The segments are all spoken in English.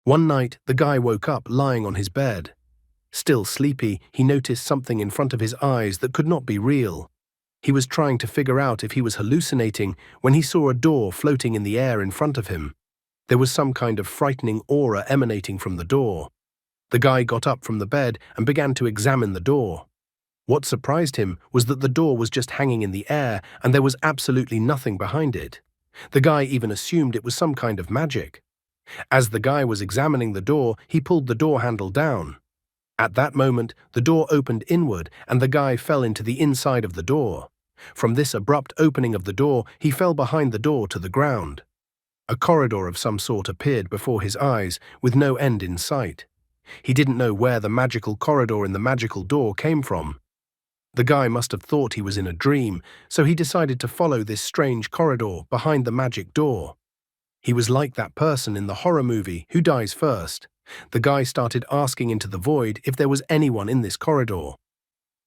One night, the guy woke up lying on his bed. Still sleepy, he noticed something in front of his eyes that could not be real. He was trying to figure out if he was hallucinating when he saw a door floating in the air in front of him. There was some kind of frightening aura emanating from the door. The guy got up from the bed and began to examine the door. What surprised him was that the door was just hanging in the air and there was absolutely nothing behind it. The guy even assumed it was some kind of magic. As the guy was examining the door, he pulled the door handle down. At that moment, the door opened inward and the guy fell into the inside of the door. From this abrupt opening of the door, he fell behind the door to the ground. A corridor of some sort appeared before his eyes, with no end in sight. He didn't know where the magical corridor in the magical door came from. The guy must have thought he was in a dream, so he decided to follow this strange corridor behind the magic door. He was like that person in the horror movie who dies first. The guy started asking into the void if there was anyone in this corridor.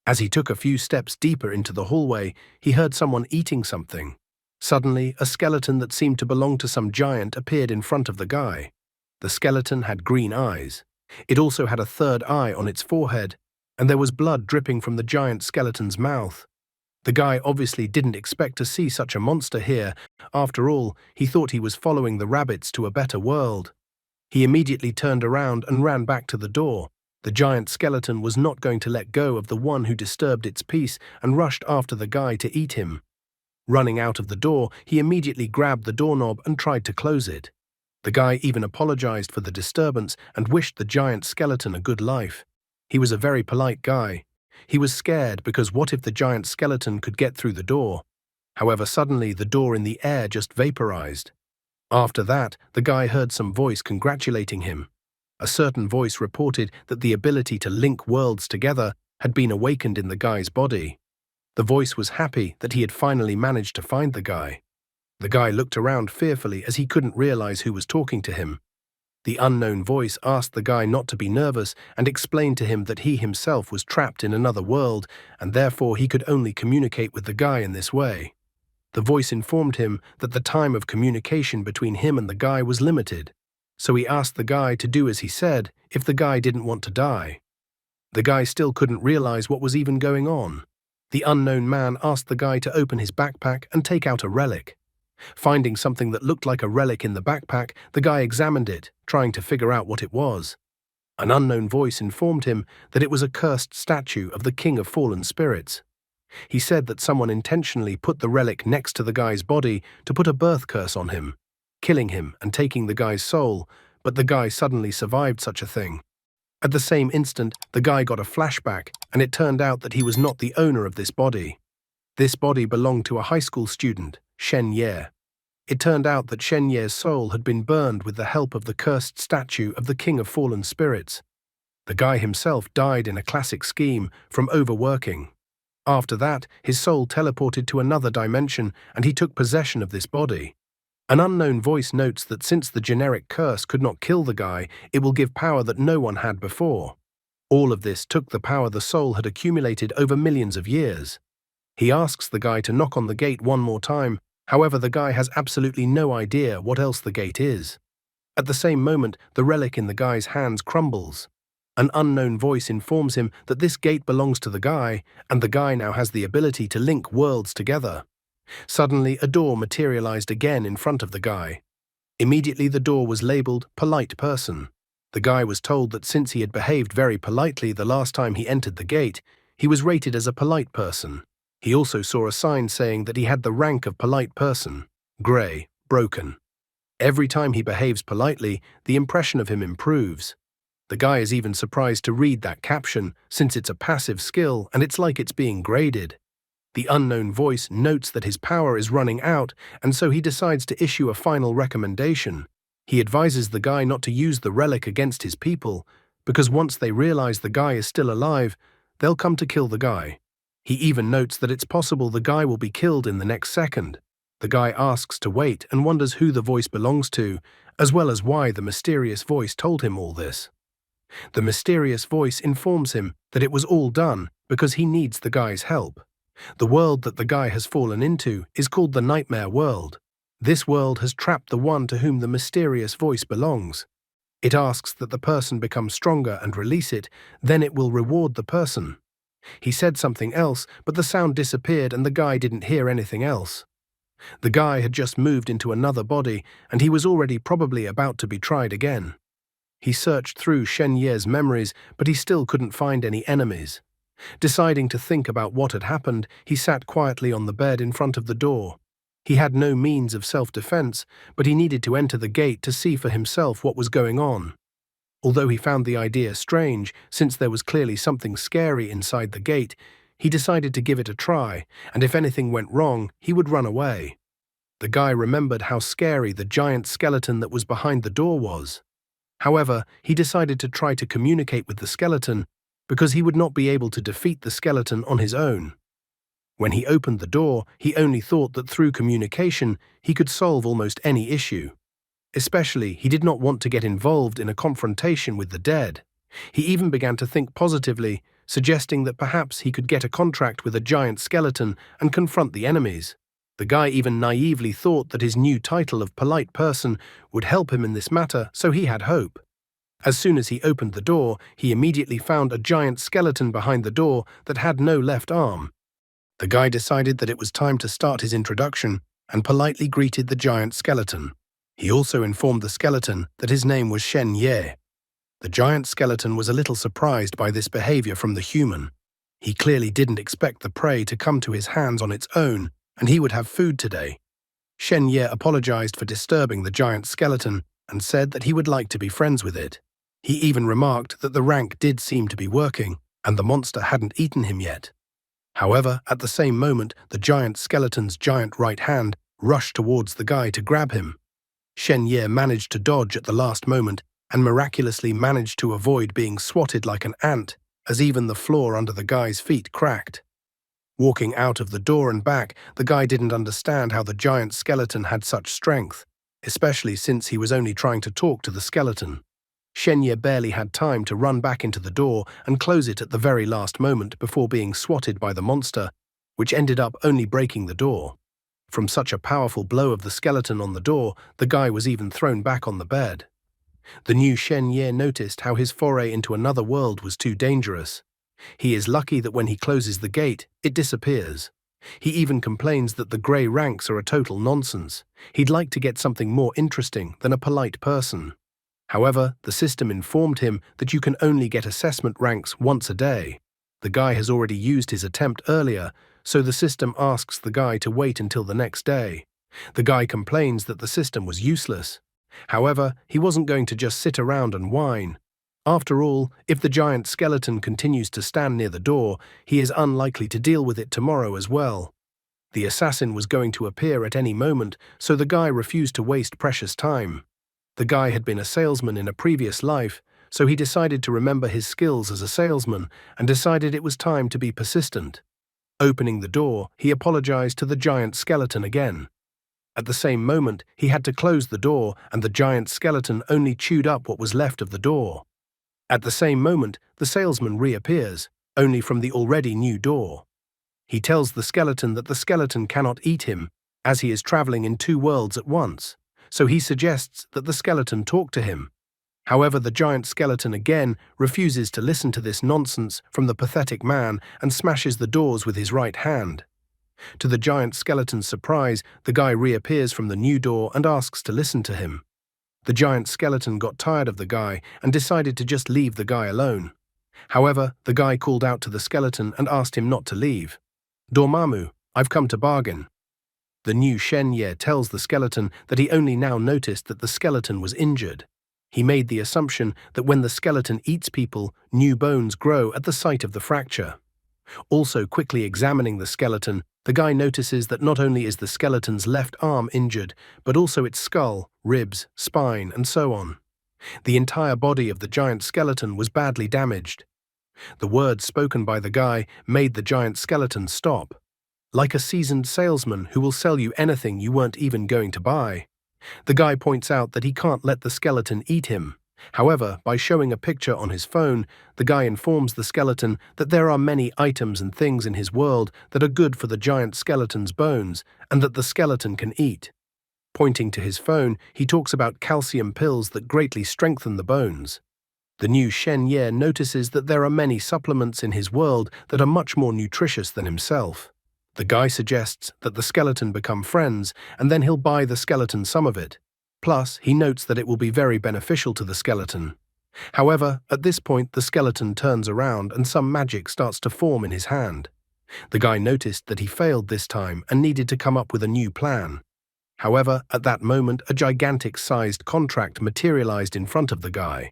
As he took a few steps deeper into the hallway, he heard someone eating something. Suddenly, a skeleton that seemed to belong to some giant appeared in front of the guy. The skeleton had green eyes. It also had a third eye on its forehead, and there was blood dripping from the giant skeleton's mouth. The guy obviously didn't expect to see such a monster here. After all, he thought he was following the rabbits to a better world. He immediately turned around and ran back to the door. The giant skeleton was not going to let go of the one who disturbed its peace and rushed after the guy to eat him. Running out of the door, he immediately grabbed the doorknob and tried to close it. The guy even apologized for the disturbance and wished the giant skeleton a good life. He was a very polite guy. He was scared because what if the giant skeleton could get through the door? However, suddenly the door in the air just vaporized. After that, the guy heard some voice congratulating him. A certain voice reported that the ability to link worlds together had been awakened in the guy's body. The voice was happy that he had finally managed to find the guy. The guy looked around fearfully as he couldn't realize who was talking to him. The unknown voice asked the guy not to be nervous and explained to him that he himself was trapped in another world and therefore he could only communicate with the guy in this way. The voice informed him that the time of communication between him and the guy was limited, so he asked the guy to do as he said if the guy didn't want to die. The guy still couldn't realize what was even going on. The unknown man asked the guy to open his backpack and take out a relic. Finding something that looked like a relic in the backpack, the guy examined it, trying to figure out what it was. An unknown voice informed him that it was a cursed statue of the king of fallen spirits. He said that someone intentionally put the relic next to the guy's body to put a birth curse on him, killing him and taking the guy's soul, but the guy suddenly survived such a thing. At the same instant, the guy got a flashback, and it turned out that he was not the owner of this body. This body belonged to a high school student, Shen Ye. It turned out that Shen Ye's soul had been burned with the help of the cursed statue of the king of fallen spirits. The guy himself died in a classic scheme from overworking. After that, his soul teleported to another dimension and he took possession of this body. An unknown voice notes that since the generic curse could not kill the guy, it will give power that no one had before. All of this took the power the soul had accumulated over millions of years. He asks the guy to knock on the gate one more time, however the guy has absolutely no idea what else the gate is. At the same moment, the relic in the guy's hands crumbles. An unknown voice informs him that this gate belongs to the guy, and the guy now has the ability to link worlds together. Suddenly, a door materialized again in front of the guy. Immediately, the door was labeled "Polite Person." The guy was told that since he had behaved very politely the last time he entered the gate, he was rated as a polite person. He also saw a sign saying that he had the rank of polite person, grey, broken. Every time he behaves politely, the impression of him improves. The guy is even surprised to read that caption, since it's a passive skill and it's like it's being graded. The unknown voice notes that his power is running out, and so he decides to issue a final recommendation. He advises the guy not to use the relic against his people, because once they realize the guy is still alive, they'll come to kill the guy. He even notes that it's possible the guy will be killed in the next second. The guy asks to wait and wonders who the voice belongs to, as well as why the mysterious voice told him all this. The mysterious voice informs him that it was all done because he needs the guy's help. The world that the guy has fallen into is called the Nightmare World. This world has trapped the one to whom the mysterious voice belongs. It asks that the person become stronger and release it, then it will reward the person. He said something else, but the sound disappeared and the guy didn't hear anything else. The guy had just moved into another body, and he was already probably about to be tried again. He searched through Shen Ye's memories, but he still couldn't find any enemies. Deciding to think about what had happened, he sat quietly on the bed in front of the door. He had no means of self-defense, but he needed to enter the gate to see for himself what was going on. Although he found the idea strange, since there was clearly something scary inside the gate, he decided to give it a try, and if anything went wrong, he would run away. The guy remembered how scary the giant skeleton that was behind the door was. However, he decided to try to communicate with the skeleton, because he would not be able to defeat the skeleton on his own. When he opened the door, he only thought that through communication he could solve almost any issue. Especially, he did not want to get involved in a confrontation with the dead. He even began to think positively, suggesting that perhaps he could get a contract with a giant skeleton and confront the enemies. The guy even naively thought that his new title of polite person would help him in this matter, so he had hope. As soon as he opened the door, he immediately found a giant skeleton behind the door that had no left arm. The guy decided that it was time to start his introduction and politely greeted the giant skeleton. He also informed the skeleton that his name was Shen Ye. The giant skeleton was a little surprised by this behavior from the human. He clearly didn't expect the prey to come to his hands on its own, and he would have food today. Shen Ye apologized for disturbing the giant skeleton and said that he would like to be friends with it. He even remarked that the rank did seem to be working, and the monster hadn't eaten him yet. However, at the same moment, the giant skeleton's giant right hand rushed towards the guy to grab him. Shen Ye managed to dodge at the last moment and miraculously managed to avoid being swatted like an ant, as even the floor under the guy's feet cracked. Walking out of the door and back, the guy didn't understand how the giant skeleton had such strength, especially since he was only trying to talk to the skeleton. Shen Ye barely had time to run back into the door and close it at the very last moment before being swatted by the monster, which ended up only breaking the door. From such a powerful blow of the skeleton on the door, the guy was even thrown back on the bed. The new Shen Ye noticed how his foray into another world was too dangerous. He is lucky that when he closes the gate, it disappears. He even complains that the grey ranks are a total nonsense. He'd like to get something more interesting than a polite person. However, the system informed him that you can only get assessment ranks once a day. The guy has already used his attempt earlier, so the system asks the guy to wait until the next day. The guy complains that the system was useless. However, he wasn't going to just sit around and whine. After all, if the giant skeleton continues to stand near the door, he is unlikely to deal with it tomorrow as well. The assassin was going to appear at any moment, so the guy refused to waste precious time. The guy had been a salesman in a previous life, so he decided to remember his skills as a salesman and decided it was time to be persistent. Opening the door, he apologized to the giant skeleton again. At the same moment, he had to close the door, and the giant skeleton only chewed up what was left of the door. At the same moment, the salesman reappears, only from the already new door. He tells the skeleton that the skeleton cannot eat him, as he is traveling in two worlds at once, so he suggests that the skeleton talk to him. However, the giant skeleton again refuses to listen to this nonsense from the pathetic man and smashes the doors with his right hand. To the giant skeleton's surprise, the guy reappears from the new door and asks to listen to him. The giant skeleton got tired of the guy and decided to just leave the guy alone. However, the guy called out to the skeleton and asked him not to leave. "Dormammu, I've come to bargain." The new Shen Ye tells the skeleton that he only now noticed that the skeleton was injured. He made the assumption that when the skeleton eats people, new bones grow at the site of the fracture. Also quickly examining the skeleton, the guy notices that not only is the skeleton's left arm injured, but also its skull, ribs, spine, and so on. The entire body of the giant skeleton was badly damaged. The words spoken by the guy made the giant skeleton stop. Like a seasoned salesman who will sell you anything you weren't even going to buy. The guy points out that he can't let the skeleton eat him. However, by showing a picture on his phone, the guy informs the skeleton that there are many items and things in his world that are good for the giant skeleton's bones and that the skeleton can eat. Pointing to his phone, he talks about calcium pills that greatly strengthen the bones. The new Shen Ye notices that there are many supplements in his world that are much more nutritious than himself. The guy suggests that the skeleton become friends, and then he'll buy the skeleton some of it. Plus, he notes that it will be very beneficial to the skeleton. However, at this point the skeleton turns around and some magic starts to form in his hand. The guy noticed that he failed this time and needed to come up with a new plan. However, at that moment a gigantic-sized contract materialized in front of the guy.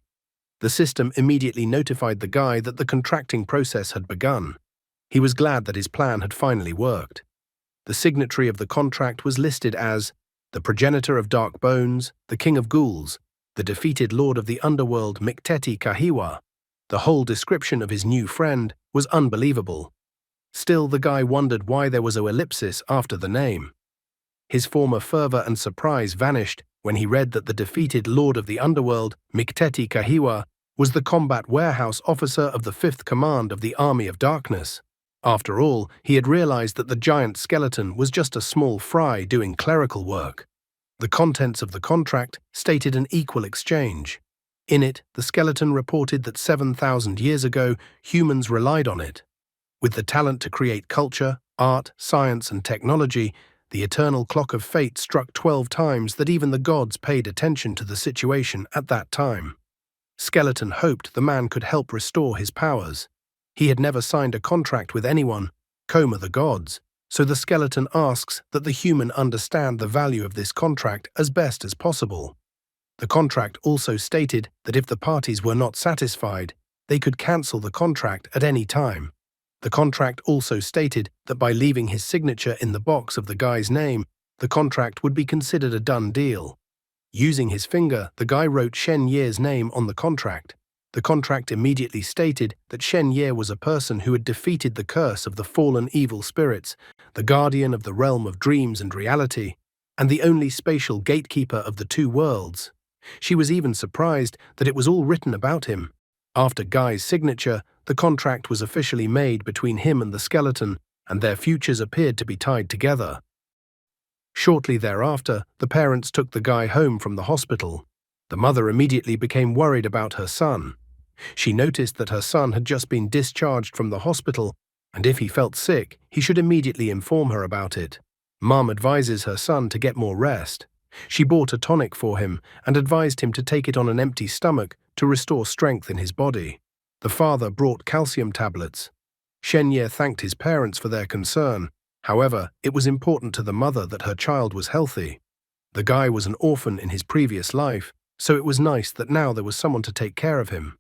The system immediately notified the guy that the contracting process had begun. He was glad that his plan had finally worked. The signatory of the contract was listed as the progenitor of dark bones, the king of ghouls, the defeated lord of the underworld Mikteti Kahiwa. The whole description of his new friend was unbelievable. Still, the guy wondered why there was an ellipsis after the name. His former fervor and surprise vanished when he read that the defeated lord of the underworld, Mikteti Kahiwa, was the combat warehouse officer of the 5th Command of the Army of Darkness. After all, he had realized that the giant skeleton was just a small fry doing clerical work. The contents of the contract stated an equal exchange. In it, the skeleton reported that 7,000 years ago, humans relied on it. With the talent to create culture, art, science, and technology, the eternal clock of fate struck 12 times that even the gods paid attention to the situation at that time. Skeleton hoped the man could help restore his powers. He had never signed a contract with anyone, Coma the gods, so the skeleton asks that the human understand the value of this contract as best as possible. The contract also stated that if the parties were not satisfied, they could cancel the contract at any time. The contract also stated that by leaving his signature in the box of the guy's name, the contract would be considered a done deal. Using his finger, the guy wrote Shen Ye's name on the contract. The contract immediately stated that Shen Ye was a person who had defeated the curse of the fallen evil spirits, the guardian of the realm of dreams and reality, and the only spatial gatekeeper of the two worlds. She was even surprised that it was all written about him. After Guy's signature, the contract was officially made between him and the skeleton, and their futures appeared to be tied together. Shortly thereafter, the parents took the guy home from the hospital. The mother immediately became worried about her son. She noticed that her son had just been discharged from the hospital, and if he felt sick, he should immediately inform her about it. Mom advises her son to get more rest. She bought a tonic for him and advised him to take it on an empty stomach to restore strength in his body. The father brought calcium tablets. Shen Ye thanked his parents for their concern. However, it was important to the mother that her child was healthy. The guy was an orphan in his previous life, so it was nice that now there was someone to take care of him.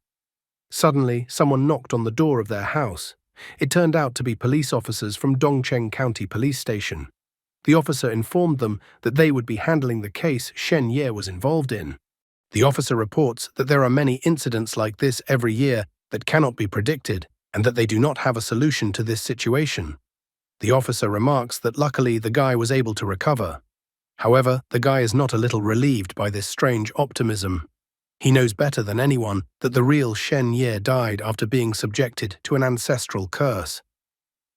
Suddenly, someone knocked on the door of their house. It turned out to be police officers from Dongcheng County Police Station. The officer informed them that they would be handling the case Shen Ye was involved in. The officer reports that there are many incidents like this every year that cannot be predicted and that they do not have a solution to this situation. The officer remarks that luckily the guy was able to recover. However, the guy is not a little relieved by this strange optimism. He knows better than anyone that the real Shen Ye died after being subjected to an ancestral curse.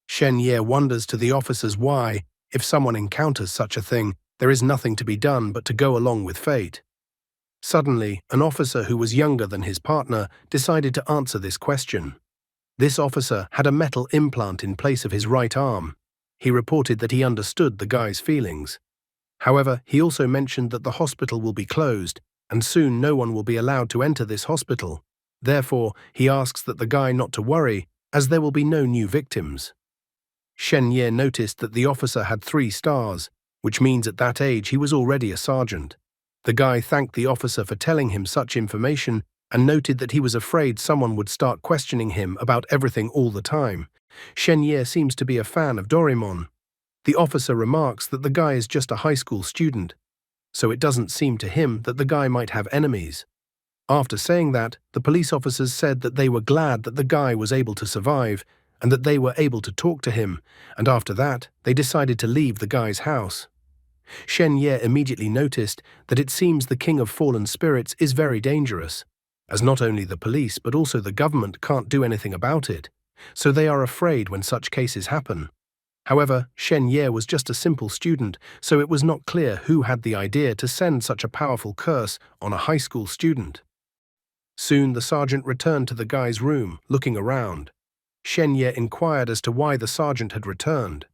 Shen Ye wonders to the officers why, if someone encounters such a thing, there is nothing to be done but to go along with fate. Suddenly, an officer who was younger than his partner decided to answer this question. This officer had a metal implant in place of his right arm. He reported that he understood the guy's feelings. However, he also mentioned that the hospital will be closed, and soon no one will be allowed to enter this hospital. Therefore, he asks that the guy not to worry, as there will be no new victims. Shen Ye noticed that the officer had 3 stars, which means at that age he was already a sergeant. The guy thanked the officer for telling him such information and noted that he was afraid someone would start questioning him about everything all the time. Shen Ye seems to be a fan of Doraemon. The officer remarks that the guy is just a high school student, so it doesn't seem to him that the guy might have enemies. After saying that, the police officers said that they were glad that the guy was able to survive and that they were able to talk to him, and after that, they decided to leave the guy's house. Shen Ye immediately noticed that it seems the king of fallen spirits is very dangerous, as not only the police but also the government can't do anything about it, so they are afraid when such cases happen. However, Shen Ye was just a simple student, so it was not clear who had the idea to send such a powerful curse on a high school student. Soon the sergeant returned to the guy's room, looking around. Shen Ye inquired as to why the sergeant had returned.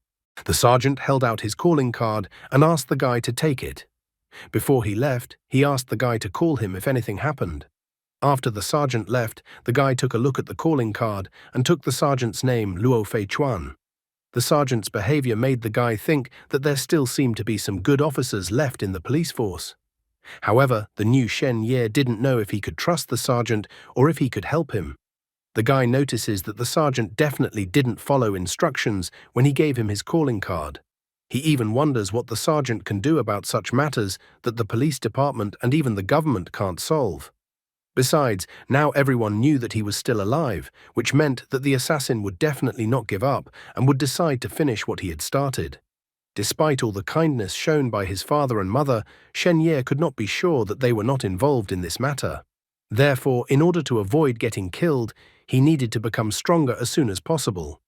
The sergeant held out his calling card and asked the guy to take it. Before he left, he asked the guy to call him if anything happened. After the sergeant left, the guy took a look at the calling card and took the sergeant's name, Luo Fei Chuan. The sergeant's behavior made the guy think that there still seemed to be some good officers left in the police force. However, the new Shen Ye didn't know if he could trust the sergeant or if he could help him. The guy notices that the sergeant definitely didn't follow instructions when he gave him his calling card. He even wonders what the sergeant can do about such matters that the police department and even the government can't solve. Besides, now everyone knew that he was still alive, which meant that the assassin would definitely not give up and would decide to finish what he had started. Despite all the kindness shown by his father and mother, Shen Ye could not be sure that they were not involved in this matter. Therefore, in order to avoid getting killed, he needed to become stronger as soon as possible.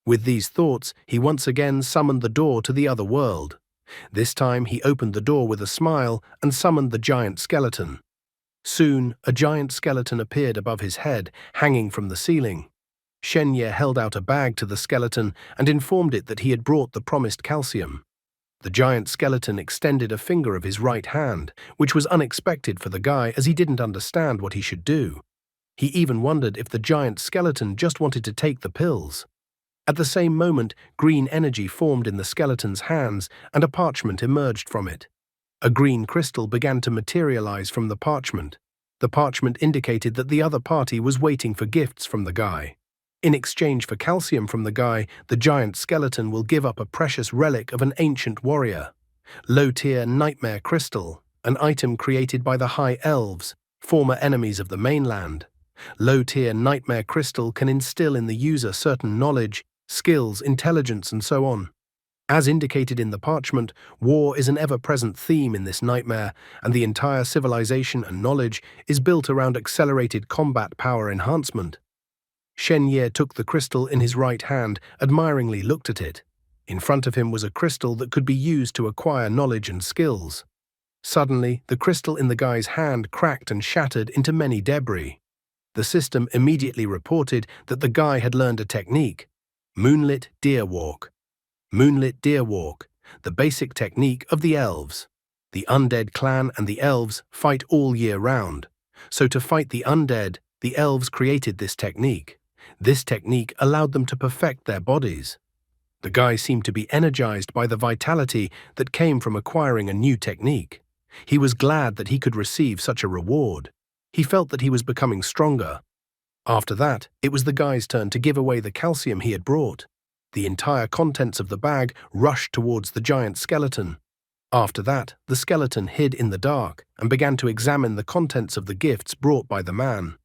With these thoughts, he once again summoned the door to the other world. This time he opened the door with a smile and summoned the giant skeleton. Soon, a giant skeleton appeared above his head, hanging from the ceiling. Shen Ye held out a bag to the skeleton and informed it that he had brought the promised calcium. The giant skeleton extended a finger of his right hand, which was unexpected for the guy as he didn't understand what he should do. He even wondered if the giant skeleton just wanted to take the pills. At the same moment, green energy formed in the skeleton's hands and a parchment emerged from it. A green crystal began to materialize from the parchment. The parchment indicated that the other party was waiting for gifts from the guy. In exchange for calcium from the guy, the giant skeleton will give up a precious relic of an ancient warrior. Low-tier nightmare crystal, an item created by the High Elves, former enemies of the mainland. Low-tier nightmare crystal can instill in the user certain knowledge, skills, intelligence, and so on. As indicated in the parchment, war is an ever-present theme in this nightmare, and the entire civilization and knowledge is built around accelerated combat power enhancement. Shen Ye took the crystal in his right hand, admiringly looked at it. In front of him was a crystal that could be used to acquire knowledge and skills. Suddenly, the crystal in the guy's hand cracked and shattered into many debris. The system immediately reported that the guy had learned a technique: Moonlit Deer Walk. Moonlit Deer Walk, the basic technique of the elves. The undead clan and the elves fight all year round. So to fight the undead, the elves created this technique. This technique allowed them to perfect their bodies. The guy seemed to be energized by the vitality that came from acquiring a new technique. He was glad that he could receive such a reward. He felt that he was becoming stronger. After that, it was the guy's turn to give away the calcium he had brought. The entire contents of the bag rushed towards the giant skeleton. After that, the skeleton hid in the dark and began to examine the contents of the gifts brought by the man.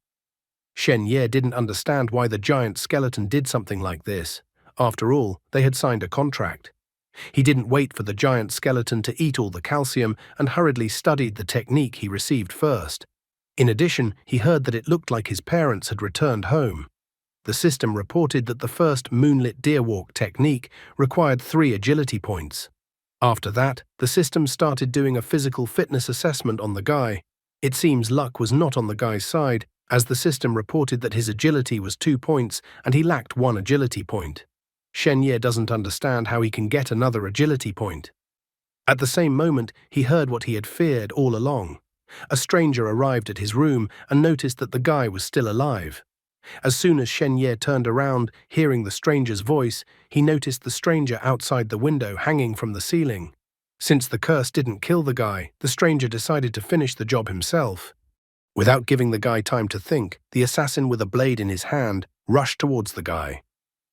Shen Ye didn't understand why the giant skeleton did something like this. After all, they had signed a contract. He didn't wait for the giant skeleton to eat all the calcium and hurriedly studied the technique he received first. In addition, he heard that it looked like his parents had returned home. The system reported that the first Moonlit Deer Walk technique required 3 agility points. After that, the system started doing a physical fitness assessment on the guy. It seems luck was not on the guy's side, as the system reported that his agility was 2 points and he lacked 1 agility point. Shen Ye doesn't understand how he can get another agility point. At the same moment, he heard what he had feared all along. A stranger arrived at his room and noticed that the guy was still alive. As soon as Shen Ye turned around, hearing the stranger's voice, he noticed the stranger outside the window hanging from the ceiling. Since the curse didn't kill the guy, the stranger decided to finish the job himself. Without giving the guy time to think, the assassin with a blade in his hand rushed towards the guy.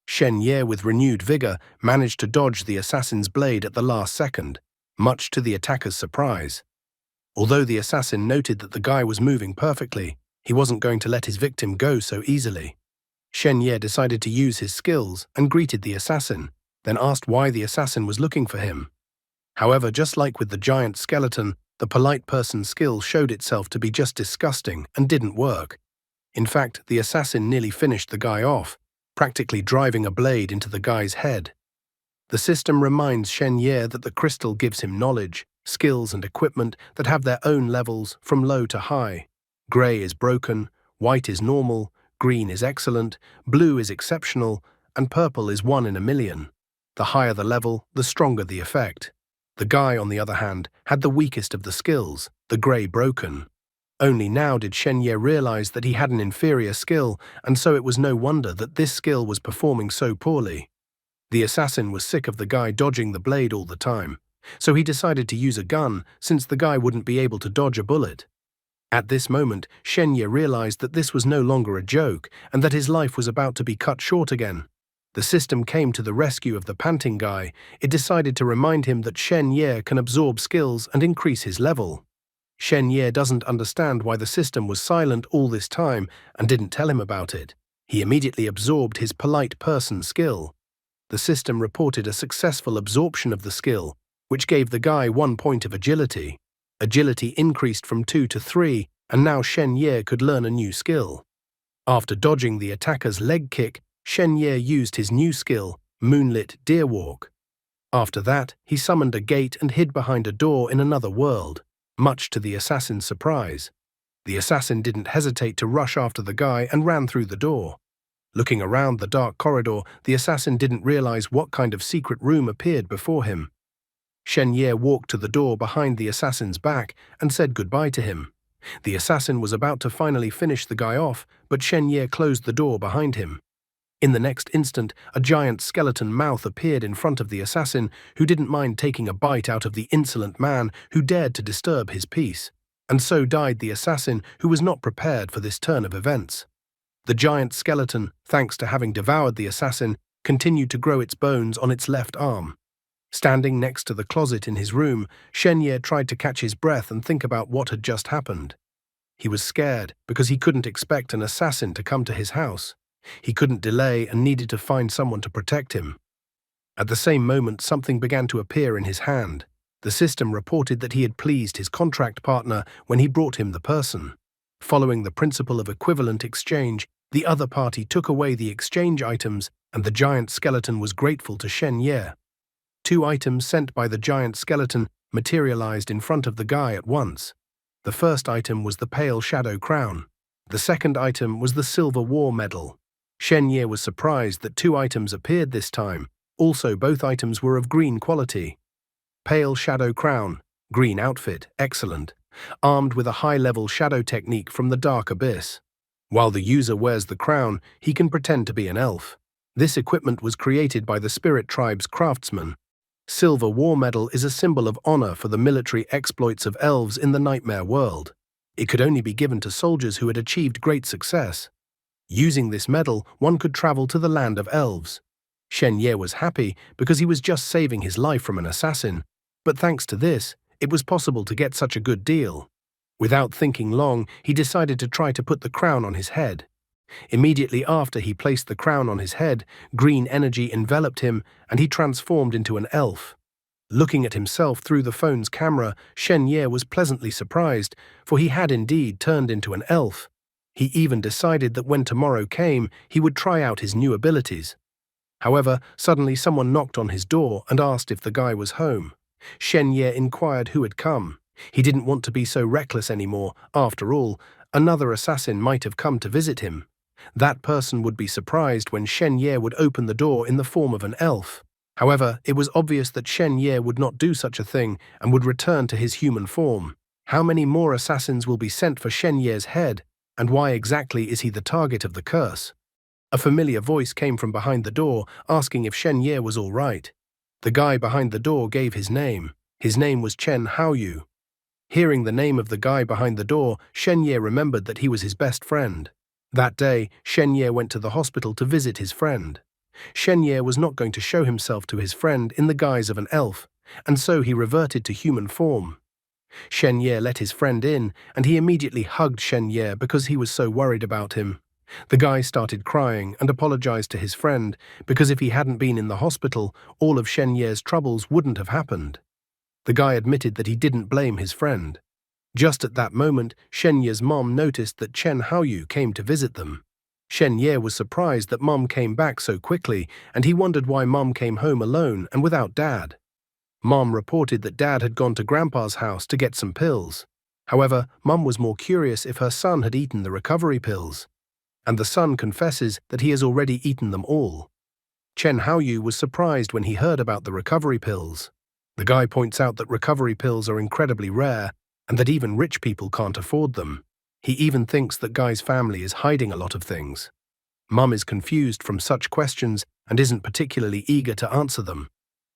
Shen Ye, with renewed vigor, managed to dodge the assassin's blade at the last second, much to the attacker's surprise. Although the assassin noted that the guy was moving perfectly, he wasn't going to let his victim go so easily. Shen Ye decided to use his skills and greeted the assassin, then asked why the assassin was looking for him. However, just like with the giant skeleton, the polite person's skill showed itself to be just disgusting and didn't work. In fact, the assassin nearly finished the guy off, practically driving a blade into the guy's head. The system reminds Shen Ye that the crystal gives him knowledge, skills and equipment that have their own levels from low to high. Grey is broken, white is normal, green is excellent, blue is exceptional, and purple is 1 in a million. The higher the level, the stronger the effect. The guy, on the other hand, had the weakest of the skills, the grey broken. Only now did Shen Ye realize that he had an inferior skill, and so it was no wonder that this skill was performing so poorly. The assassin was sick of the guy dodging the blade all the time, so he decided to use a gun since the guy wouldn't be able to dodge a bullet. At this moment, Shen Ye realized that this was no longer a joke and that his life was about to be cut short again. The system came to the rescue of the panting guy. It decided to remind him that Shen Ye can absorb skills and increase his level. Shen Ye doesn't understand why the system was silent all this time and didn't tell him about it. He immediately absorbed his polite person skill. The system reported a successful absorption of the skill, which gave the guy 1 point of agility. Agility increased from 2 to 3, and now Shen Ye could learn a new skill. After dodging the attacker's leg kick, Shen Ye used his new skill, Moonlit Deer Walk. After that, he summoned a gate and hid behind a door in another world, much to the assassin's surprise. The assassin didn't hesitate to rush after the guy and ran through the door. Looking around the dark corridor, the assassin didn't realize what kind of secret room appeared before him. Shen Ye walked to the door behind the assassin's back and said goodbye to him. The assassin was about to finally finish the guy off, but Shen Ye closed the door behind him. In the next instant, a giant skeleton mouth appeared in front of the assassin, who didn't mind taking a bite out of the insolent man who dared to disturb his peace. And so died the assassin, who was not prepared for this turn of events. The giant skeleton, thanks to having devoured the assassin, continued to grow its bones on its left arm. Standing next to the closet in his room, Shen Ye tried to catch his breath and think about what had just happened. He was scared because he couldn't expect an assassin to come to his house. He couldn't delay and needed to find someone to protect him. At the same moment, something began to appear in his hand. The system reported that he had pleased his contract partner when he brought him the person. Following the principle of equivalent exchange, the other party took away the exchange items, and the giant skeleton was grateful to Shen Ye. 2 items sent by the giant skeleton materialized in front of the guy at once. The first item was the pale shadow crown. The second item was the silver war medal. Shen Ye was surprised that 2 items appeared this time. Also, both items were of green quality. Pale shadow crown, green outfit, excellent. Armed with a high-level shadow technique from the dark abyss. While the user wears the crown, he can pretend to be an elf. This equipment was created by the Spirit Tribe's craftsman. Silver War Medal is a symbol of honor for the military exploits of elves in the nightmare world. It could only be given to soldiers who had achieved great success. Using this medal, one could travel to the land of elves. Shen Ye was happy because he was just saving his life from an assassin, but thanks to this, it was possible to get such a good deal. Without thinking long, he decided to try to put the crown on his head. Immediately after he placed the crown on his head, green energy enveloped him and he transformed into an elf. Looking at himself through the phone's camera, Shen Ye was pleasantly surprised, for he had indeed turned into an elf. He even decided that when tomorrow came, he would try out his new abilities. However, suddenly someone knocked on his door and asked if the guy was home. Shen Ye inquired who had come. He didn't want to be so reckless anymore. After all, another assassin might have come to visit him. That person would be surprised when Shen Ye would open the door in the form of an elf. However, it was obvious that Shen Ye would not do such a thing and would return to his human form. How many more assassins will be sent for Shen Ye's head, and why exactly is he the target of the curse? A familiar voice came from behind the door, asking if Shen Ye was all right. The guy behind the door gave his name. His name was Chen Haoyu. Hearing the name of the guy behind the door, Shen Ye remembered that he was his best friend. That day, Shen Ye went to the hospital to visit his friend. Shen Ye was not going to show himself to his friend in the guise of an elf, and so he reverted to human form. Shen Ye let his friend in, and he immediately hugged Shen Ye because he was so worried about him. The guy started crying and apologized to his friend because if he hadn't been in the hospital, all of Shen Ye's troubles wouldn't have happened. The guy admitted that he didn't blame his friend. Just at that moment, Shen Ye's mom noticed that Chen Haoyu came to visit them. Shen Ye was surprised that Mom came back so quickly, and he wondered why Mom came home alone and without Dad. Mom reported that Dad had gone to Grandpa's house to get some pills. However, Mom was more curious if her son had eaten the recovery pills. And the son confesses that he has already eaten them all. Chen Haoyu was surprised when he heard about the recovery pills. The guy points out that recovery pills are incredibly rare and that even rich people can't afford them. He even thinks that Guy's family is hiding a lot of things. Mum is confused from such questions and isn't particularly eager to answer them.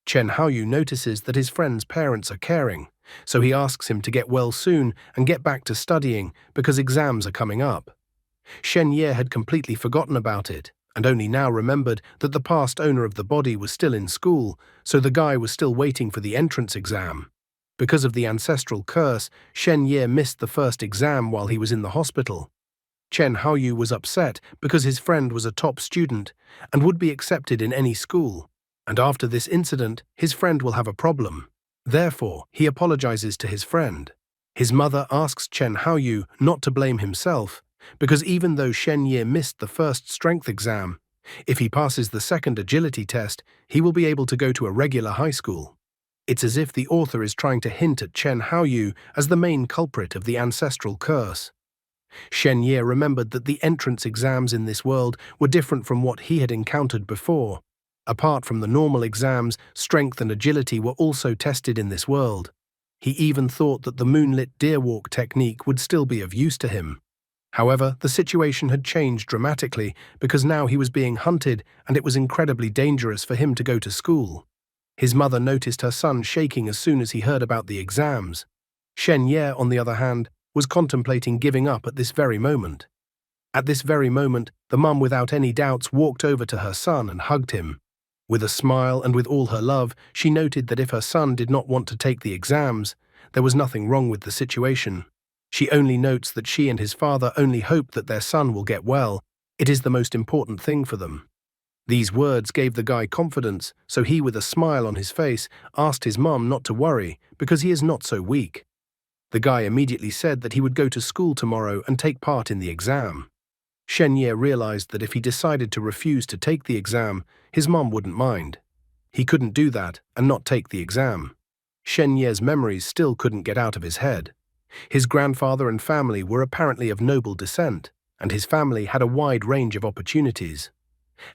Chen Haoyu notices that his friend's parents are caring, so he asks him to get well soon and get back to studying because exams are coming up. Shen Ye had completely forgotten about it, and only now remembered that the past owner of the body was still in school, so the guy was still waiting for the entrance exam. Because of the ancestral curse, Shen Ye missed the first exam while he was in the hospital. Chen Haoyu was upset because his friend was a top student and would be accepted in any school, and after this incident, his friend will have a problem. Therefore, he apologizes to his friend. His mother asks Chen Haoyu not to blame himself, because even though Shen Ye missed the first strength exam, if he passes the second agility test, he will be able to go to a regular high school. It's as if the author is trying to hint at Chen Haoyu as the main culprit of the ancestral curse. Shen Ye remembered that the entrance exams in this world were different from what he had encountered before. Apart from the normal exams, strength and agility were also tested in this world. He even thought that the moonlit deer walk technique would still be of use to him. However, the situation had changed dramatically because now he was being hunted and it was incredibly dangerous for him to go to school. His mother noticed her son shaking as soon as he heard about the exams. Shen Ye, on the other hand, was contemplating giving up at this very moment. At this very moment, the mum without any doubts walked over to her son and hugged him. With a smile and with all her love, she noted that if her son did not want to take the exams, there was nothing wrong with the situation. She only notes that she and his father only hope that their son will get well. It is the most important thing for them. These words gave the guy confidence, so he, with a smile on his face, asked his mum not to worry because he is not so weak. The guy immediately said that he would go to school tomorrow and take part in the exam. Shen Ye realized that if he decided to refuse to take the exam, his mum wouldn't mind. He couldn't do that and not take the exam. Shen Ye's memories still couldn't get out of his head. His grandfather and family were apparently of noble descent, and his family had a wide range of opportunities.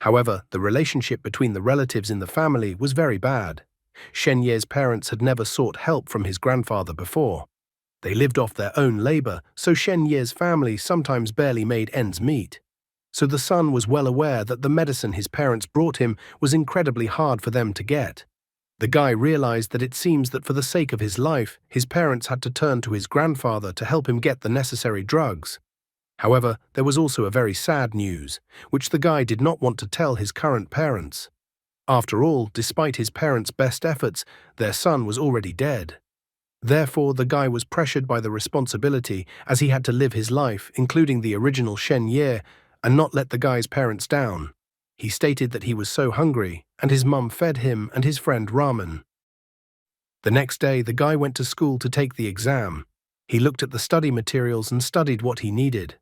However, the relationship between the relatives in the family was very bad. Shen Ye's parents had never sought help from his grandfather before. They lived off their own labor, so Shen Ye's family sometimes barely made ends meet. So the son was well aware that the medicine his parents brought him was incredibly hard for them to get. The guy realized that it seems that for the sake of his life, his parents had to turn to his grandfather to help him get the necessary drugs. However, there was also a very sad news, which the guy did not want to tell his current parents. After all, despite his parents' best efforts, their son was already dead. Therefore, the guy was pressured by the responsibility as he had to live his life, including the original Shen Ye, and not let the guy's parents down. He stated that he was so hungry, and his mum fed him and his friend ramen. The next day, the guy went to school to take the exam. He looked at the study materials and studied what he needed.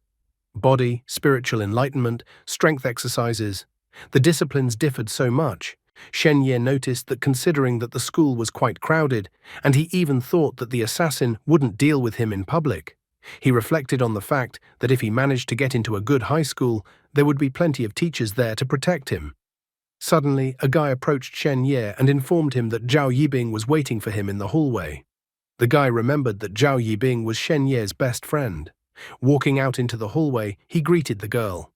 Body, spiritual enlightenment, strength exercises. The disciplines differed so much. Shen Ye noticed that considering that the school was quite crowded, and he even thought that the assassin wouldn't deal with him in public. He reflected on the fact that if he managed to get into a good high school, there would be plenty of teachers there to protect him. Suddenly, a guy approached Shen Ye and informed him that Zhao Yibing was waiting for him in the hallway. The guy remembered that Zhao Yibing was Shen Ye's best friend. Walking out into the hallway, he greeted the girl.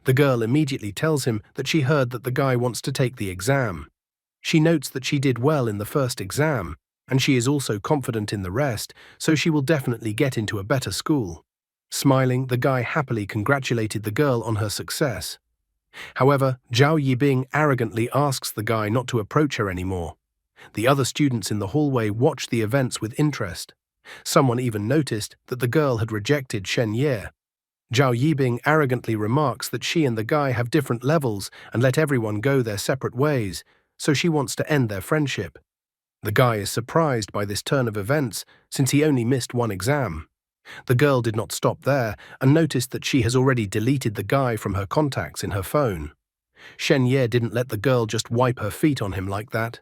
The girl immediately tells him that she heard that the guy wants to take the exam. She notes that she did well in the first exam, and she is also confident in the rest, so she will definitely get into a better school. Smiling, the guy happily congratulated the girl on her success. However, Zhao Yibing arrogantly asks the guy not to approach her anymore. The other students in the hallway watched the events with interest. Someone even noticed that the girl had rejected Shen Ye. Zhao Yibing arrogantly remarks that she and the guy have different levels and let everyone go their separate ways, so she wants to end their friendship. The guy is surprised by this turn of events since he only missed one exam. The girl did not stop there and noticed that she has already deleted the guy from her contacts in her phone. Shen Ye didn't let the girl just wipe her feet on him like that.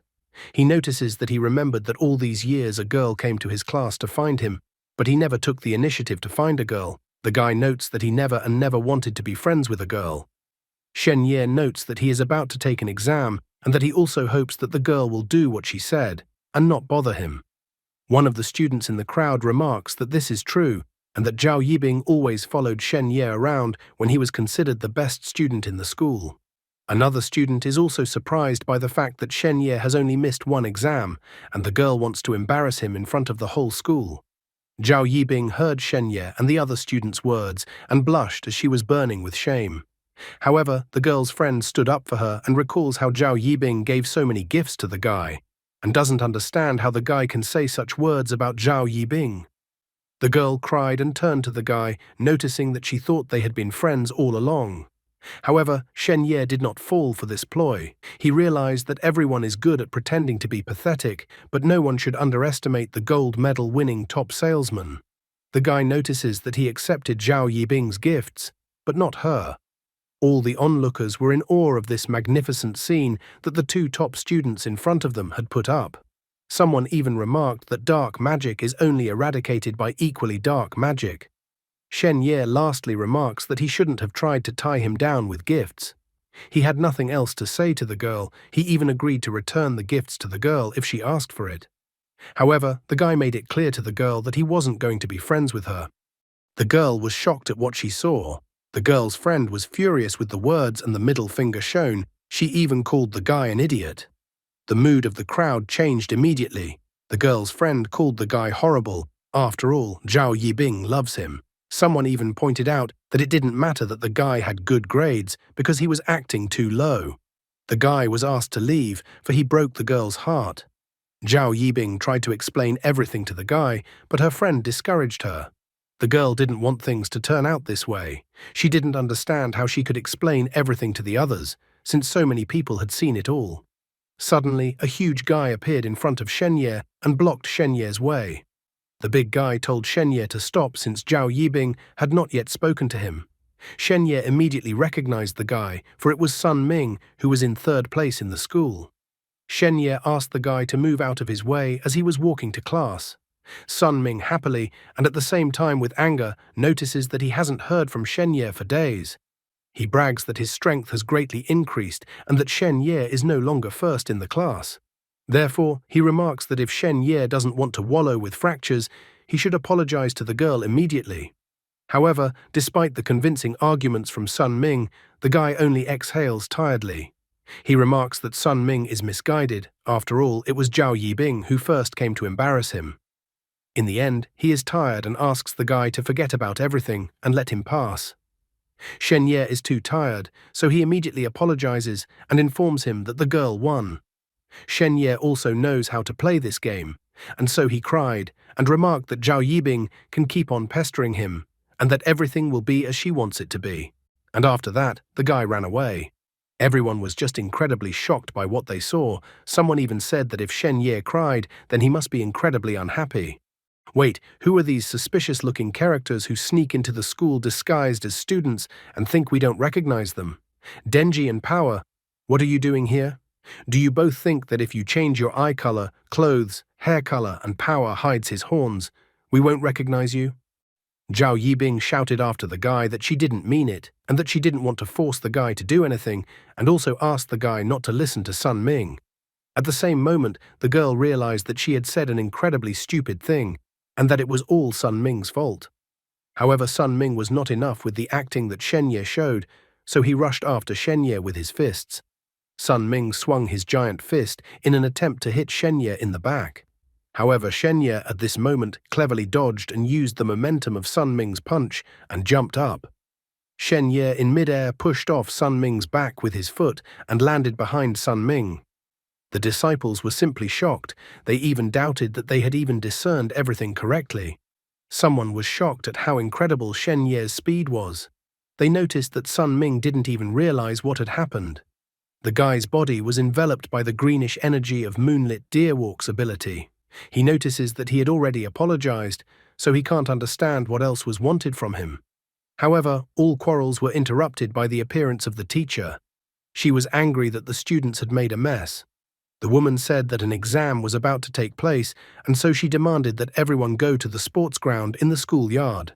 He notices that he remembered that all these years a girl came to his class to find him, but he never took the initiative to find a girl. The guy notes that he never wanted to be friends with a girl. Shen Ye notes that he is about to take an exam and that he also hopes that the girl will do what she said and not bother him. One of the students in the crowd remarks that this is true and that Zhao Yibing always followed Shen Ye around when he was considered the best student in the school. Another student is also surprised by the fact that Shen Ye has only missed one exam and the girl wants to embarrass him in front of the whole school. Zhao Yibing heard Shen Ye and the other students' words and blushed as she was burning with shame. However, the girl's friend stood up for her and recalls how Zhao Yibing gave so many gifts to the guy and doesn't understand how the guy can say such words about Zhao Yibing. The girl cried and turned to the guy, noticing that she thought they had been friends all along. However, Shen Ye did not fall for this ploy. He realized that everyone is good at pretending to be pathetic, but no one should underestimate the gold medal-winning top salesman. The guy notices that he accepted Zhao Yibing's gifts, but not her. All the onlookers were in awe of this magnificent scene that the two top students in front of them had put up. Someone even remarked that dark magic is only eradicated by equally dark magic. Shen Ye lastly remarks that he shouldn't have tried to tie him down with gifts. He had nothing else to say to the girl. He even agreed to return the gifts to the girl if she asked for it. However, the guy made it clear to the girl that he wasn't going to be friends with her. The girl was shocked at what she saw. The girl's friend was furious with the words and the middle finger shown. She even called the guy an idiot. The mood of the crowd changed immediately. The girl's friend called the guy horrible. After all, Zhao Yibing loves him. Someone even pointed out that it didn't matter that the guy had good grades because he was acting too low. The guy was asked to leave, for he broke the girl's heart. Zhao Yibing tried to explain everything to the guy, but her friend discouraged her. The girl didn't want things to turn out this way. She didn't understand how she could explain everything to the others, since so many people had seen it all. Suddenly, a huge guy appeared in front of Shen Ye and blocked Shen Ye's way. The big guy told Shen Ye to stop since Zhao Yibing had not yet spoken to him. Shen Ye immediately recognized the guy, for it was Sun Ming, who was in third place in the school. Shen Ye asked the guy to move out of his way as he was walking to class. Sun Ming happily, and at the same time with anger, notices that he hasn't heard from Shen Ye for days. He brags that his strength has greatly increased and that Shen Ye is no longer first in the class. Therefore, he remarks that if Shen Ye doesn't want to wallow with fractures, he should apologize to the girl immediately. However, despite the convincing arguments from Sun Ming, the guy only exhales tiredly. He remarks that Sun Ming is misguided. After all, it was Zhao Yibing who first came to embarrass him. In the end, he is tired and asks the guy to forget about everything and let him pass. Shen Ye is too tired, so he immediately apologizes and informs him that the girl won. Shen Ye also knows how to play this game, and so he cried and remarked that Zhao Yibing can keep on pestering him and that everything will be as she wants it to be. And after that, the guy ran away. Everyone was just incredibly shocked by what they saw. Someone even said that if Shen Ye cried, then he must be incredibly unhappy. Wait, who are these suspicious-looking characters who sneak into the school disguised as students and think we don't recognize them? Denji and Power, what are you doing here? Do you both think that if you change your eye color, clothes, hair color, and Power hides his horns, we won't recognize you? Zhao Yibing shouted after the guy that she didn't mean it and that she didn't want to force the guy to do anything, and also asked the guy not to listen to Sun Ming. At the same moment, the girl realized that she had said an incredibly stupid thing, and that it was all Sun Ming's fault. However, Sun Ming was not enough with the acting that Shen Ye showed, so he rushed after Shen Ye with his fists. Sun Ming swung his giant fist in an attempt to hit Shen Ye in the back. However, Shen Ye at this moment cleverly dodged and used the momentum of Sun Ming's punch and jumped up. Shen Ye in midair pushed off Sun Ming's back with his foot and landed behind Sun Ming. The disciples were simply shocked. They even doubted that they had even discerned everything correctly. Someone was shocked at how incredible Shen Ye's speed was. They noticed that Sun Ming didn't even realize what had happened. The guy's body was enveloped by the greenish energy of Moonlit Deerwalk's ability. He notices that he had already apologized, so he can't understand what else was wanted from him. However, all quarrels were interrupted by the appearance of the teacher. She was angry that the students had made a mess. The woman said that an exam was about to take place, and so she demanded that everyone go to the sports ground in the schoolyard.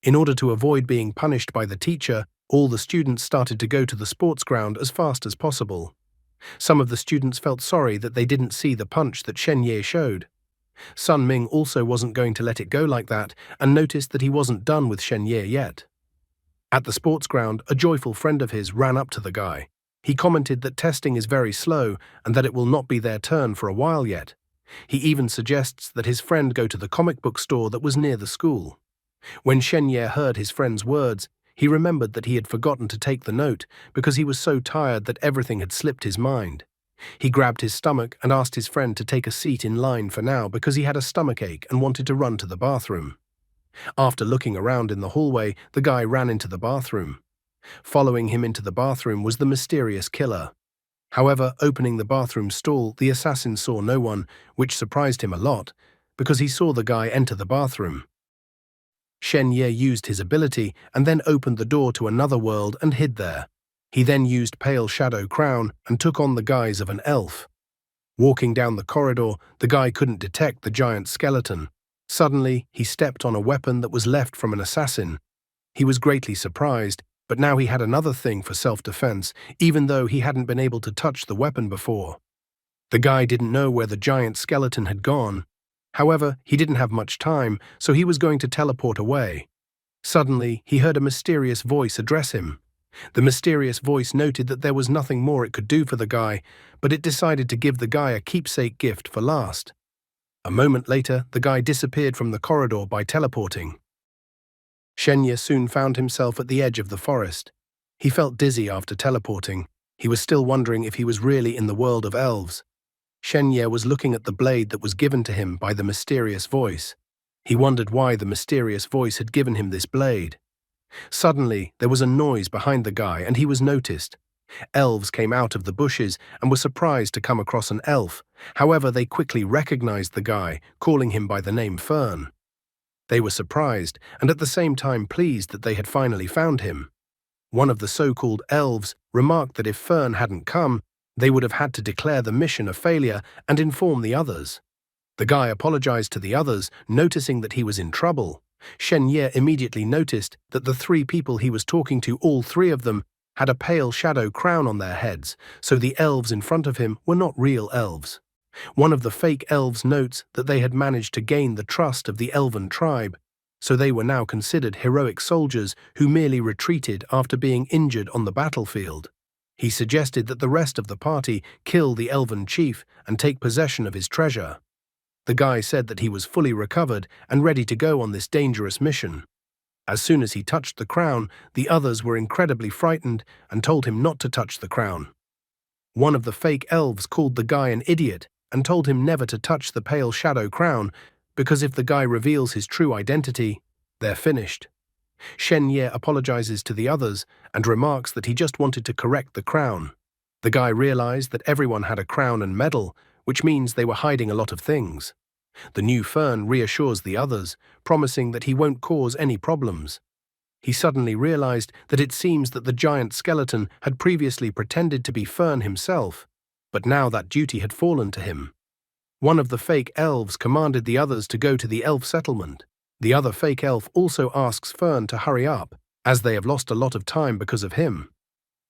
In order to avoid being punished by the teacher, all the students started to go to the sports ground as fast as possible. Some of the students felt sorry that they didn't see the punch that Shen Ye showed. Sun Ming also wasn't going to let it go like that and noticed that he wasn't done with Shen Ye yet. At the sports ground, a joyful friend of his ran up to the guy. He commented that testing is very slow and that it will not be their turn for a while yet. He even suggests that his friend go to the comic book store that was near the school. When Shen Ye heard his friend's words, he remembered that he had forgotten to take the note because he was so tired that everything had slipped his mind. He grabbed his stomach and asked his friend to take a seat in line for now because he had a stomachache and wanted to run to the bathroom. After looking around in the hallway, the guy ran into the bathroom. Following him into the bathroom was the mysterious killer. However, opening the bathroom stall, the assassin saw no one, which surprised him a lot, because he saw the guy enter the bathroom. Shen Ye used his ability and then opened the door to another world and hid there. He then used Pale Shadow Crown and took on the guise of an elf. Walking down the corridor, the guy couldn't detect the giant skeleton. Suddenly, he stepped on a weapon that was left from an assassin. He was greatly surprised, but now he had another thing for self-defense, even though he hadn't been able to touch the weapon before. The guy didn't know where the giant skeleton had gone. However, he didn't have much time, so he was going to teleport away. Suddenly, he heard a mysterious voice address him. The mysterious voice noted that there was nothing more it could do for the guy, but it decided to give the guy a keepsake gift for last. A moment later, the guy disappeared from the corridor by teleporting. Shen Ye soon found himself at the edge of the forest. He felt dizzy after teleporting. He was still wondering if he was really in the world of elves. Shen Ye was looking at the blade that was given to him by the mysterious voice. He wondered why the mysterious voice had given him this blade. Suddenly, there was a noise behind the guy and he was noticed. Elves came out of the bushes and were surprised to come across an elf. However, they quickly recognized the guy, calling him by the name Fern. They were surprised and at the same time pleased that they had finally found him. One of the so-called elves remarked that if Fern hadn't come, they would have had to declare the mission a failure and inform the others. The guy apologized to the others, noticing that he was in trouble. Shen Ye immediately noticed that the three people he was talking to, all three of them, had a pale shadow crown on their heads, so the elves in front of him were not real elves. One of the fake elves notes that they had managed to gain the trust of the elven tribe, so they were now considered heroic soldiers who merely retreated after being injured on the battlefield. He suggested that the rest of the party kill the elven chief and take possession of his treasure. The guy said that he was fully recovered and ready to go on this dangerous mission. As soon as he touched the crown, the others were incredibly frightened and told him not to touch the crown. One of the fake elves called the guy an idiot and told him never to touch the pale shadow crown because if the guy reveals his true identity, they're finished. Shen Ye apologizes to the others and remarks that he just wanted to correct the crown. The guy realized that everyone had a crown and medal, which means they were hiding a lot of things. The new Fern reassures the others, promising that he won't cause any problems. He suddenly realized that it seems that the giant skeleton had previously pretended to be Fern himself, but now that duty had fallen to him. One of the fake elves commanded the others to go to the elf settlement. The other fake elf also asks Fern to hurry up, as they have lost a lot of time because of him.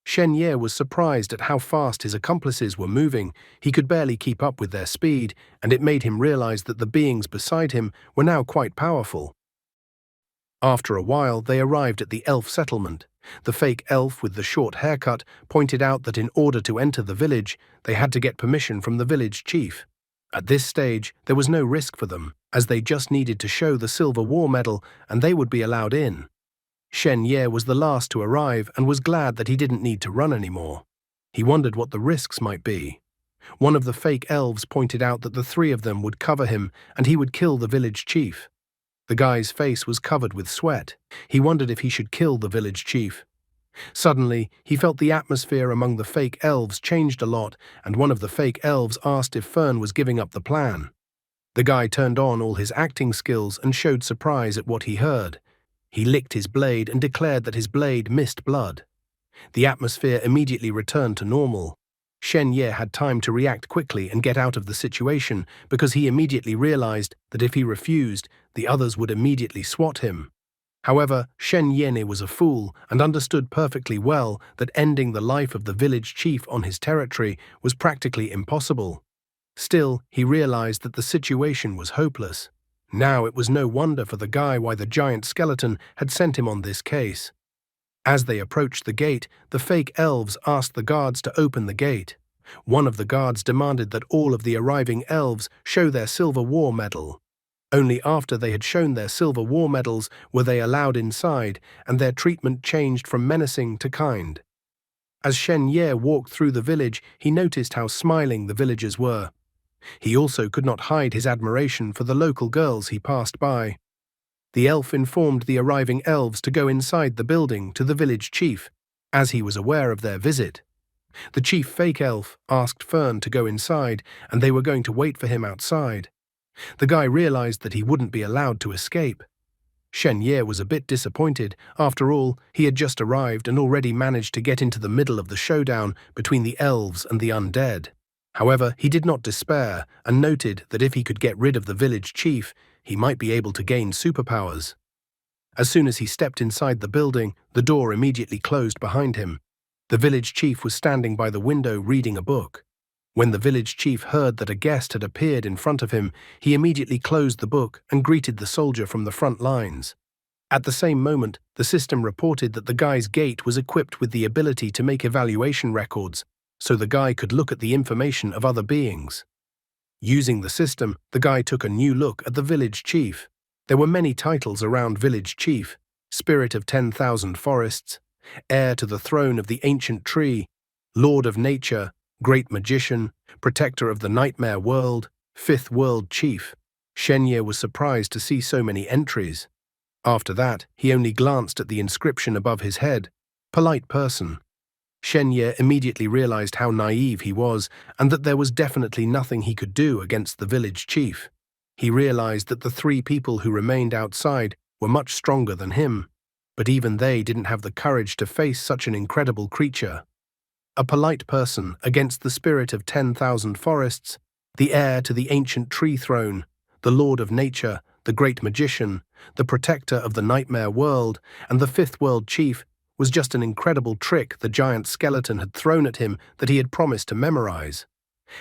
Shen Ye was surprised at how fast his accomplices were moving. He could barely keep up with their speed, and it made him realize that the beings beside him were now quite powerful. After a while, they arrived at the elf settlement. The fake elf with the short haircut pointed out that in order to enter the village, they had to get permission from the village chief. At this stage, there was no risk for them, as they just needed to show the silver war medal and they would be allowed in. Shen Ye was the last to arrive and was glad that he didn't need to run anymore. He wondered what the risks might be. One of the fake elves pointed out that the three of them would cover him and he would kill the village chief. The guy's face was covered with sweat. He wondered if he should kill the village chief. Suddenly, he felt the atmosphere among the fake elves changed a lot, and one of the fake elves asked if Fern was giving up the plan. The guy turned on all his acting skills and showed surprise at what he heard. He licked his blade and declared that his blade missed blood. The atmosphere immediately returned to normal. Shen Ye had time to react quickly and get out of the situation because he immediately realized that if he refused, the others would immediately swat him. However, Shen Yene was a fool and understood perfectly well that ending the life of the village chief on his territory was practically impossible. Still, he realized that the situation was hopeless. Now it was no wonder for the guy why the giant skeleton had sent him on this case. As they approached the gate, the fake elves asked the guards to open the gate. One of the guards demanded that all of the arriving elves show their silver war medal. Only after they had shown their silver war medals were they allowed inside, and their treatment changed from menacing to kind. As Shen Ye walked through the village, he noticed how smiling the villagers were. He also could not hide his admiration for the local girls he passed by. The elf informed the arriving elves to go inside the building to the village chief, as he was aware of their visit. The chief fake elf asked Fern to go inside, and they were going to wait for him outside. The guy realized that he wouldn't be allowed to escape. Shen Ye was a bit disappointed. After all, he had just arrived and already managed to get into the middle of the showdown between the elves and the undead. However, he did not despair and noted that if he could get rid of the village chief, he might be able to gain superpowers. As soon as he stepped inside the building, the door immediately closed behind him. The village chief was standing by the window reading a book. When the village chief heard that a guest had appeared in front of him, he immediately closed the book and greeted the soldier from the front lines. At the same moment, the system reported that the guy's gate was equipped with the ability to make evaluation records, so the guy could look at the information of other beings. Using the system, the guy took a new look at the village chief. There were many titles around village chief: Spirit of 10,000 Forests, Heir to the Throne of the Ancient Tree, Lord of Nature, Great Magician, Protector of the Nightmare World, Fifth World Chief. Shen Ye was surprised to see so many entries. After that, he only glanced at the inscription above his head: Polite Person. Shen Ye immediately realized how naive he was and that there was definitely nothing he could do against the village chief. He realized that the three people who remained outside were much stronger than him, but even they didn't have the courage to face such an incredible creature. A polite person against the spirit of 10,000 forests, the heir to the ancient tree throne, the Lord of Nature, the Great Magician, the Protector of the Nightmare World, and the Fifth World Chief was just an incredible trick the giant skeleton had thrown at him that he had promised to memorize.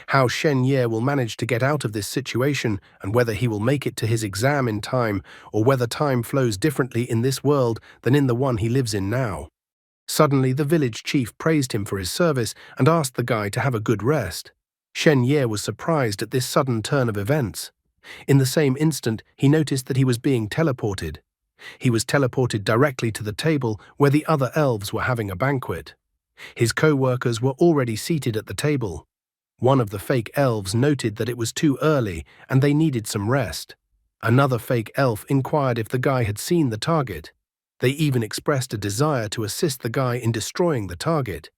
How Shen Ye will manage to get out of this situation, and whether he will make it to his exam in time, or whether time flows differently in this world than in the one he lives in now. Suddenly, the village chief praised him for his service and asked the guy to have a good rest. Shen Ye was surprised at this sudden turn of events. In the same instant, he noticed that he was being teleported. He was teleported directly to the table where the other elves were having a banquet. His co-workers were already seated at the table. One of the fake elves noted that it was too early and they needed some rest. Another fake elf inquired if the guy had seen the target. They even expressed a desire to assist the guy in destroying the target.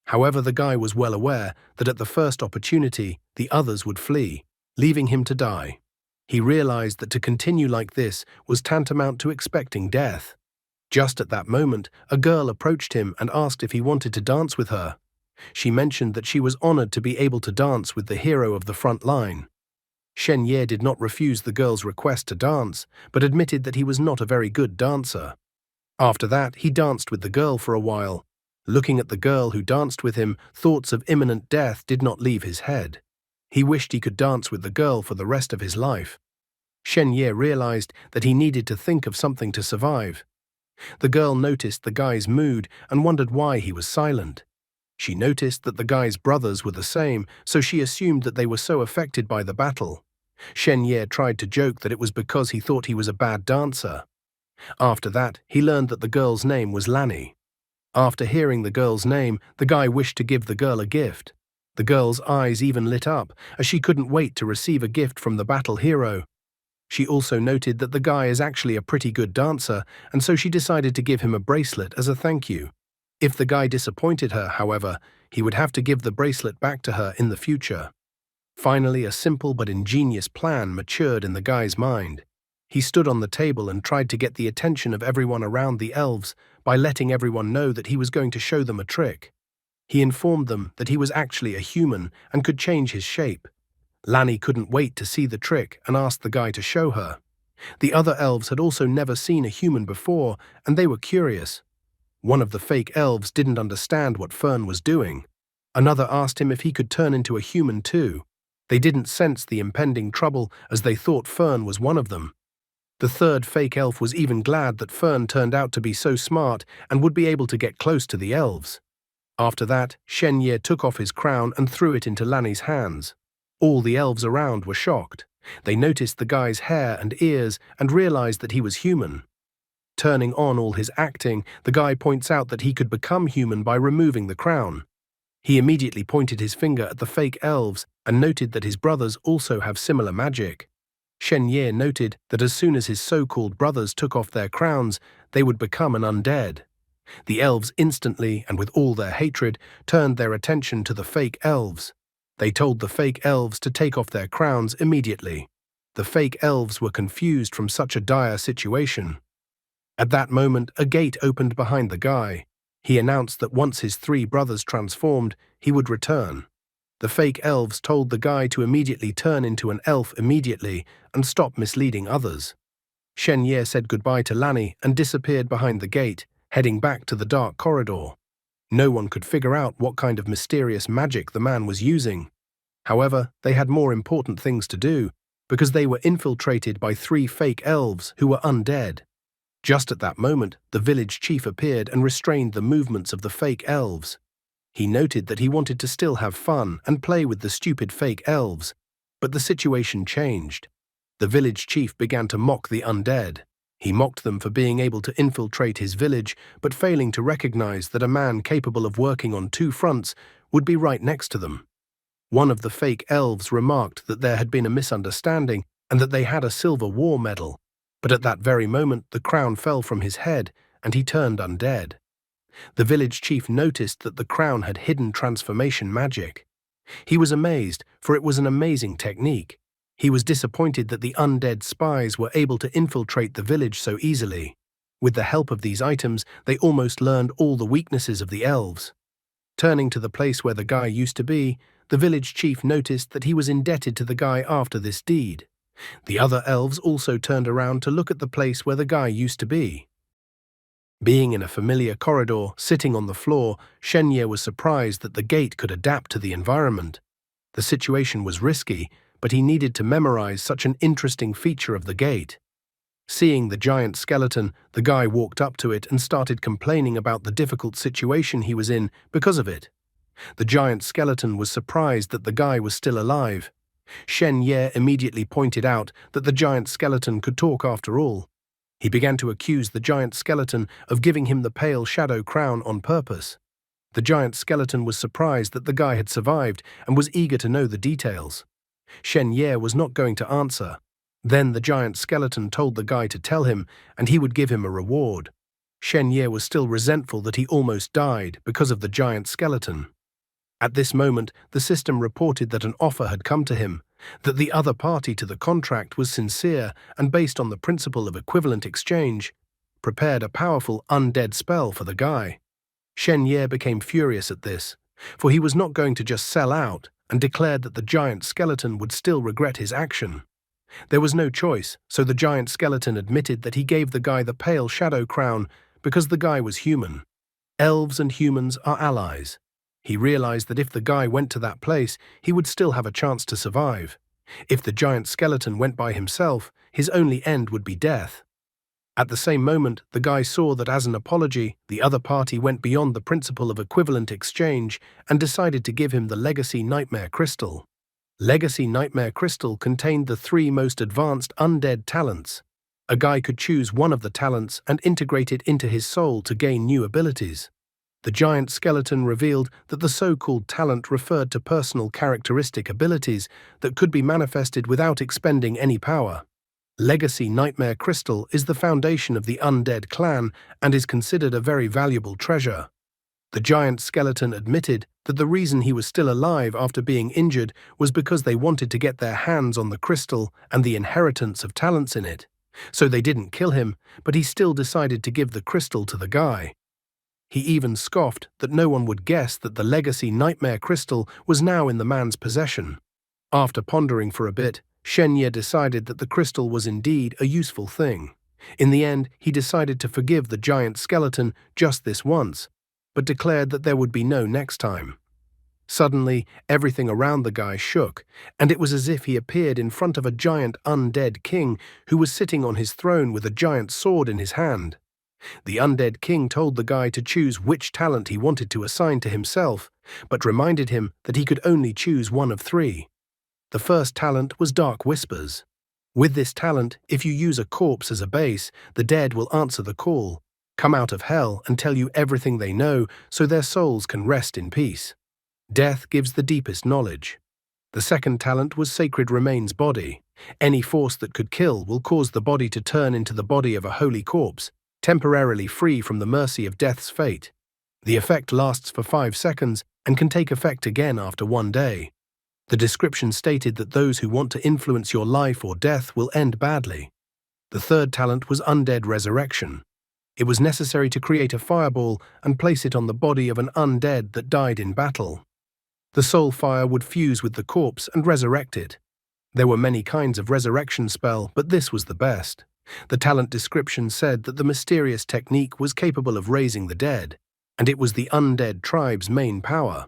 However, the guy was well aware that at the first opportunity, the others would flee, leaving him to die. He realized that to continue like this was tantamount to expecting death. Just at that moment, a girl approached him and asked if he wanted to dance with her. She mentioned that she was honored to be able to dance with the hero of the front line. Shen Ye did not refuse the girl's request to dance, but admitted that he was not a very good dancer. After that, he danced with the girl for a while. Looking at the girl who danced with him, thoughts of imminent death did not leave his head. He wished he could dance with the girl for the rest of his life. Shen Ye realized that he needed to think of something to survive. The girl noticed the guy's mood and wondered why he was silent. She noticed that the guy's brothers were the same, so she assumed that they were so affected by the battle. Shen Ye tried to joke that it was because he thought he was a bad dancer. After that, he learned that the girl's name was Lanny. After hearing the girl's name, the guy wished to give the girl a gift. The girl's eyes even lit up, as she couldn't wait to receive a gift from the battle hero. She also noted that the guy is actually a pretty good dancer, and so she decided to give him a bracelet as a thank you. If the guy disappointed her, however, he would have to give the bracelet back to her in the future. Finally, a simple but ingenious plan matured in the guy's mind. He stood on the table and tried to get the attention of everyone around the elves by letting everyone know that he was going to show them a trick. He informed them that he was actually a human and could change his shape. Lanny couldn't wait to see the trick and asked the guy to show her. The other elves had also never seen a human before, and they were curious. One of the fake elves didn't understand what Fern was doing. Another asked him if he could turn into a human too. They didn't sense the impending trouble as they thought Fern was one of them. The third fake elf was even glad that Fern turned out to be so smart and would be able to get close to the elves. After that, Shen Ye took off his crown and threw it into Lanny's hands. All the elves around were shocked. They noticed the guy's hair and ears and realized that he was human. Turning on all his acting, the guy points out that he could become human by removing the crown. He immediately pointed his finger at the fake elves and noted that his brothers also have similar magic. Shen Ye noted that as soon as his so-called brothers took off their crowns, they would become an undead. The elves instantly, and with all their hatred, turned their attention to the fake elves. They told the fake elves to take off their crowns immediately. The fake elves were confused from such a dire situation. At that moment, a gate opened behind the guy. He announced that once his three brothers transformed, he would return. The fake elves told the guy to immediately turn into an elf immediately and stop misleading others. Shen Ye said goodbye to Lanny and disappeared behind the gate, heading back to the dark corridor. No one could figure out what kind of mysterious magic the man was using. However, they had more important things to do, because they were infiltrated by three fake elves who were undead. Just at that moment, the village chief appeared and restrained the movements of the fake elves. He noted that he wanted to still have fun and play with the stupid fake elves, but the situation changed. The village chief began to mock the undead. He mocked them for being able to infiltrate his village, but failing to recognize that a man capable of working on two fronts would be right next to them. One of the fake elves remarked that there had been a misunderstanding and that they had a silver war medal, but at that very moment the crown fell from his head and he turned undead. The village chief noticed that the crown had hidden transformation magic. He was amazed, for it was an amazing technique. He was disappointed that the undead spies were able to infiltrate the village so easily. With the help of these items, they almost learned all the weaknesses of the elves. Turning to the place where the guy used to be, the village chief noticed that he was indebted to the guy after this deed. The other elves also turned around to look at the place where the guy used to be. Being in a familiar corridor, sitting on the floor, Shen Ye was surprised that the gate could adapt to the environment. The situation was risky, but he needed to memorize such an interesting feature of the gate. Seeing the giant skeleton, the guy walked up to it and started complaining about the difficult situation he was in because of it. The giant skeleton was surprised that the guy was still alive. Shen Ye immediately pointed out that the giant skeleton could talk after all. He began to accuse the giant skeleton of giving him the pale shadow crown on purpose. The giant skeleton was surprised that the guy had survived and was eager to know the details. Shen Ye was not going to answer. Then the giant skeleton told the guy to tell him, and he would give him a reward. Shen Ye was still resentful that he almost died because of the giant skeleton. At this moment, the system reported that an offer had come to him, that the other party to the contract was sincere and based on the principle of equivalent exchange, prepared a powerful undead spell for the guy. Shen Ye became furious at this, for he was not going to just sell out, and declared that the giant skeleton would still regret his action. There was no choice, so the giant skeleton admitted that he gave the guy the pale shadow crown because the guy was human. Elves and humans are allies. He realized that if the guy went to that place, he would still have a chance to survive. If the giant skeleton went by himself, his only end would be death. At the same moment, the guy saw that as an apology, the other party went beyond the principle of equivalent exchange and decided to give him the Legacy Nightmare Crystal. Legacy Nightmare Crystal contained the three most advanced undead talents. A guy could choose one of the talents and integrate it into his soul to gain new abilities. The giant skeleton revealed that the so-called talent referred to personal characteristic abilities that could be manifested without expending any power. Legacy Nightmare Crystal is the foundation of the undead clan and is considered a very valuable treasure. The giant skeleton admitted that the reason he was still alive after being injured was because they wanted to get their hands on the crystal and the inheritance of talents in it. So they didn't kill him, but he still decided to give the crystal to the guy. He even scoffed that no one would guess that the legacy nightmare crystal was now in the man's possession. After pondering for a bit, Shen Ye decided that the crystal was indeed a useful thing. In the end, he decided to forgive the giant skeleton just this once, but declared that there would be no next time. Suddenly, everything around the guy shook, and it was as if he appeared in front of a giant undead king who was sitting on his throne with a giant sword in his hand. The undead king told the guy to choose which talent he wanted to assign to himself, but reminded him that he could only choose one of three. The first talent was Dark Whispers. With this talent, if you use a corpse as a base, the dead will answer the call, come out of hell and tell you everything they know so their souls can rest in peace. Death gives the deepest knowledge. The second talent was Sacred Remains Body. Any force that could kill will cause the body to turn into the body of a holy corpse, temporarily free from the mercy of death's fate. The effect lasts for 5 seconds and can take effect again after 1 day. The description stated that those who want to influence your life or death will end badly. The third talent was Undead Resurrection. It was necessary to create a fireball and place it on the body of an undead that died in battle. The soul fire would fuse with the corpse and resurrect it. There were many kinds of resurrection spell, but this was the best. The talent description said that the mysterious technique was capable of raising the dead, and it was the undead tribe's main power.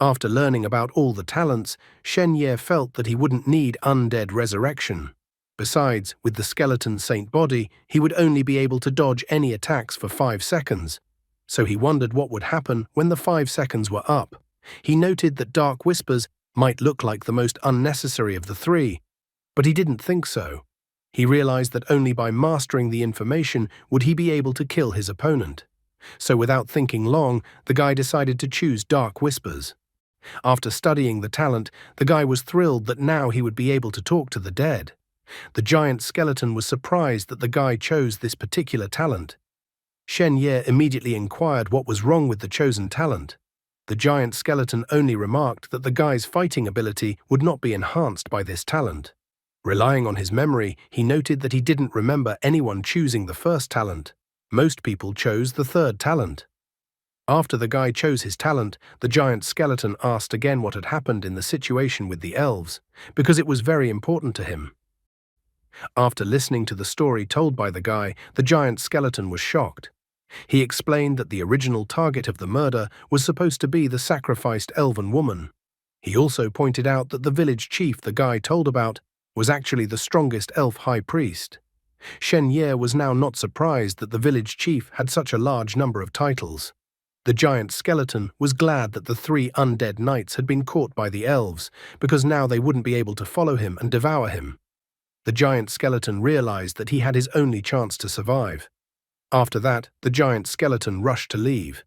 After learning about all the talents, Shen Ye felt that he wouldn't need undead resurrection. Besides, with the skeleton saint body, he would only be able to dodge any attacks for 5 seconds. So he wondered what would happen when the 5 seconds were up. He noted that Dark Whispers might look like the most unnecessary of the three, but he didn't think so. He realized that only by mastering the information would he be able to kill his opponent. So without thinking long, the guy decided to choose Dark Whispers. After studying the talent, the guy was thrilled that now he would be able to talk to the dead. The giant skeleton was surprised that the guy chose this particular talent. Shen Ye immediately inquired what was wrong with the chosen talent. The giant skeleton only remarked that the guy's fighting ability would not be enhanced by this talent. Relying on his memory, he noted that he didn't remember anyone choosing the first talent. Most people chose the third talent. After the guy chose his talent, the giant skeleton asked again what had happened in the situation with the elves, because it was very important to him. After listening to the story told by the guy, the giant skeleton was shocked. He explained that the original target of the murder was supposed to be the sacrificed elven woman. He also pointed out that the village chief the guy told about was actually the strongest elf high priest. Shen Ye was now not surprised that the village chief had such a large number of titles. The giant skeleton was glad that the 3 undead knights had been caught by the elves, because now they wouldn't be able to follow him and devour him. The giant skeleton realized that he had his only chance to survive. After that, the giant skeleton rushed to leave.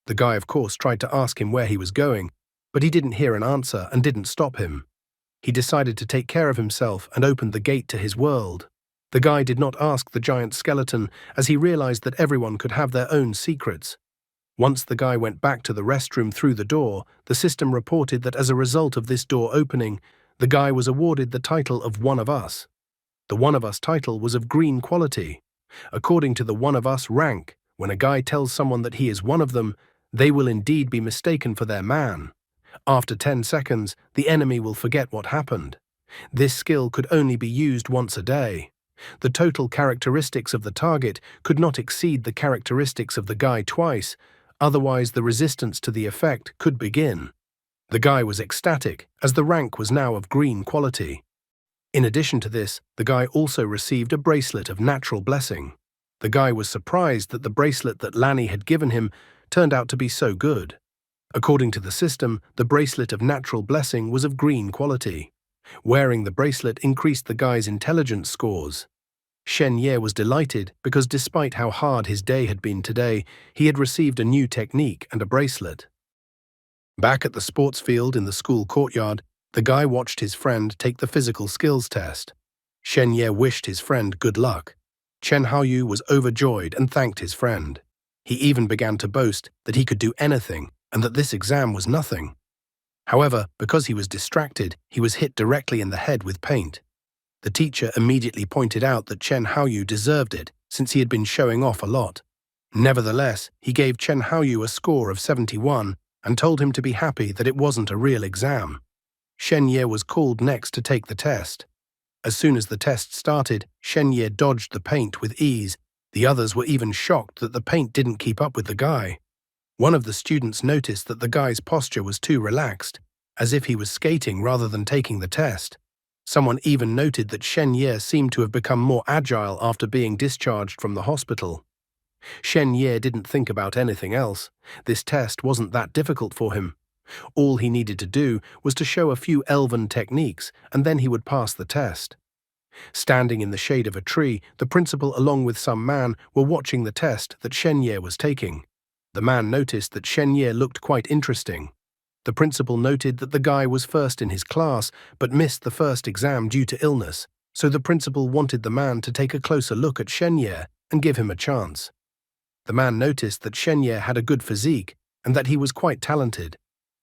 The guy, of course, tried to ask him where he was going, but he didn't hear an answer and didn't stop him. He decided to take care of himself and opened the gate to his world. The guy did not ask the giant skeleton, as he realized that everyone could have their own secrets. Once the guy went back to the restroom through the door, the system reported that as a result of this door opening, the guy was awarded the title of One of Us. The One of Us title was of green quality. According to the One of Us rank, when a guy tells someone that he is one of them, they will indeed be mistaken for their man. After 10 seconds, the enemy will forget what happened. This skill could only be used once a day. The total characteristics of the target could not exceed the characteristics of the guy twice, otherwise the resistance to the effect could begin. The guy was ecstatic, as the rank was now of green quality. In addition to this, the guy also received a bracelet of natural blessing. The guy was surprised that the bracelet that Lanny had given him turned out to be so good. According to the system, the bracelet of natural blessing was of green quality. Wearing the bracelet increased the guy's intelligence scores. Shen Ye was delighted because despite how hard his day had been today, he had received a new technique and a bracelet. Back at the sports field in the school courtyard, the guy watched his friend take the physical skills test. Shen Ye wished his friend good luck. Chen Haoyu was overjoyed and thanked his friend. He even began to boast that he could do anything, and that this exam was nothing. However, because he was distracted, he was hit directly in the head with paint. The teacher immediately pointed out that Chen Haoyu deserved it, since he had been showing off a lot. Nevertheless, he gave Chen Haoyu a score of 71 and told him to be happy that it wasn't a real exam. Shen Ye was called next to take the test. As soon as the test started, Shen Ye dodged the paint with ease. The others were even shocked that the paint didn't keep up with the guy. One of the students noticed that the guy's posture was too relaxed, as if he was skating rather than taking the test. Someone even noted that Shen Ye seemed to have become more agile after being discharged from the hospital. Shen Ye didn't think about anything else. This test wasn't that difficult for him. All he needed to do was to show a few elven techniques, and then he would pass the test. Standing in the shade of a tree, the principal along with some man were watching the test that Shen Ye was taking. The man noticed that Shen Ye looked quite interesting. The principal noted that the guy was first in his class but missed the first exam due to illness, so the principal wanted the man to take a closer look at Shen Ye and give him a chance. The man noticed that Shen Ye had a good physique and that he was quite talented.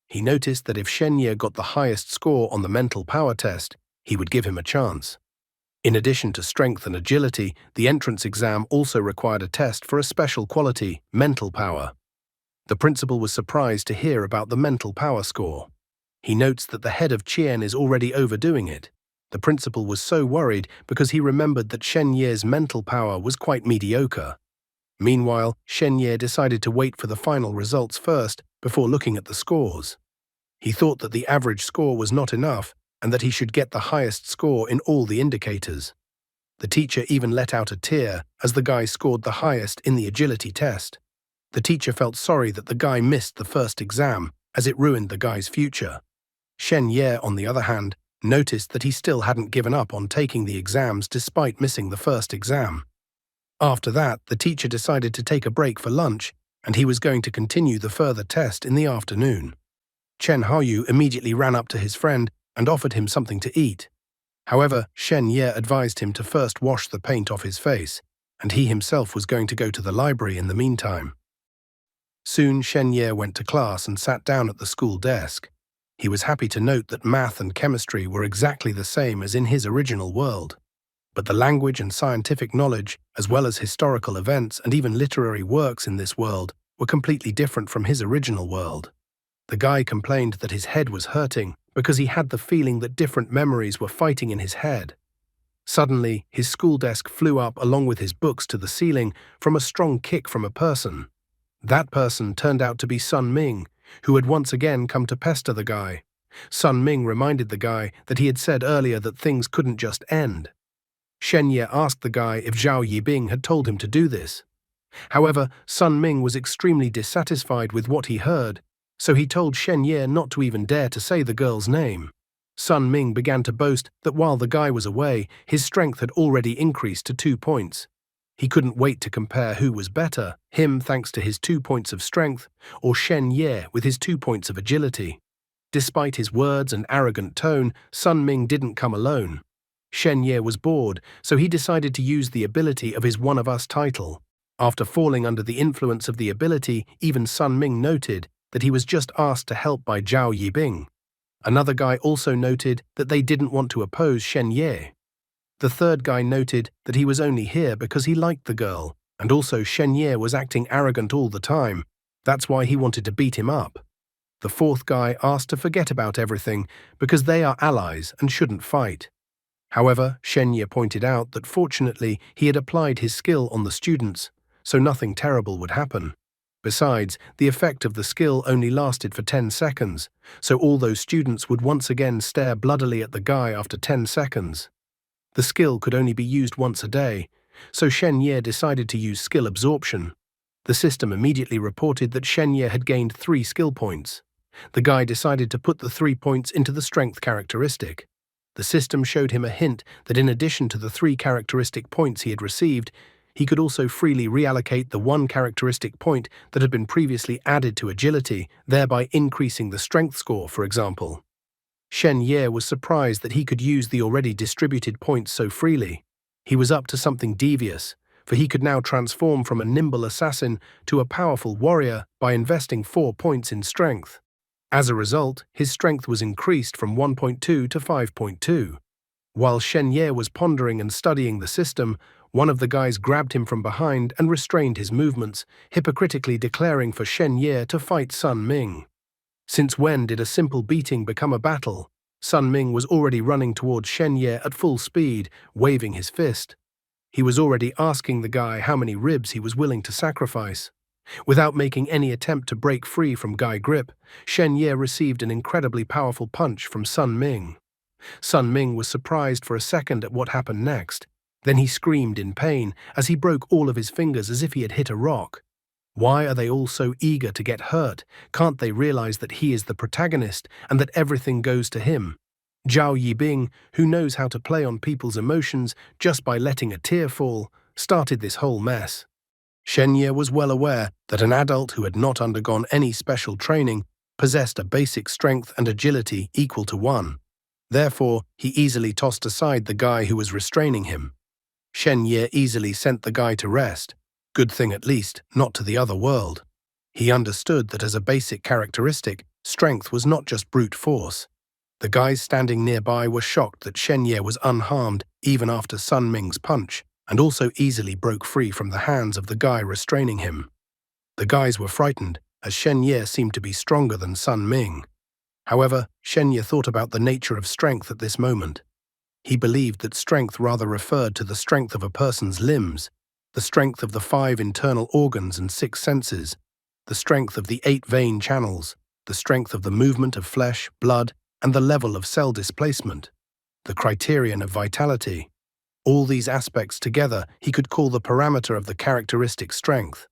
He noticed that if Shen Ye got the highest score on the mental power test, he would give him a chance. In addition to strength and agility, the entrance exam also required a test for a special quality, mental power. The principal was surprised to hear about the mental power score. He notes that the head of Qian is already overdoing it. The principal was so worried because he remembered that Shen Ye's mental power was quite mediocre. Meanwhile, Shen Ye decided to wait for the final results first before looking at the scores. He thought that the average score was not enough and that he should get the highest score in all the indicators. The teacher even let out a tear as the guy scored the highest in the agility test. The teacher felt sorry that the guy missed the first exam, as it ruined the guy's future. Shen Ye, on the other hand, noticed that he still hadn't given up on taking the exams despite missing the first exam. After that, the teacher decided to take a break for lunch, and he was going to continue the further test in the afternoon. Chen Haoyu immediately ran up to his friend and offered him something to eat. However, Shen Ye advised him to first wash the paint off his face, and he himself was going to go to the library in the meantime. Soon Shen Ye went to class and sat down at the school desk. He was happy to note that math and chemistry were exactly the same as in his original world. But the language and scientific knowledge, as well as historical events and even literary works in this world, were completely different from his original world. The guy complained that his head was hurting because he had the feeling that different memories were fighting in his head. Suddenly, his school desk flew up along with his books to the ceiling from a strong kick from a person. That person turned out to be Sun Ming, who had once again come to pester the guy. Sun Ming reminded the guy that he had said earlier that things couldn't just end. Shen Ye asked the guy if Zhao Yibing had told him to do this. However, Sun Ming was extremely dissatisfied with what he heard, so he told Shen Ye not to even dare to say the girl's name. Sun Ming began to boast that while the guy was away, his strength had already increased to 2 points. He couldn't wait to compare who was better, him thanks to his 2 points of strength, or Shen Ye with his 2 points of agility. Despite his words and arrogant tone, Sun Ming didn't come alone. Shen Ye was bored, so he decided to use the ability of his One of Us title. After falling under the influence of the ability, even Sun Ming noted that he was just asked to help by Zhao Yibing. Another guy also noted that they didn't want to oppose Shen Ye. The third guy noted that he was only here because he liked the girl, and also Shen Ye was acting arrogant all the time. That's why he wanted to beat him up. The fourth guy asked to forget about everything because they are allies and shouldn't fight. However, Shen Ye pointed out that fortunately he had applied his skill on the students, so nothing terrible would happen. Besides, the effect of the skill only lasted for 10 seconds, so all those students would once again stare bloodily at the guy after 10 seconds. The skill could only be used once a day, so Shen Ye decided to use skill absorption. The system immediately reported that Shen Ye had gained 3 skill points. The guy decided to put the 3 points into the strength characteristic. The system showed him a hint that in addition to the 3 characteristic points he had received, he could also freely reallocate the 1 characteristic point that had been previously added to agility, thereby increasing the strength score, for example. Shen Ye was surprised that he could use the already distributed points so freely. He was up to something devious, for he could now transform from a nimble assassin to a powerful warrior by investing 4 points in strength. As a result, his strength was increased from 1.2 to 5.2. While Shen Ye was pondering and studying the system, one of the guys grabbed him from behind and restrained his movements, hypocritically declaring for Shen Ye to fight Sun Ming. Since when did a simple beating become a battle? Sun Ming was already running towards Shen Ye at full speed, waving his fist. He was already asking the guy how many ribs he was willing to sacrifice. Without making any attempt to break free from Guy grip, Shen Ye received an incredibly powerful punch from Sun Ming. Sun Ming was surprised for a second at what happened next. Then he screamed in pain as he broke all of his fingers as if he had hit a rock. Why are they all so eager to get hurt? Can't they realize that he is the protagonist and that everything goes to him? Zhao Yibing, who knows how to play on people's emotions just by letting a tear fall, started this whole mess. Shen Ye was well aware that an adult who had not undergone any special training possessed a basic strength and agility equal to 1. Therefore, he easily tossed aside the guy who was restraining him. Shen Ye easily sent the guy to rest. Good thing at least, not to the other world. He understood that as a basic characteristic, strength was not just brute force. The guys standing nearby were shocked that Shen Ye was unharmed even after Sun Ming's punch, and also easily broke free from the hands of the guy restraining him. The guys were frightened, as Shen Ye seemed to be stronger than Sun Ming. However, Shen Ye thought about the nature of strength at this moment. He believed that strength rather referred to the strength of a person's limbs, the strength of the 5 internal organs and 6 senses, the strength of the 8 vein channels, the strength of the movement of flesh, blood, and the level of cell displacement, the criterion of vitality. All these aspects together he could call the parameter of the characteristic strength.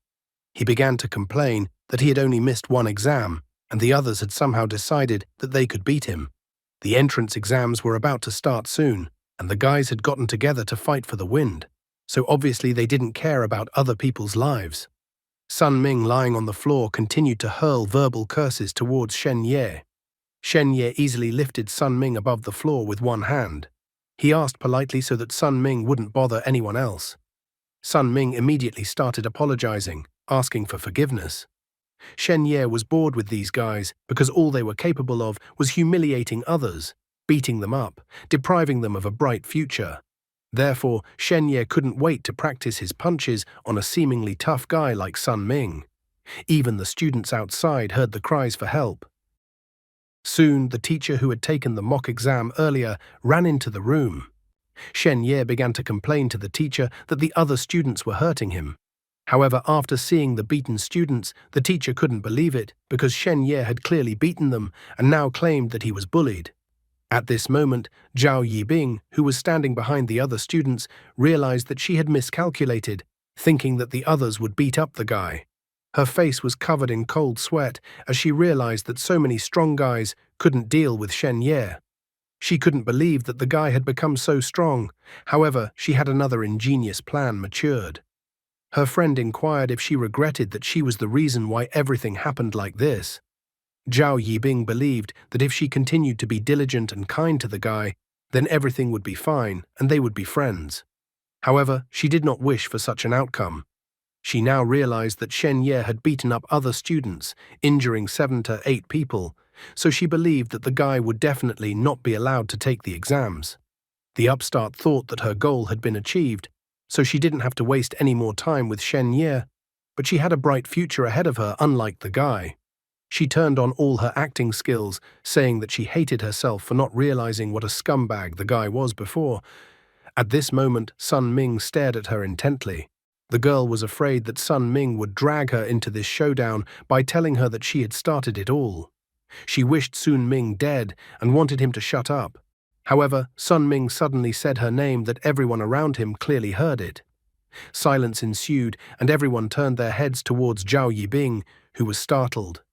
He began to complain that he had only missed 1 exam, and the others had somehow decided that they could beat him. The entrance exams were about to start soon, and the guys had gotten together to fight for the wind, so obviously they didn't care about other people's lives. Sun Ming, lying on the floor, continued to hurl verbal curses towards Shen Ye. Shen Ye easily lifted Sun Ming above the floor with 1 hand. He asked politely so that Sun Ming wouldn't bother anyone else. Sun Ming immediately started apologizing, asking for forgiveness. Shen Ye was bored with these guys because all they were capable of was humiliating others, beating them up, depriving them of a bright future. Therefore, Shen Ye couldn't wait to practice his punches on a seemingly tough guy like Sun Ming. Even the students outside heard the cries for help. Soon, the teacher who had taken the mock exam earlier ran into the room. Shen Ye began to complain to the teacher that the other students were hurting him. However, after seeing the beaten students, the teacher couldn't believe it because Shen Ye had clearly beaten them and now claimed that he was bullied. At this moment, Zhao Yibing, who was standing behind the other students, realized that she had miscalculated, thinking that the others would beat up the guy. Her face was covered in cold sweat as she realized that so many strong guys couldn't deal with Shen Ye. She couldn't believe that the guy had become so strong. However, she had another ingenious plan matured. Her friend inquired if she regretted that she was the reason why everything happened like this. Zhao Yibing believed that if she continued to be diligent and kind to the guy, then everything would be fine and they would be friends. However, she did not wish for such an outcome. She now realized that Shen Ye had beaten up other students, injuring 7 to 8 people, so she believed that the guy would definitely not be allowed to take the exams. The upstart thought that her goal had been achieved, so she didn't have to waste any more time with Shen Ye, but she had a bright future ahead of her, unlike the guy. She turned on all her acting skills, saying that she hated herself for not realizing what a scumbag the guy was before. At this moment, Sun Ming stared at her intently. The girl was afraid that Sun Ming would drag her into this showdown by telling her that she had started it all. She wished Sun Ming dead and wanted him to shut up. However, Sun Ming suddenly said her name that everyone around him clearly heard it. Silence ensued, and everyone turned their heads towards Zhao Yibing, who was startled.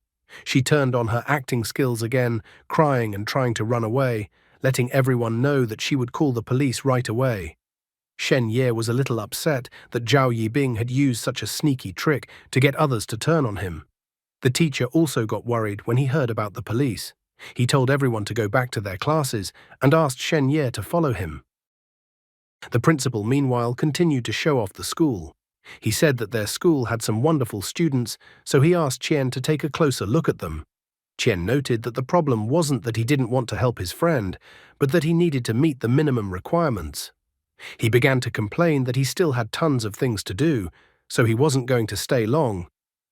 She turned on her acting skills again, crying and trying to run away, letting everyone know that she would call the police right away. Shen Ye was a little upset that Zhao Yibing had used such a sneaky trick to get others to turn on him. The teacher also got worried when he heard about the police. He told everyone to go back to their classes and asked Shen Ye to follow him. The principal, meanwhile, continued to show off the school. He said that their school had some wonderful students, so he asked Chien to take a closer look at them. Chien noted that the problem wasn't that he didn't want to help his friend, but that he needed to meet the minimum requirements. He began to complain that he still had tons of things to do, so he wasn't going to stay long.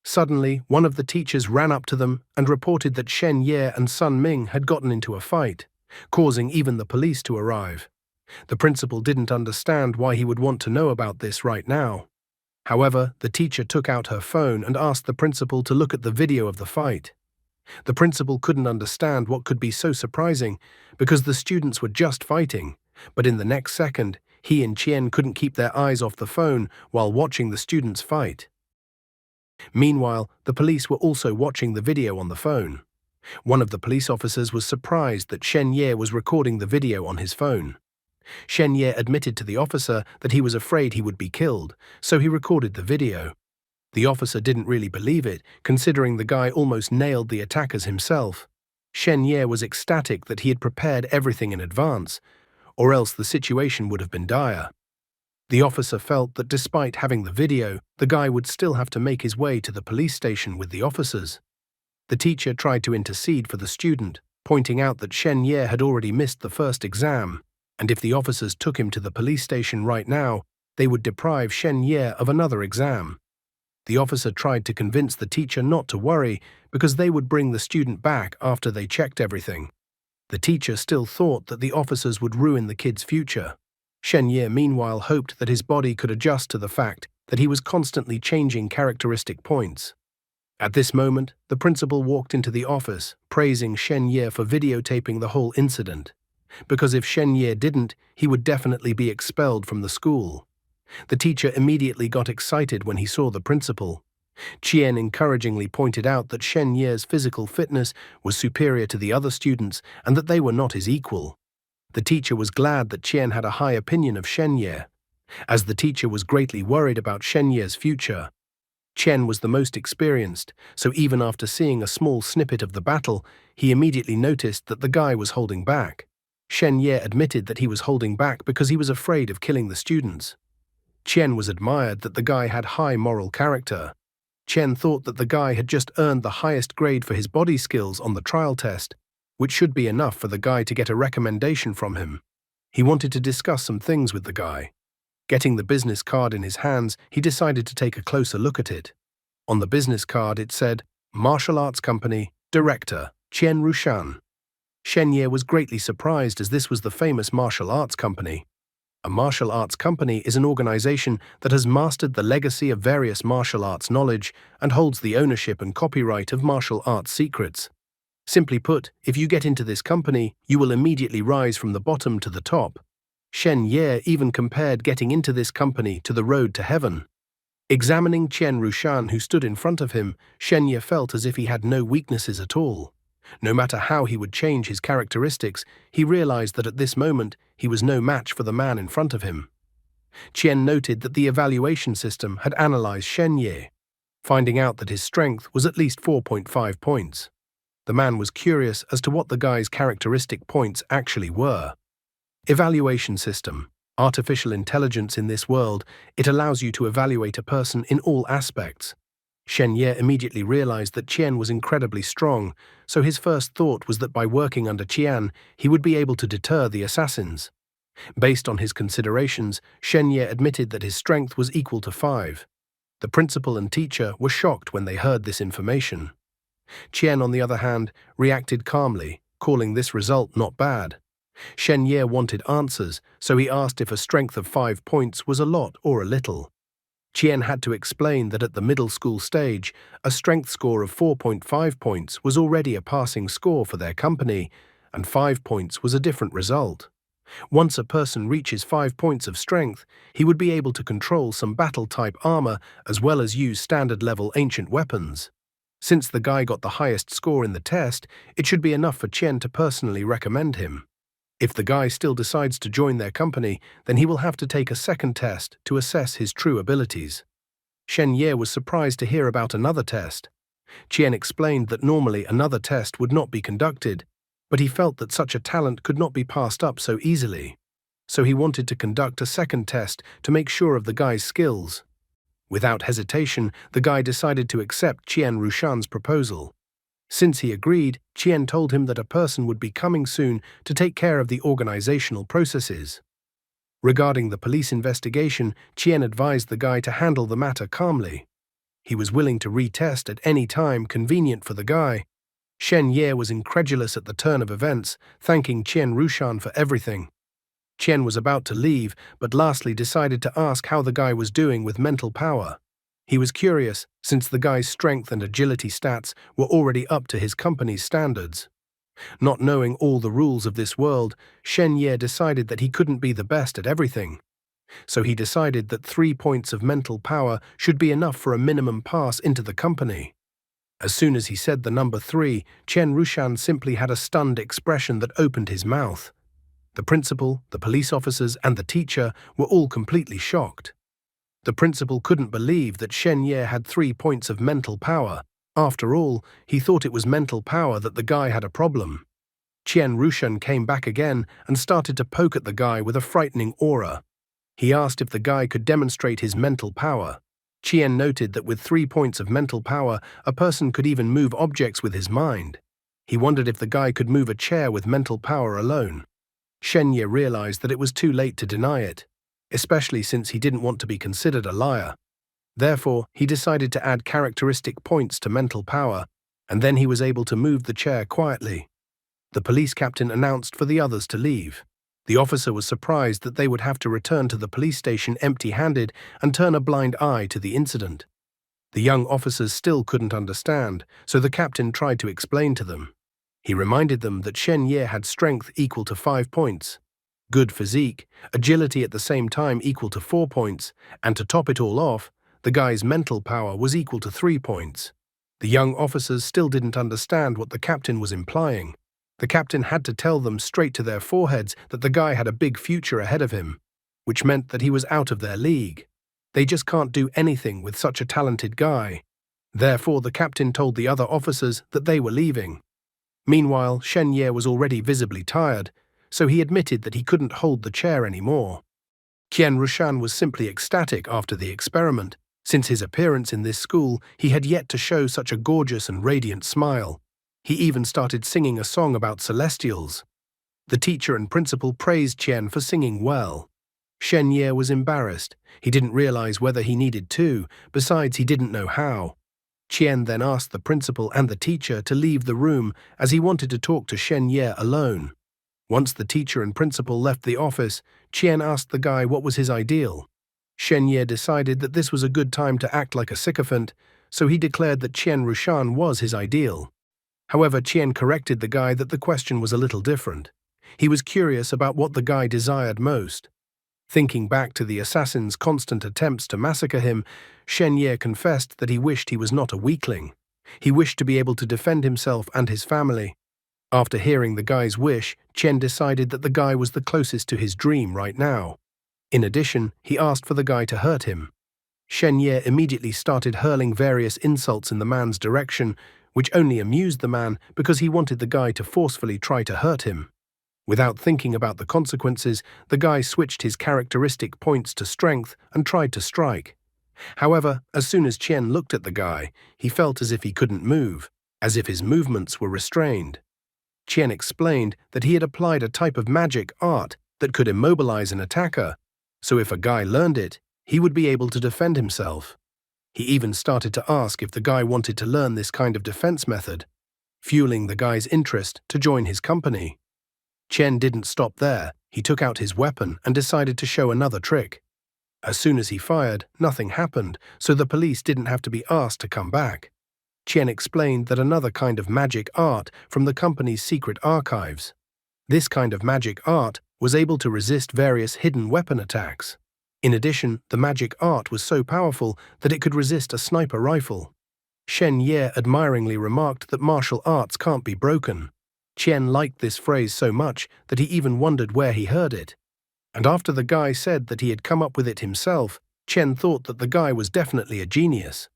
Suddenly, one of the teachers ran up to them and reported that Shen Ye and Sun Ming had gotten into a fight, causing even the police to arrive. The principal didn't understand why he would want to know about this right now. However, the teacher took out her phone and asked the principal to look at the video of the fight. The principal couldn't understand what could be so surprising because the students were just fighting, but in the next second, he and Chien couldn't keep their eyes off the phone while watching the students fight. Meanwhile, the police were also watching the video on the phone. One of the police officers was surprised that Shen Ye was recording the video on his phone. Shen Ye admitted to the officer that he was afraid he would be killed, so he recorded the video. The officer didn't really believe it, considering the guy almost nailed the attackers himself. Shen Ye was ecstatic that he had prepared everything in advance, or else the situation would have been dire. The officer felt that despite having the video, the guy would still have to make his way to the police station with the officers. The teacher tried to intercede for the student, pointing out that Shen Ye had already missed the first exam, and if the officers took him to the police station right now, they would deprive Shen Ye of another exam. The officer tried to convince the teacher not to worry because they would bring the student back after they checked everything. The teacher still thought that the officers would ruin the kid's future. Shen Ye meanwhile hoped that his body could adjust to the fact that he was constantly changing characteristic points. At this moment, the principal walked into the office, praising Shen Ye for videotaping the whole incident. Because if Shen Ye didn't, he would definitely be expelled from the school. The teacher immediately got excited when he saw the principal. Chien encouragingly pointed out that Shen Ye's physical fitness was superior to the other students and that they were not his equal. The teacher was glad that Chien had a high opinion of Shen Ye, as the teacher was greatly worried about Shen Ye's future. Chen was the most experienced, so even after seeing a small snippet of the battle, he immediately noticed that the guy was holding back. Shen Ye admitted that he was holding back because he was afraid of killing the students. Chen was admired that the guy had high moral character. Chen thought that the guy had just earned the highest grade for his body skills on the trial test, which should be enough for the guy to get a recommendation from him. He wanted to discuss some things with the guy. Getting the business card in his hands, he decided to take a closer look at it. On the business card it said, Martial Arts Company, Director, Chen Rushan. Shen Ye was greatly surprised as this was the famous martial arts company. A martial arts company is an organization that has mastered the legacy of various martial arts knowledge and holds the ownership and copyright of martial arts secrets. Simply put, if you get into this company, you will immediately rise from the bottom to the top. Shen Ye even compared getting into this company to the road to heaven. Examining Chen Rushan, who stood in front of him, Shen Ye felt as if he had no weaknesses at all. No matter how he would change his characteristics, he realized that at this moment he was no match for the man in front of him. Chen noted that the evaluation system had analyzed Shen Ye, finding out that his strength was at least 4.5 points. The man was curious as to what the guy's characteristic points actually were. Evaluation system. Artificial intelligence in this world, it allows you to evaluate a person in all aspects. Shen Ye immediately realized that Qian was incredibly strong, so his first thought was that by working under Qian, he would be able to deter the assassins. Based on his considerations, Shen Ye admitted that his strength was equal to 5. The principal and teacher were shocked when they heard this information. Qian, on the other hand, reacted calmly, calling this result not bad. Shen Ye wanted answers, so he asked if a strength of 5 points was a lot or a little. Qian had to explain that at the middle school stage, a strength score of 4.5 points was already a passing score for their company, and 5 points was a different result. Once a person reaches 5 points of strength, he would be able to control some battle-type armor as well as use standard-level ancient weapons. Since the guy got the highest score in the test, it should be enough for Qian to personally recommend him. If the guy still decides to join their company, then he will have to take a second test to assess his true abilities. Shen Ye was surprised to hear about another test. Qian explained that normally another test would not be conducted, but he felt that such a talent could not be passed up so easily. so he wanted to conduct a second test to make sure of the guy's skills. Without hesitation, the guy decided to accept Qian Rushan's proposal. Since he agreed, Qian told him that a person would be coming soon to take care of the organizational processes. Regarding the police investigation, Qian advised the guy to handle the matter calmly. He was willing to retest at any time convenient for the guy. Shen Ye was incredulous at the turn of events, thanking Qian Rushan for everything. Qian was about to leave, but lastly decided to ask how the guy was doing with mental power. He was curious, since the guy's strength and agility stats were already up to his company's standards. Not knowing all the rules of this world, Shen Ye decided that he couldn't be the best at everything. So he decided that 3 points of mental power should be enough for a minimum pass into the company. As soon as he said the number 3, Qian Rushan simply had a stunned expression that opened his mouth. The principal, the police officers, and the teacher were all completely shocked. The principal couldn't believe that Shen Ye had 3 points of mental power. After all, he thought it was mental power that the guy had a problem. Qian Rushan came back again and started to poke at the guy with a frightening aura. He asked if the guy could demonstrate his mental power. Qian noted that with 3 points of mental power, a person could even move objects with his mind. He wondered if the guy could move a chair with mental power alone. Shen Ye realized that it was too late to deny it, especially since he didn't want to be considered a liar. Therefore, he decided to add characteristic points to mental power, and then he was able to move the chair quietly. The police captain announced for the others to leave. The officer was surprised that they would have to return to the police station empty-handed and turn a blind eye to the incident. The young officers still couldn't understand, so the captain tried to explain to them. He reminded them that Shen Ye had strength equal to 5 points, good physique, agility at the same time equal to 4 points, and to top it all off, the guy's mental power was equal to 3 points. The young officers still didn't understand what the captain was implying. The captain had to tell them straight to their foreheads that the guy had a big future ahead of him, which meant that he was out of their league. They just can't do anything with such a talented guy. Therefore, the captain told the other officers that they were leaving. Meanwhile, Shen Ye was already visibly tired, so he admitted that he couldn't hold the chair anymore. Qian Rushan was simply ecstatic after the experiment. Since his appearance in this school, he had yet to show such a gorgeous and radiant smile. He even started singing a song about celestials. The teacher and principal praised Qian for singing well. Shen Ye was embarrassed. He didn't realize whether he needed to, besides he didn't know how. Qian then asked the principal and the teacher to leave the room as he wanted to talk to Shen Ye alone. Once the teacher and principal left the office, Qian asked the guy what was his ideal. Shen Ye decided that this was a good time to act like a sycophant, so he declared that Qian Rushan was his ideal. However, Qian corrected the guy that the question was a little different. He was curious about what the guy desired most. Thinking back to the assassin's constant attempts to massacre him, Shen Ye confessed that he wished he was not a weakling. He wished to be able to defend himself and his family. After hearing the guy's wish, Qian decided that the guy was the closest to his dream right now. In addition, he asked for the guy to hurt him. Shen Ye immediately started hurling various insults in the man's direction, which only amused the man because he wanted the guy to forcefully try to hurt him. Without thinking about the consequences, the guy switched his characteristic points to strength and tried to strike. However, as soon as Qian looked at the guy, he felt as if he couldn't move, as if his movements were restrained. Qian explained that he had applied a type of magic art that could immobilize an attacker, so if a guy learned it, he would be able to defend himself. He even started to ask if the guy wanted to learn this kind of defense method, fueling the guy's interest to join his company. Qian didn't stop there. He took out his weapon and decided to show another trick. As soon as he fired, nothing happened, so the police didn't have to be asked to come back. Qian explained that another kind of magic art from the company's secret archives. This kind of magic art was able to resist various hidden weapon attacks. In addition, the magic art was so powerful that it could resist a sniper rifle. Shen Ye admiringly remarked that martial arts can't be broken. Qian liked this phrase so much that he even wondered where he heard it. And after the guy said that he had come up with it himself, Qian thought that the guy was definitely a genius.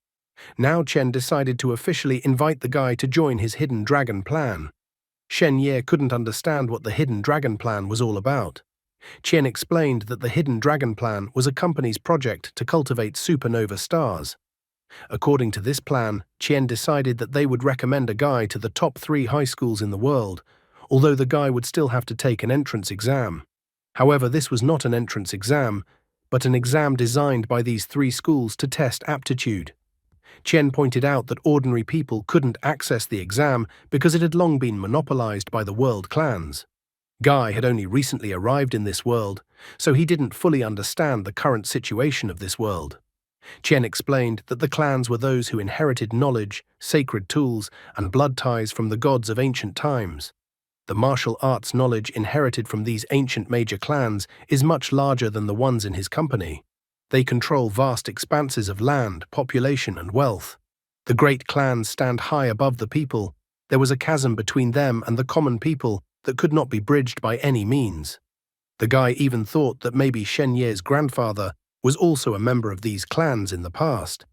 Now Qian decided to officially invite the guy to join his hidden dragon plan. Shen Ye couldn't understand what the hidden dragon plan was all about. Qian explained that the Hidden Dragon Plan was a company's project to cultivate supernova stars. According to this plan, Qian decided that they would recommend a guy to the top 3 high schools in the world, although the guy would still have to take an entrance exam. However, this was not an entrance exam, but an exam designed by these 3 schools to test aptitude. Qian pointed out that ordinary people couldn't access the exam because it had long been monopolized by the world clans. Guy had only recently arrived in this world, so he didn't fully understand the current situation of this world. Qian explained that the clans were those who inherited knowledge, sacred tools, and blood ties from the gods of ancient times. The martial arts knowledge inherited from these ancient major clans is much larger than the ones in his company. They control vast expanses of land, population, and wealth. The great clans stand high above the people. There was a chasm between them and the common people that could not be bridged by any means. The guy even thought that maybe Shen Ye's grandfather was also a member of these clans in the past.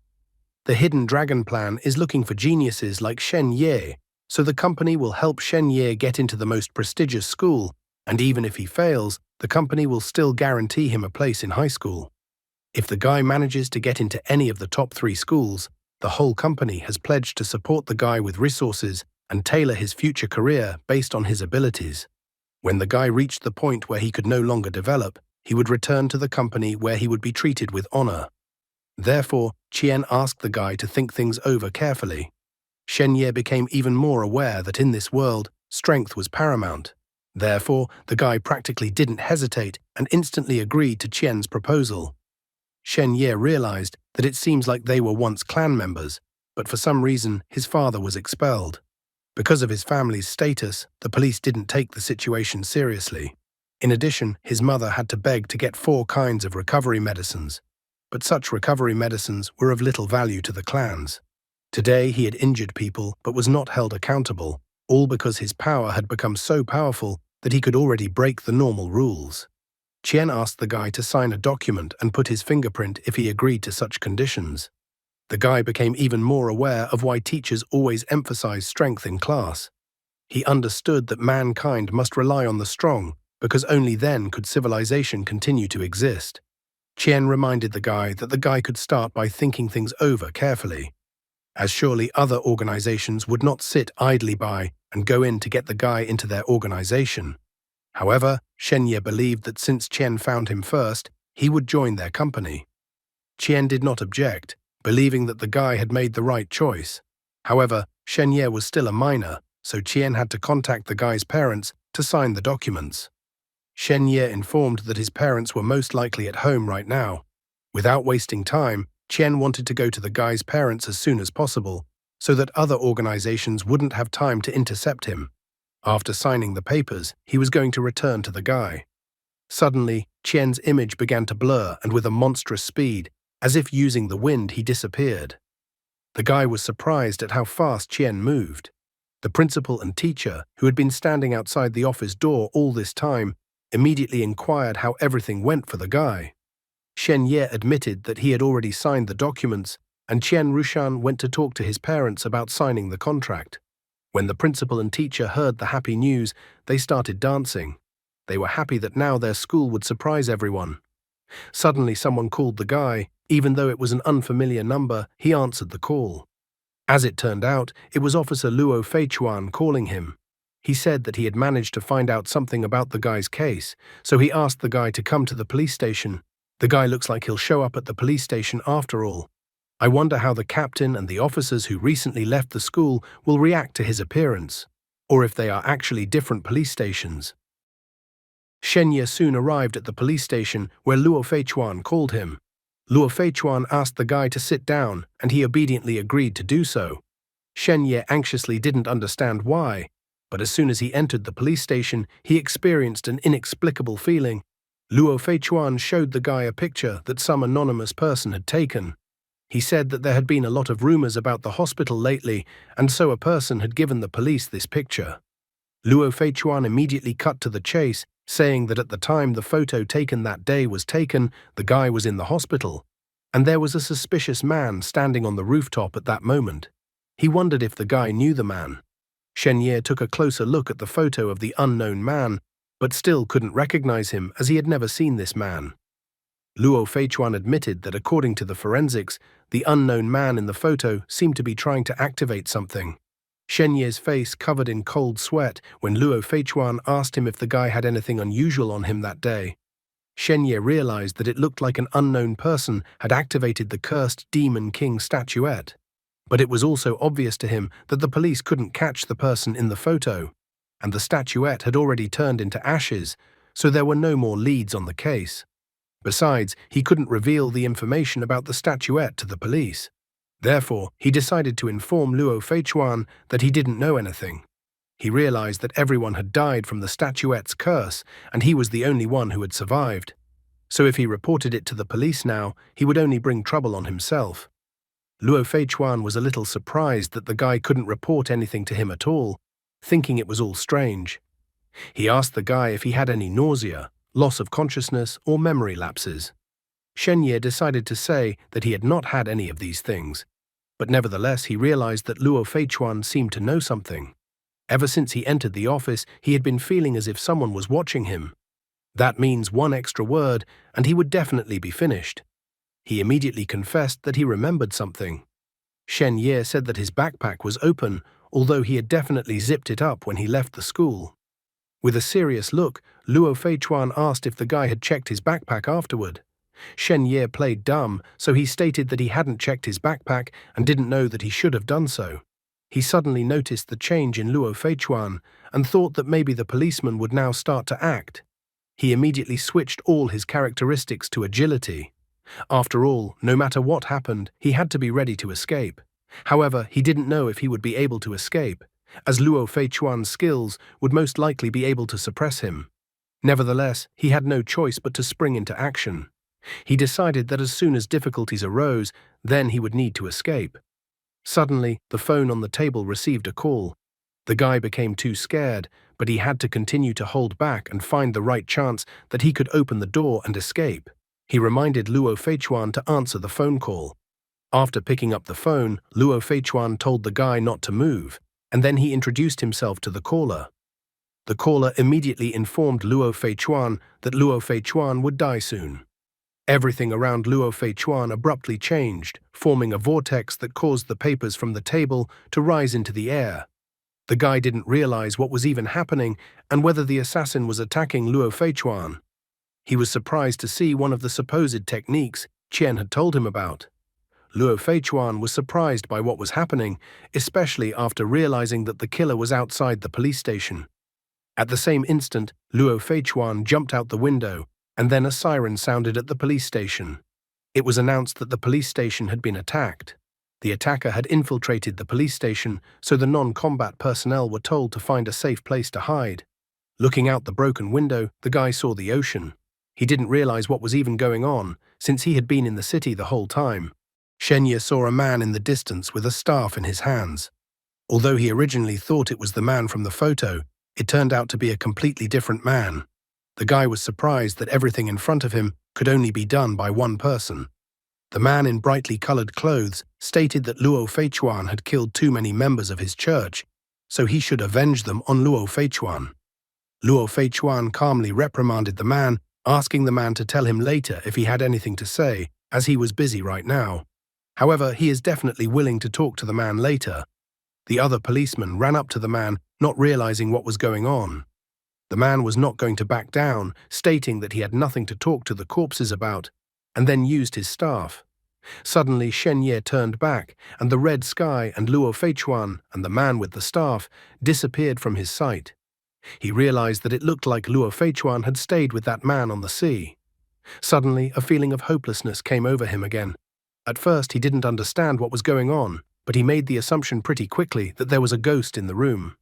The Hidden Dragon Plan is looking for geniuses like Shen Ye, so the company will help Shen Ye get into the most prestigious school, and even if he fails, the company will still guarantee him a place in high school. If the guy manages to get into any of the top 3 schools, the whole company has pledged to support the guy with resources and tailor his future career based on his abilities. When the guy reached the point where he could no longer develop, he would return to the company where he would be treated with honor. Therefore, Qian asked the guy to think things over carefully. Shen Ye became even more aware that in this world, strength was paramount. Therefore, the guy practically didn't hesitate and instantly agreed to Qian's proposal. Shen Ye realized that it seems like they were once clan members, but for some reason his father was expelled. Because of his family's status, the police didn't take the situation seriously. In addition, his mother had to beg to get 4 kinds of recovery medicines, but such recovery medicines were of little value to the clans. Today he had injured people but was not held accountable, all because his power had become so powerful that he could already break the normal rules. Qian asked the guy to sign a document and put his fingerprint if he agreed to such conditions. The guy became even more aware of why teachers always emphasize strength in class. He understood that mankind must rely on the strong, because only then could civilization continue to exist. Qian reminded the guy that the guy could start by thinking things over carefully, as surely other organizations would not sit idly by and go in to get the guy into their organization. However, Shen Ye believed that since Qian found him first, he would join their company. Qian did not object, believing that the guy had made the right choice. However, Shen Ye was still a minor, so Qian had to contact the guy's parents to sign the documents. Shen Ye informed that his parents were most likely at home right now. Without wasting time, Qian wanted to go to the guy's parents as soon as possible, so that other organizations wouldn't have time to intercept him. After signing the papers, he was going to return to the guy. Suddenly, Qian's image began to blur, and with a monstrous speed, as if using the wind, he disappeared. The guy was surprised at how fast Qian moved. The principal and teacher, who had been standing outside the office door all this time, immediately inquired how everything went for the guy. Shen Ye admitted that he had already signed the documents, and Qian Rushan went to talk to his parents about signing the contract. When the principal and teacher heard the happy news, they started dancing. They were happy that now their school would surprise everyone. Suddenly someone called the guy. Even though it was an unfamiliar number, he answered the call. As it turned out, it was Officer Luo Feichuan calling him. He said that he had managed to find out something about the guy's case, so he asked the guy to come to the police station. The guy looks like he'll show up at the police station after all. I wonder how the captain and the officers who recently left the school will react to his appearance, or if they are actually different police stations. Shen Ye soon arrived at the police station where Luo Feichuan called him. Luo Feichuan asked the guy to sit down, and he obediently agreed to do so. Shen Ye anxiously didn't understand why, but as soon as he entered the police station, he experienced an inexplicable feeling. Luo Feichuan showed the guy a picture that some anonymous person had taken. He said that there had been a lot of rumors about the hospital lately, and so a person had given the police this picture. Luo Feichuan immediately cut to the chase, saying that at the time the photo taken that day was taken, the guy was in the hospital, and there was a suspicious man standing on the rooftop at that moment. He wondered if the guy knew the man. Shen Ye took a closer look at the photo of the unknown man, but still couldn't recognize him as he had never seen this man. Luo Feichuan admitted that according to the forensics, the unknown man in the photo seemed to be trying to activate something. Shen Ye's face covered in cold sweat when Luo Feichuan asked him if the guy had anything unusual on him that day. Shen Ye realized that it looked like an unknown person had activated the cursed Demon King statuette. But it was also obvious to him that the police couldn't catch the person in the photo, and the statuette had already turned into ashes, so there were no more leads on the case. Besides, he couldn't reveal the information about the statuette to the police. Therefore, he decided to inform Luo Feichuan that he didn't know anything. He realized that everyone had died from the statuette's curse, and he was the only one who had survived. So if he reported it to the police now, he would only bring trouble on himself. Luo Feichuan was a little surprised that the guy couldn't report anything to him at all, thinking it was all strange. He asked the guy if he had any nausea, loss of consciousness, or memory lapses. Shen Ye decided to say that he had not had any of these things, but nevertheless he realized that Luo Feichuan seemed to know something. Ever since he entered the office, he had been feeling as if someone was watching him. That means one extra word, and he would definitely be finished. He immediately confessed that he remembered something. Shen Ye said that his backpack was open, although he had definitely zipped it up when he left the school. With a serious look, Luo Feichuan asked if the guy had checked his backpack afterward. Shen Ye played dumb, so he stated that he hadn't checked his backpack and didn't know that he should have done so. He suddenly noticed the change in Luo Feichuan and thought that maybe the policeman would now start to act. He immediately switched all his characteristics to agility. After all, no matter what happened, he had to be ready to escape. However, he didn't know if he would be able to escape, as Luo Feichuan's skills would most likely be able to suppress him. Nevertheless, he had no choice but to spring into action. He decided that as soon as difficulties arose, then he would need to escape. Suddenly, the phone on the table received a call. The guy became too scared, but he had to continue to hold back and find the right chance that he could open the door and escape. He reminded Luo Feichuan to answer the phone call. After picking up the phone, Luo Feichuan told the guy not to move, and then he introduced himself to the caller. The caller immediately informed Luo Feichuan that Luo Feichuan would die soon. Everything around Luo Feichuan abruptly changed, forming a vortex that caused the papers from the table to rise into the air. The guy didn't realize what was even happening and whether the assassin was attacking Luo Feichuan. He was surprised to see one of the supposed techniques Qian had told him about. Luo Feichuan was surprised by what was happening, especially after realizing that the killer was outside the police station. At the same instant, Luo Feichuan jumped out the window, and then a siren sounded at the police station. It was announced that the police station had been attacked. The attacker had infiltrated the police station, so the non-combat personnel were told to find a safe place to hide. Looking out the broken window, the guy saw the ocean. He didn't realize what was even going on, since he had been in the city the whole time. Shen Ye saw a man in the distance with a staff in his hands. Although he originally thought it was the man from the photo, it turned out to be a completely different man. The guy was surprised that everything in front of him could only be done by one person. The man in brightly colored clothes stated that Luo Feichuan had killed too many members of his church, so he should avenge them on Luo Feichuan. Luo Feichuan calmly reprimanded the man, asking the man to tell him later if he had anything to say, as he was busy right now. However, he is definitely willing to talk to the man later. The other policeman ran up to the man, not realizing what was going on. The man was not going to back down, stating that he had nothing to talk to the corpses about, and then used his staff. Suddenly, Shen Ye turned back, and the red sky and Luo Feichuan and the man with the staff disappeared from his sight. He realized that it looked like Luo Feichuan had stayed with that man on the sea. Suddenly, a feeling of hopelessness came over him again. At first, he didn't understand what was going on, but he made the assumption pretty quickly that there was a ghost in the room.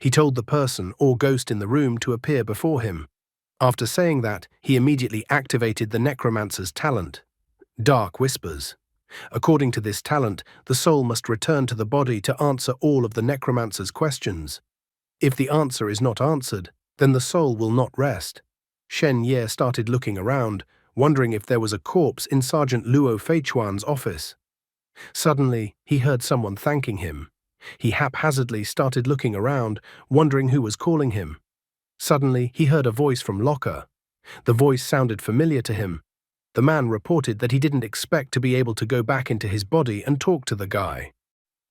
He told the person or ghost in the room to appear before him. After saying that, he immediately activated the necromancer's talent, Dark Whispers. According to this talent, the soul must return to the body to answer all of the necromancer's questions. If the answer is not answered, then the soul will not rest. Shen Ye started looking around, wondering if there was a corpse in Sergeant Luo Feichuan's office. Suddenly, he heard someone thanking him. He haphazardly started looking around, wondering who was calling him. Suddenly, he heard a voice from locker. The voice sounded familiar to him. The man reported that he didn't expect to be able to go back into his body and talk to the guy.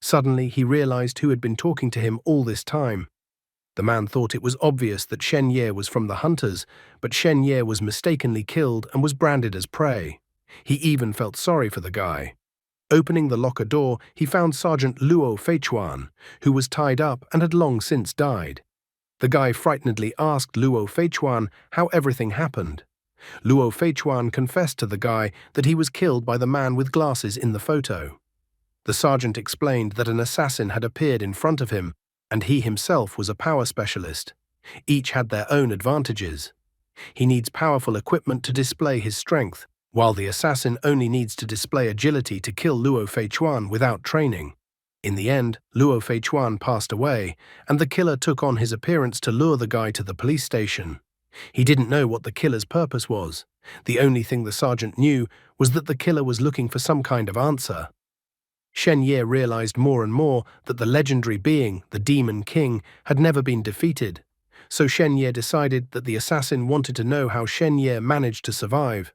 Suddenly, he realized who had been talking to him all this time. The man thought it was obvious that Shen Ye was from the hunters, but Shen Ye was mistakenly killed and was branded as prey. He even felt sorry for the guy. Opening the locker door, he found Sergeant Luo Feichuan, who was tied up and had long since died. The guy frightenedly asked Luo Feichuan how everything happened. Luo Feichuan confessed to the guy that he was killed by the man with glasses in the photo. The sergeant explained that an assassin had appeared in front of him, and he himself was a power specialist. Each had their own advantages. He needs powerful equipment to display his strength, while the assassin only needs to display agility to kill Luo Feichuan without training. In the end, Luo Feichuan passed away, and the killer took on his appearance to lure the guy to the police station. He didn't know what the killer's purpose was. The only thing the sergeant knew was that the killer was looking for some kind of answer. Shen Ye realized more and more that the legendary being, the Demon King, had never been defeated. So Shen Ye decided that the assassin wanted to know how Shen Ye managed to survive.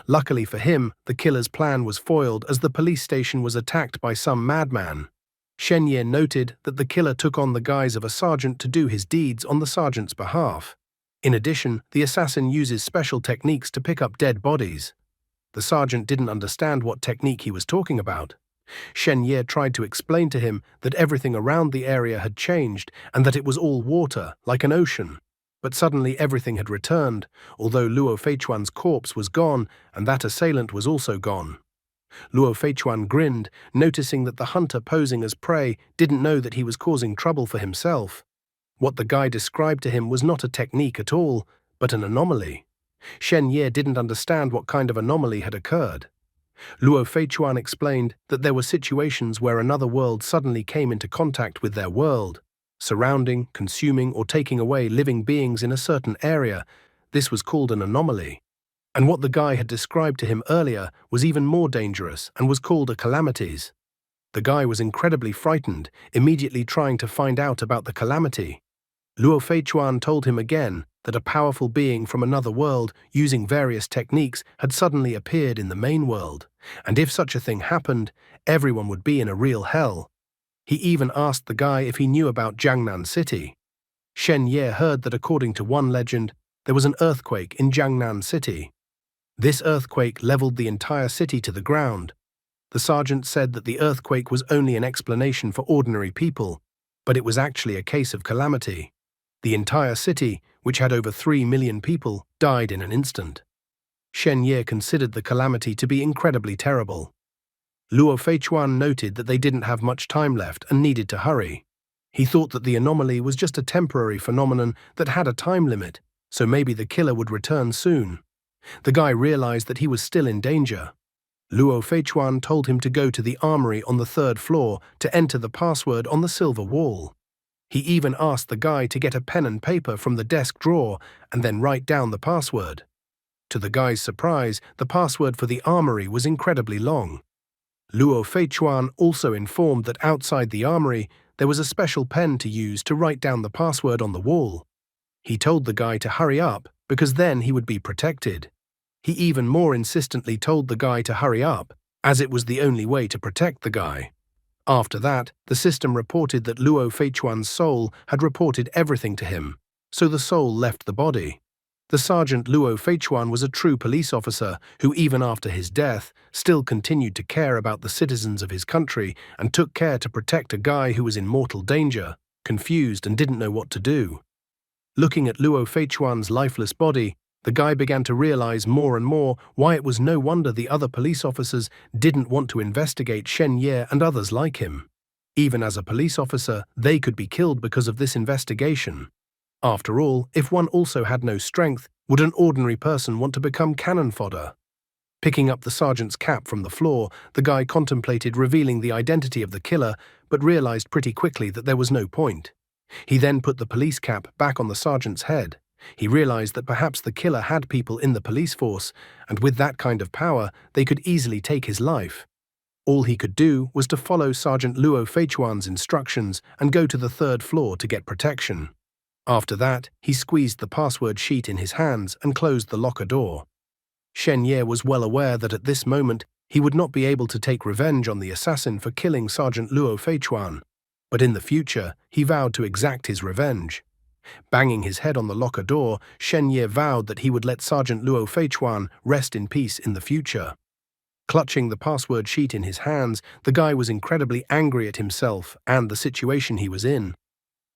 Luckily for him, the killer's plan was foiled as the police station was attacked by some madman. Shen Ye noted that the killer took on the guise of a sergeant to do his deeds on the sergeant's behalf. In addition, the assassin uses special techniques to pick up dead bodies. The sergeant didn't understand what technique he was talking about. Shen Ye tried to explain to him that everything around the area had changed and that it was all water, like an ocean. But suddenly everything had returned, although Luo Feichuan's corpse was gone and that assailant was also gone. Luo Feichuan grinned, noticing that the hunter posing as prey didn't know that he was causing trouble for himself. What the guy described to him was not a technique at all, but an anomaly. Shen Ye didn't understand what kind of anomaly had occurred. Luo Feichuan explained that there were situations where another world suddenly came into contact with their world, surrounding, consuming, or taking away living beings in a certain area. This was called an anomaly. And what the guy had described to him earlier was even more dangerous and was called a calamities. The guy was incredibly frightened, immediately trying to find out about the calamity. Luo Feichuan told him again that a powerful being from another world using various techniques had suddenly appeared in the main world, and if such a thing happened, everyone would be in a real hell. He even asked the guy if he knew about Jiangnan City. Shen Ye heard that according to one legend, there was an earthquake in Jiangnan City. This earthquake leveled the entire city to the ground. The sergeant said that the earthquake was only an explanation for ordinary people, but it was actually a case of calamity. The entire city, which had over 3 million people, died in an instant. Shen Ye considered the calamity to be incredibly terrible. Luo Feichuan noted that they didn't have much time left and needed to hurry. He thought that the anomaly was just a temporary phenomenon that had a time limit, so maybe the killer would return soon. The guy realized that he was still in danger. Luo Feichuan told him to go to the armory on the 3rd floor to enter the password on the silver wall. He even asked the guy to get a pen and paper from the desk drawer and then write down the password. To the guy's surprise, the password for the armory was incredibly long. Luo Feichuan also informed that outside the armory, there was a special pen to use to write down the password on the wall. He told the guy to hurry up because then he would be protected. He even more insistently told the guy to hurry up, as it was the only way to protect the guy. After that, the system reported that Luo Feichuan's soul had reported everything to him, so the soul left the body. The Sergeant Luo Feichuan was a true police officer who, even after his death, still continued to care about the citizens of his country and took care to protect a guy who was in mortal danger, confused and didn't know what to do. Looking at Luo Feichuan's lifeless body, the guy began to realize more and more why it was no wonder the other police officers didn't want to investigate Shen Ye and others like him. Even as a police officer, they could be killed because of this investigation. After all, if one also had no strength, would an ordinary person want to become cannon fodder? Picking up the sergeant's cap from the floor, the guy contemplated revealing the identity of the killer, but realized pretty quickly that there was no point. He then put the police cap back on the sergeant's head. He realized that perhaps the killer had people in the police force, and with that kind of power, they could easily take his life. All he could do was to follow Sergeant Luo Feichuan's instructions and go to the 3rd floor to get protection. After that, he squeezed the password sheet in his hands and closed the locker door. Shen Ye was well aware that at this moment he would not be able to take revenge on the assassin for killing Sergeant Luo Feichuan, but in the future he vowed to exact his revenge. Banging his head on the locker door, Shen Ye vowed that he would let Sergeant Luo Feichuan rest in peace in the future. Clutching the password sheet in his hands, the guy was incredibly angry at himself and the situation he was in.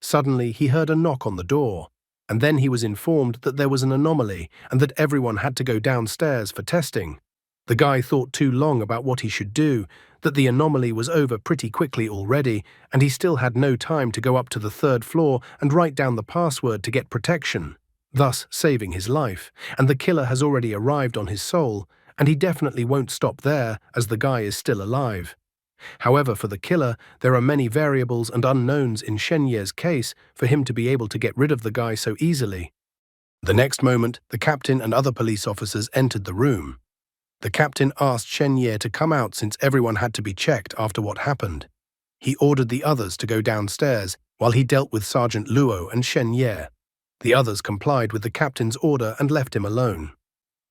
Suddenly, he heard a knock on the door, and then he was informed that there was an anomaly and that everyone had to go downstairs for testing. The guy thought too long about what he should do, that the anomaly was over pretty quickly already, and he still had no time to go up to the third floor and write down the password to get protection, thus saving his life, and the killer has already arrived on his soul, and he definitely won't stop there as the guy is still alive. However, for the killer, there are many variables and unknowns in Shen Ye's case for him to be able to get rid of the guy so easily. The next moment, the captain and other police officers entered the room. The captain asked Shen Ye to come out since everyone had to be checked after what happened. He ordered the others to go downstairs while he dealt with Sergeant Luo and Shen Ye. The others complied with the captain's order and left him alone.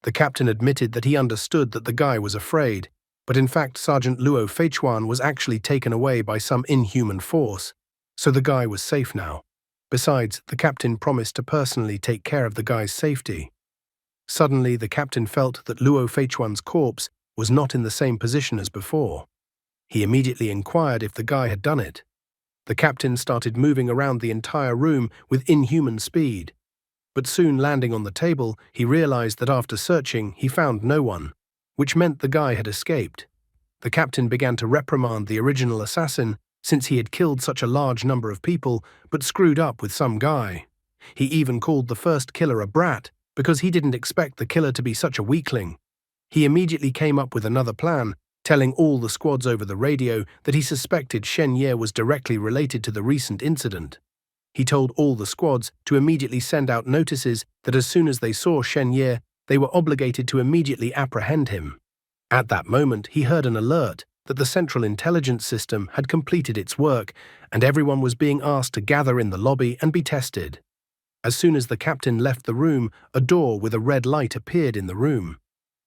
The captain admitted that he understood that the guy was afraid, but in fact Sergeant Luo Feichuan was actually taken away by some inhuman force, so the guy was safe now. Besides, the captain promised to personally take care of the guy's safety. Suddenly, the captain felt that Luo Feichuan's corpse was not in the same position as before. He immediately inquired if the guy had done it. The captain started moving around the entire room with inhuman speed, but soon landing on the table, he realized that after searching, he found no one, which meant the guy had escaped. The captain began to reprimand the original assassin since he had killed such a large number of people but screwed up with some guy. He even called the first killer a brat because he didn't expect the killer to be such a weakling. He immediately came up with another plan, telling all the squads over the radio that he suspected Shen Ye was directly related to the recent incident. He told all the squads to immediately send out notices that as soon as they saw Shen Ye, they were obligated to immediately apprehend him. At that moment, he heard an alert that the Central Intelligence System had completed its work and everyone was being asked to gather in the lobby and be tested. As soon as the captain left the room, a door with a red light appeared in the room.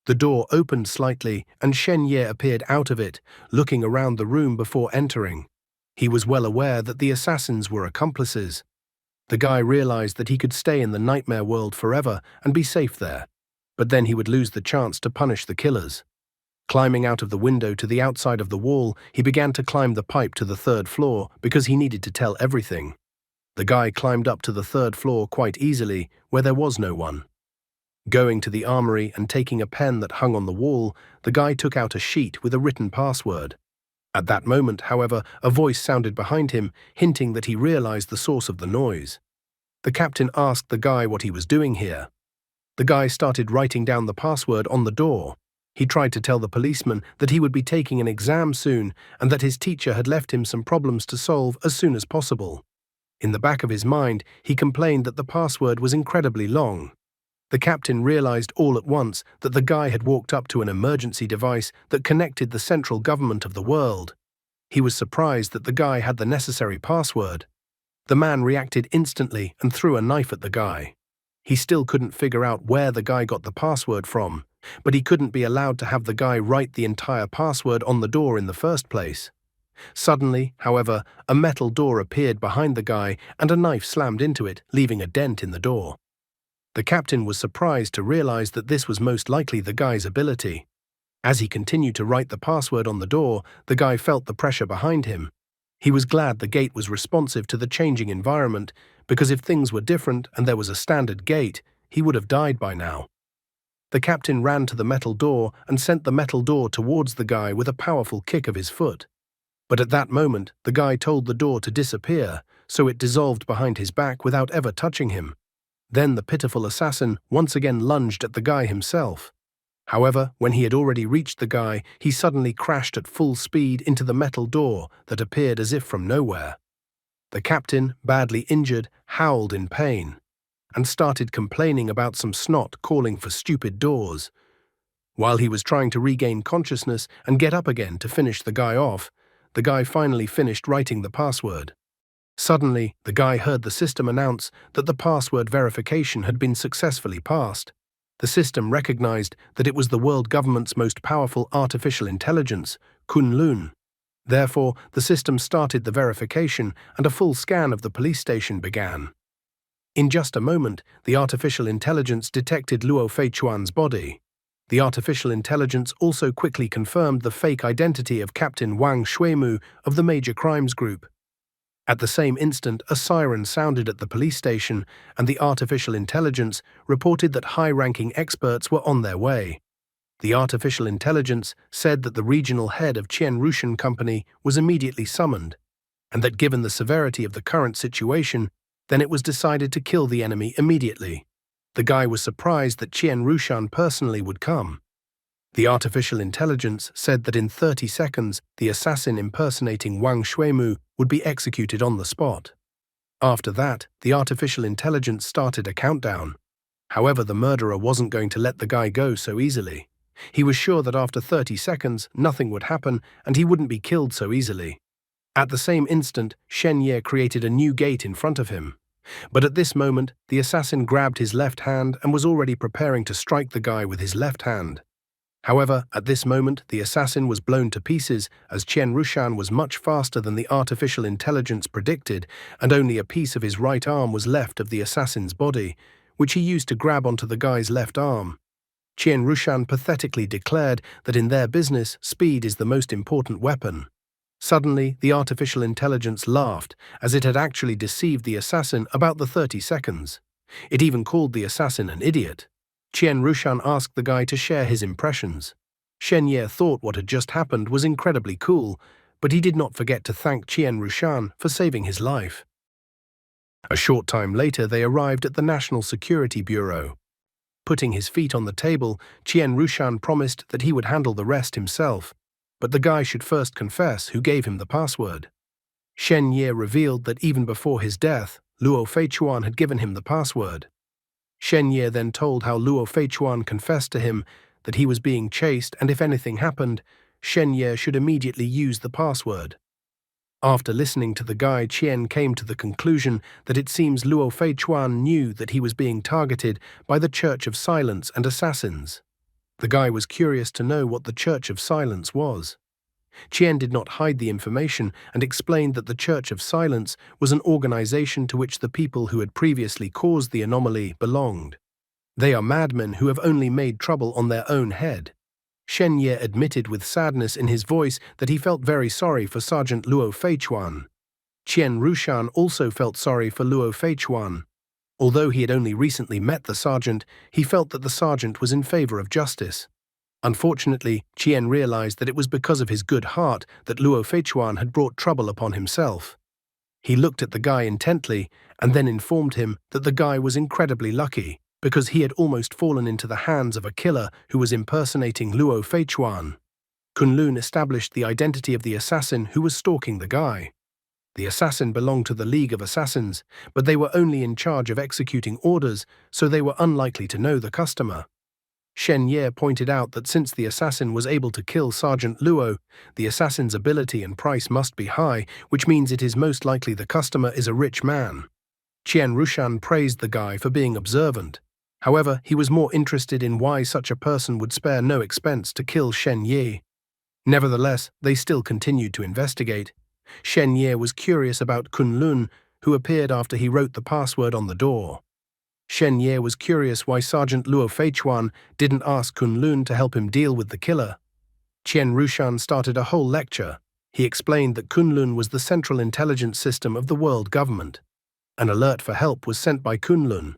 The door opened slightly and Shen Ye appeared out of it, looking around the room before entering. He was well aware that the assassins were accomplices. The guy realized that he could stay in the nightmare world forever and be safe there, but then he would lose the chance to punish the killers. Climbing out of the window to the outside of the wall, he began to climb the pipe to the third floor because he needed to tell everything. The guy climbed up to the third floor quite easily, where there was no one. Going to the armory and taking a pen that hung on the wall, the guy took out a sheet with a written password. At that moment, however, a voice sounded behind him, hinting that he realized the source of the noise. The captain asked the guy what he was doing here. The guy started writing down the password on the door. He tried to tell the policeman that he would be taking an exam soon and that his teacher had left him some problems to solve as soon as possible. In the back of his mind, he complained that the password was incredibly long. The captain realized all at once that the guy had walked up to an emergency device that connected the central government of the world. He was surprised that the guy had the necessary password. The man reacted instantly and threw a knife at the guy. He still couldn't figure out where the guy got the password from, but he couldn't be allowed to have the guy write the entire password on the door in the first place. Suddenly, however, a metal door appeared behind the guy and a knife slammed into it, leaving a dent in the door. The captain was surprised to realize that this was most likely the guy's ability. As he continued to write the password on the door, the guy felt the pressure behind him. He was glad the gate was responsive to the changing environment, because if things were different and there was a standard gate, he would have died by now. The captain ran to the metal door and sent the metal door towards the guy with a powerful kick of his foot. But at that moment, the guy told the door to disappear, so it dissolved behind his back without ever touching him. Then the pitiful assassin once again lunged at the guy himself. However, when he had already reached the guy, he suddenly crashed at full speed into the metal door that appeared as if from nowhere. The captain, badly injured, howled in pain and started complaining about some snot calling for stupid doors. While he was trying to regain consciousness and get up again to finish the guy off, the guy finally finished writing the password. Suddenly, the guy heard the system announce that the password verification had been successfully passed. The system recognized that it was the world government's most powerful artificial intelligence, Kunlun. Therefore, the system started the verification and a full scan of the police station began. In just a moment, the artificial intelligence detected Luo Feichuan's body. The artificial intelligence also quickly confirmed the fake identity of Captain Wang Shuimu of the Major Crimes Group. At the same instant, a siren sounded at the police station, and the artificial intelligence reported that high-ranking experts were on their way. The artificial intelligence said that the regional head of Qian Rushan Company was immediately summoned, and that given the severity of the current situation, then it was decided to kill the enemy immediately. The guy was surprised that Qian Rushan personally would come. The artificial intelligence said that in 30 seconds, the assassin impersonating Wang Shuimu would be executed on the spot. After that, the artificial intelligence started a countdown. However, the murderer wasn't going to let the guy go so easily. He was sure that after 30 seconds, nothing would happen and he wouldn't be killed so easily. At the same instant, Shen Ye created a new gate in front of him. But at this moment, the assassin grabbed his left hand and was already preparing to strike the guy with his left hand. However, at this moment, the assassin was blown to pieces as Qian Rushan was much faster than the artificial intelligence predicted, and only a piece of his right arm was left of the assassin's body, which he used to grab onto the guy's left arm. Qian Rushan pathetically declared that in their business, speed is the most important weapon. Suddenly, the artificial intelligence laughed, as it had actually deceived the assassin about the 30 seconds. It even called the assassin an idiot. Qian Rushan asked the guy to share his impressions. Shen Ye thought what had just happened was incredibly cool, but he did not forget to thank Qian Rushan for saving his life. A short time later, they arrived at the National Security Bureau. Putting his feet on the table, Qian Rushan promised that he would handle the rest himself, but the guy should first confess who gave him the password. Shen Ye revealed that even before his death, Luo Feichuan had given him the password. Shen Ye then told how Luo Feichuan confessed to him that he was being chased and if anything happened, Shen Ye should immediately use the password. After listening to the guy, Qian came to the conclusion that it seems Luo Feichuan knew that he was being targeted by the Church of Silence and assassins. The guy was curious to know what the Church of Silence was. Qian did not hide the information and explained that the Church of Silence was an organization to which the people who had previously caused the anomaly belonged. They are madmen who have only made trouble on their own head. Shen Ye admitted with sadness in his voice that he felt very sorry for Sergeant Luo Feichuan. Qian Rushan also felt sorry for Luo Feichuan. Although he had only recently met the sergeant, he felt that the sergeant was in favor of justice. Unfortunately, Qian realized that it was because of his good heart that Luo Feichuan had brought trouble upon himself. He looked at the guy intently and then informed him that the guy was incredibly lucky because he had almost fallen into the hands of a killer who was impersonating Luo Feichuan. Kunlun established the identity of the assassin who was stalking the guy. The assassin belonged to the League of Assassins, but they were only in charge of executing orders, so they were unlikely to know the customer. Shen Ye pointed out that since the assassin was able to kill Sergeant Luo, the assassin's ability and price must be high, which means it is most likely the customer is a rich man. Qian Rushan praised the guy for being observant. However, he was more interested in why such a person would spare no expense to kill Shen Ye. Nevertheless, they still continued to investigate. Shen Ye was curious about Kunlun, who appeared after he wrote the password on the door. Shen Ye was curious why Sergeant Luo Feichuan didn't ask Kunlun to help him deal with the killer. Qian Rushan started a whole lecture. He explained that Kunlun was the central intelligence system of the world government. An alert for help was sent by Kunlun.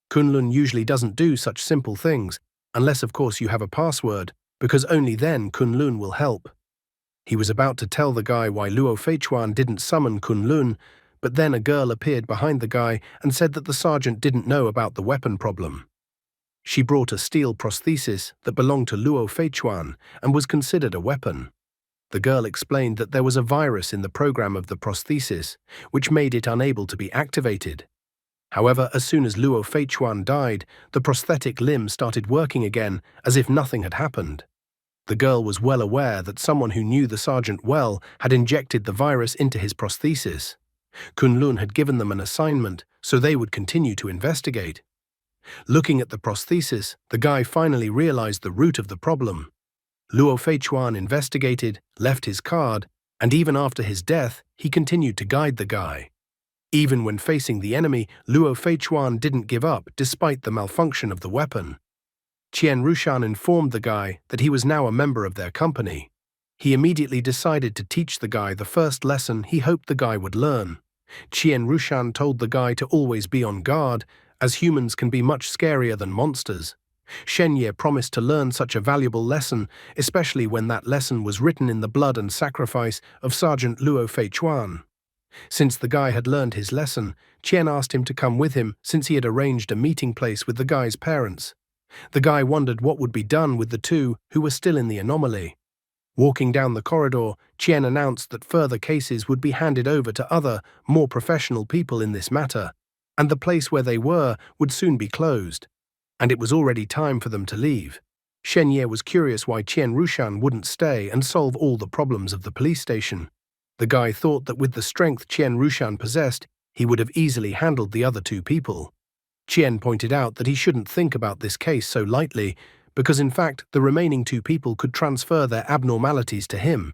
Kunlun usually doesn't do such simple things, unless of course you have a password, because only then Kunlun will help. He was about to tell the guy why Luo Feichuan didn't summon Kunlun, but then a girl appeared behind the guy and said that the sergeant didn't know about the weapon problem. She brought a steel prosthesis that belonged to Luo Feichuan and was considered a weapon. The girl explained that there was a virus in the program of the prosthesis, which made it unable to be activated. However, as soon as Luo Feichuan died, the prosthetic limb started working again as if nothing had happened. The girl was well aware that someone who knew the sergeant well had injected the virus into his prosthesis. Kunlun had given them an assignment, so they would continue to investigate. Looking at the prosthesis, the guy finally realized the root of the problem. Luo Feichuan investigated, left his card, and even after his death, he continued to guide the guy. Even when facing the enemy, Luo Feichuan didn't give up despite the malfunction of the weapon. Qian Rushan informed the guy that he was now a member of their company. He immediately decided to teach the guy the first lesson he hoped the guy would learn. Qian Rushan told the guy to always be on guard, as humans can be much scarier than monsters. Shen Ye promised to learn such a valuable lesson, especially when that lesson was written in the blood and sacrifice of Sergeant Luo Feichuan. Since the guy had learned his lesson, Qian asked him to come with him since he had arranged a meeting place with the guy's parents. The guy wondered what would be done with the two who were still in the anomaly. Walking down the corridor, Qian announced that further cases would be handed over to other, more professional people in this matter, and the place where they were would soon be closed. And it was already time for them to leave. Shen Ye was curious why Qian Rushan wouldn't stay and solve all the problems of the police station. The guy thought that with the strength Qian Rushan possessed, he would have easily handled the other two people. Qian pointed out that he shouldn't think about this case so lightly, because in fact the remaining two people could transfer their abnormalities to him.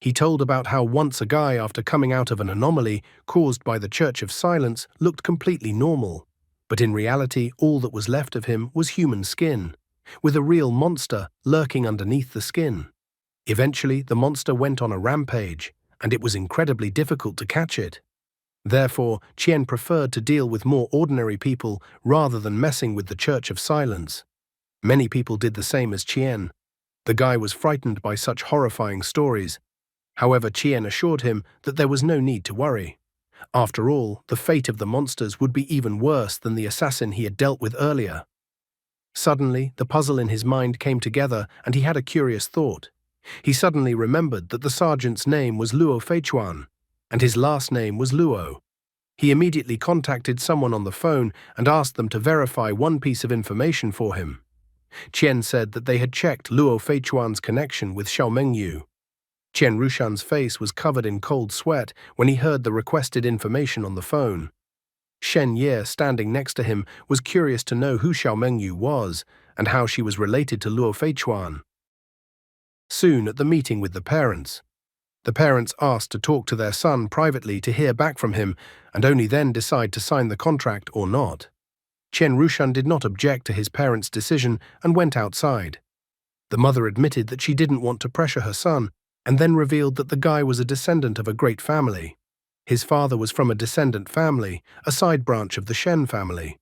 He told about how once a guy, after coming out of an anomaly caused by the Church of Silence, looked completely normal. But in reality, all that was left of him was human skin, with a real monster lurking underneath the skin. Eventually, the monster went on a rampage, and it was incredibly difficult to catch it. Therefore, Qian preferred to deal with more ordinary people rather than messing with the Church of Silence. Many people did the same as Qian. The guy was frightened by such horrifying stories. However, Qian assured him that there was no need to worry. After all, the fate of the monsters would be even worse than the assassin he had dealt with earlier. Suddenly, the puzzle in his mind came together and he had a curious thought. He suddenly remembered that the sergeant's name was Luo Feichuan, and his last name was Luo. He immediately contacted someone on the phone and asked them to verify one piece of information for him. Qian said that they had checked Luo Feichuan's connection with Xiaomengyu. Qian Rushan's face was covered in cold sweat when he heard the requested information on the phone. Shen Ye, standing next to him, was curious to know who Xiaomengyu was and how she was related to Luo Feichuan. Soon, at the meeting with the parents asked to talk to their son privately to hear back from him and only then decide to sign the contract or not. Qian Rushan did not object to his parents' decision and went outside. The mother admitted that she didn't want to pressure her son, and then revealed that the guy was a descendant of a great family. His father was from a descendant family, a side branch of the Shen family.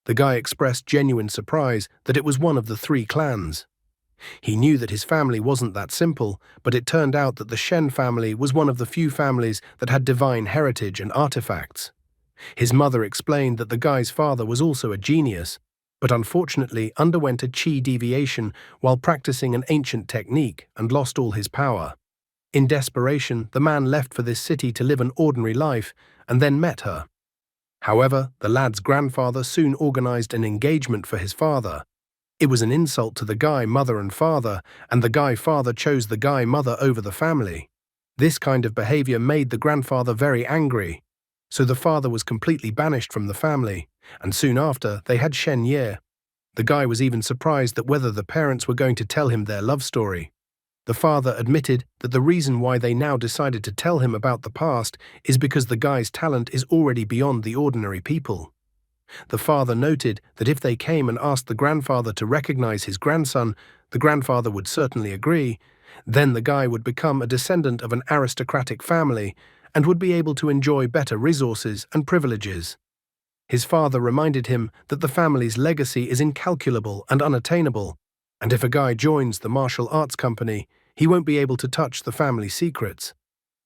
The guy expressed genuine surprise that it was one of the 3 clans. He knew that his family wasn't that simple, but it turned out that the Shen family was one of the few families that had divine heritage and artifacts. His mother explained that the guy's father was also a genius, but unfortunately underwent a qi deviation while practicing an ancient technique and lost all his power. In desperation, the man left for this city to live an ordinary life and then met her. However, the lad's grandfather soon organized an engagement for his father. It was an insult to the guy mother and father, and the guy father chose the guy mother over the family. This kind of behavior made the grandfather very angry, so the father was completely banished from the family, and soon after they had Shen Ye. The guy was even surprised that whether the parents were going to tell him their love story. The father admitted that the reason why they now decided to tell him about the past is because the guy's talent is already beyond the ordinary people. The father noted that if they came and asked the grandfather to recognize his grandson, the grandfather would certainly agree. Then the guy would become a descendant of an aristocratic family and would be able to enjoy better resources and privileges. His father reminded him that the family's legacy is incalculable and unattainable, and if a guy joins the martial arts company, he won't be able to touch the family secrets.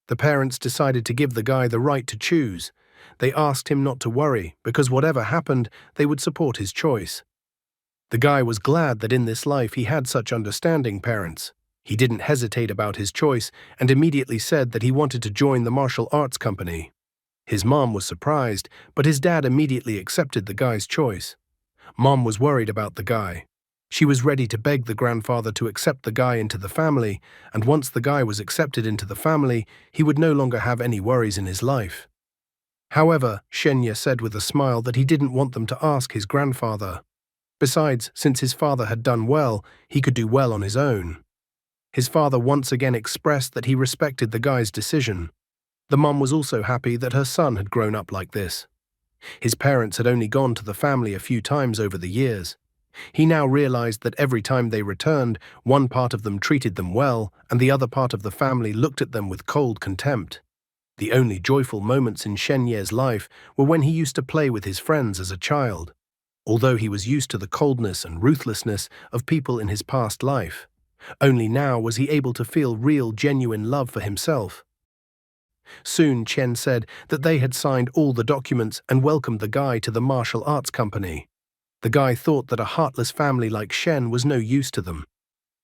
The parents decided to give the guy the right to choose. They asked him not to worry, because whatever happened, they would support his choice. The guy was glad that in this life he had such understanding parents. He didn't hesitate about his choice and immediately said that he wanted to join the martial arts company. His mom was surprised, but his dad immediately accepted the guy's choice. Mom was worried about the guy. She was ready to beg the grandfather to accept the guy into the family, and once the guy was accepted into the family, he would no longer have any worries in his life. However, Shenya said with a smile that he didn't want them to ask his grandfather. Besides, since his father had done well, he could do well on his own. His father once again expressed that he respected the guy's decision. The mum was also happy that her son had grown up like this. His parents had only gone to the family a few times over the years. He now realized that every time they returned, one part of them treated them well, and the other part of the family looked at them with cold contempt. The only joyful moments in Shenye's life were when he used to play with his friends as a child. Although he was used to the coldness and ruthlessness of people in his past life, only now was he able to feel real, genuine love for himself. Soon Chen said that they had signed all the documents and welcomed the guy to the martial arts company. The guy thought that a heartless family like Shen was no use to them.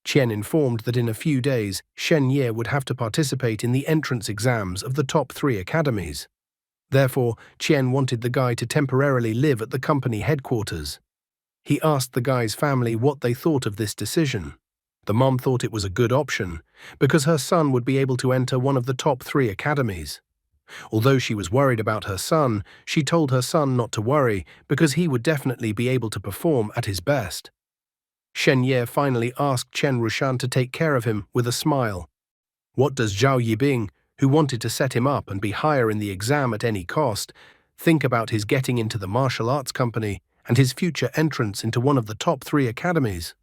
Chen informed that in a few days, Shen Ye would have to participate in the entrance exams of the top 3 academies. Therefore, Chen wanted the guy to temporarily live at the company headquarters. He asked the guy's family what they thought of this decision. The mom thought it was a good option, because her son would be able to enter one of the top 3 academies. Although she was worried about her son, she told her son not to worry because he would definitely be able to perform at his best. Shen Ye finally asked Chen Rushan to take care of him with a smile. What does Zhao Yibing, who wanted to set him up and be higher in the exam at any cost, think about his getting into the martial arts company and his future entrance into one of the top 3 academies?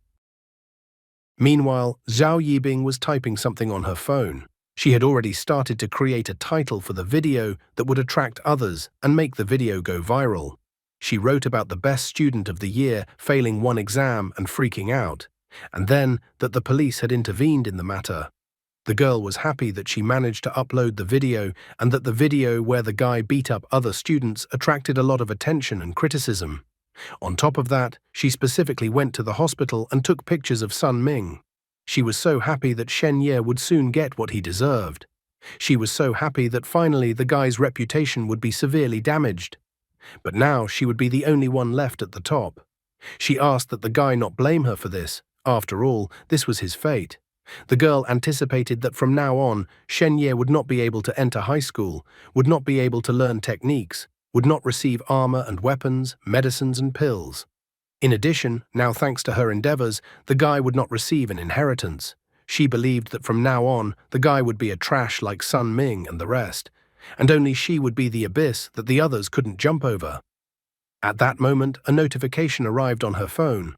Meanwhile, Zhao Yibing was typing something on her phone. She had already started to create a title for the video that would attract others and make the video go viral. She wrote about the best student of the year failing one exam and freaking out, and then that the police had intervened in the matter. The girl was happy that she managed to upload the video and that the video where the guy beat up other students attracted a lot of attention and criticism. On top of that, she specifically went to the hospital and took pictures of Sun Ming. She was so happy that Shen Ye would soon get what he deserved. She was so happy that finally the guy's reputation would be severely damaged. But now she would be the only one left at the top. She asked that the guy not blame her for this. After all, this was his fate. The girl anticipated that from now on, Shen Ye would not be able to enter high school, would not be able to learn techniques, would not receive armor and weapons, medicines and pills. In addition, now thanks to her endeavors, the guy would not receive an inheritance. She believed that from now on, the guy would be a trash like Sun Ming and the rest, and only she would be the abyss that the others couldn't jump over. At that moment, a notification arrived on her phone.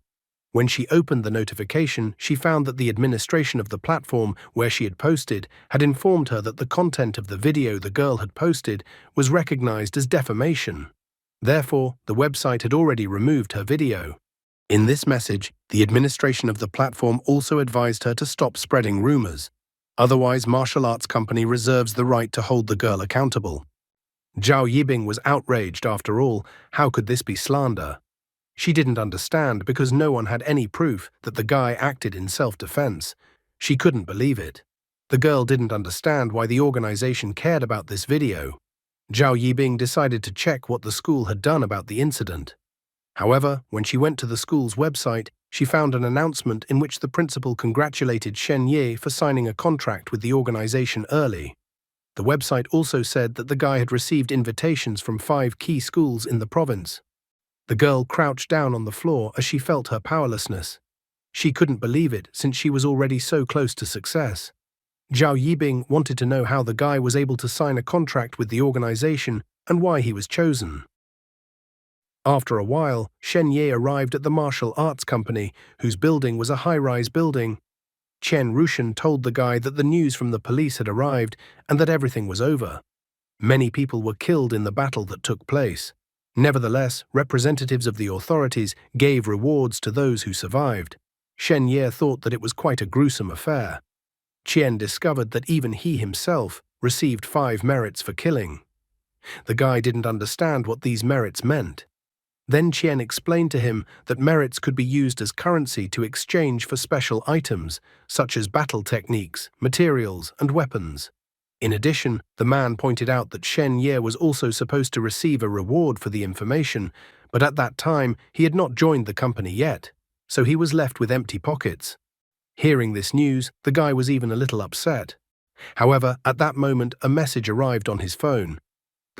When she opened the notification, she found that the administration of the platform where she had posted had informed her that the content of the video the girl had posted was recognized as defamation. Therefore, the website had already removed her video. In this message, the administration of the platform also advised her to stop spreading rumors. Otherwise, martial arts company reserves the right to hold the girl accountable. Zhao Yibing was outraged. After all, how could this be slander? She didn't understand because no one had any proof that the guy acted in self-defense. She couldn't believe it. The girl didn't understand why the organization cared about this video. Zhao Yibing decided to check what the school had done about the incident. However, when she went to the school's website, she found an announcement in which the principal congratulated Shen Ye for signing a contract with the organization early. The website also said that the guy had received invitations from 5 key schools in the province. The girl crouched down on the floor as she felt her powerlessness. She couldn't believe it since she was already so close to success. Zhao Yibing wanted to know how the guy was able to sign a contract with the organization and why he was chosen. After a while, Shen Ye arrived at the martial arts company, whose building was a high-rise building. Chen Rushan told the guy that the news from the police had arrived and that everything was over. Many people were killed in the battle that took place. Nevertheless, representatives of the authorities gave rewards to those who survived. Shen Ye thought that it was quite a gruesome affair. Qian discovered that even he himself received 5 merits for killing. The guy didn't understand what these merits meant. Then Qian explained to him that merits could be used as currency to exchange for special items, such as battle techniques, materials, and weapons. In addition, the man pointed out that Shen Ye was also supposed to receive a reward for the information, but at that time he had not joined the company yet, so he was left with empty pockets. Hearing this news, the guy was even a little upset. However, at that moment, a message arrived on his phone.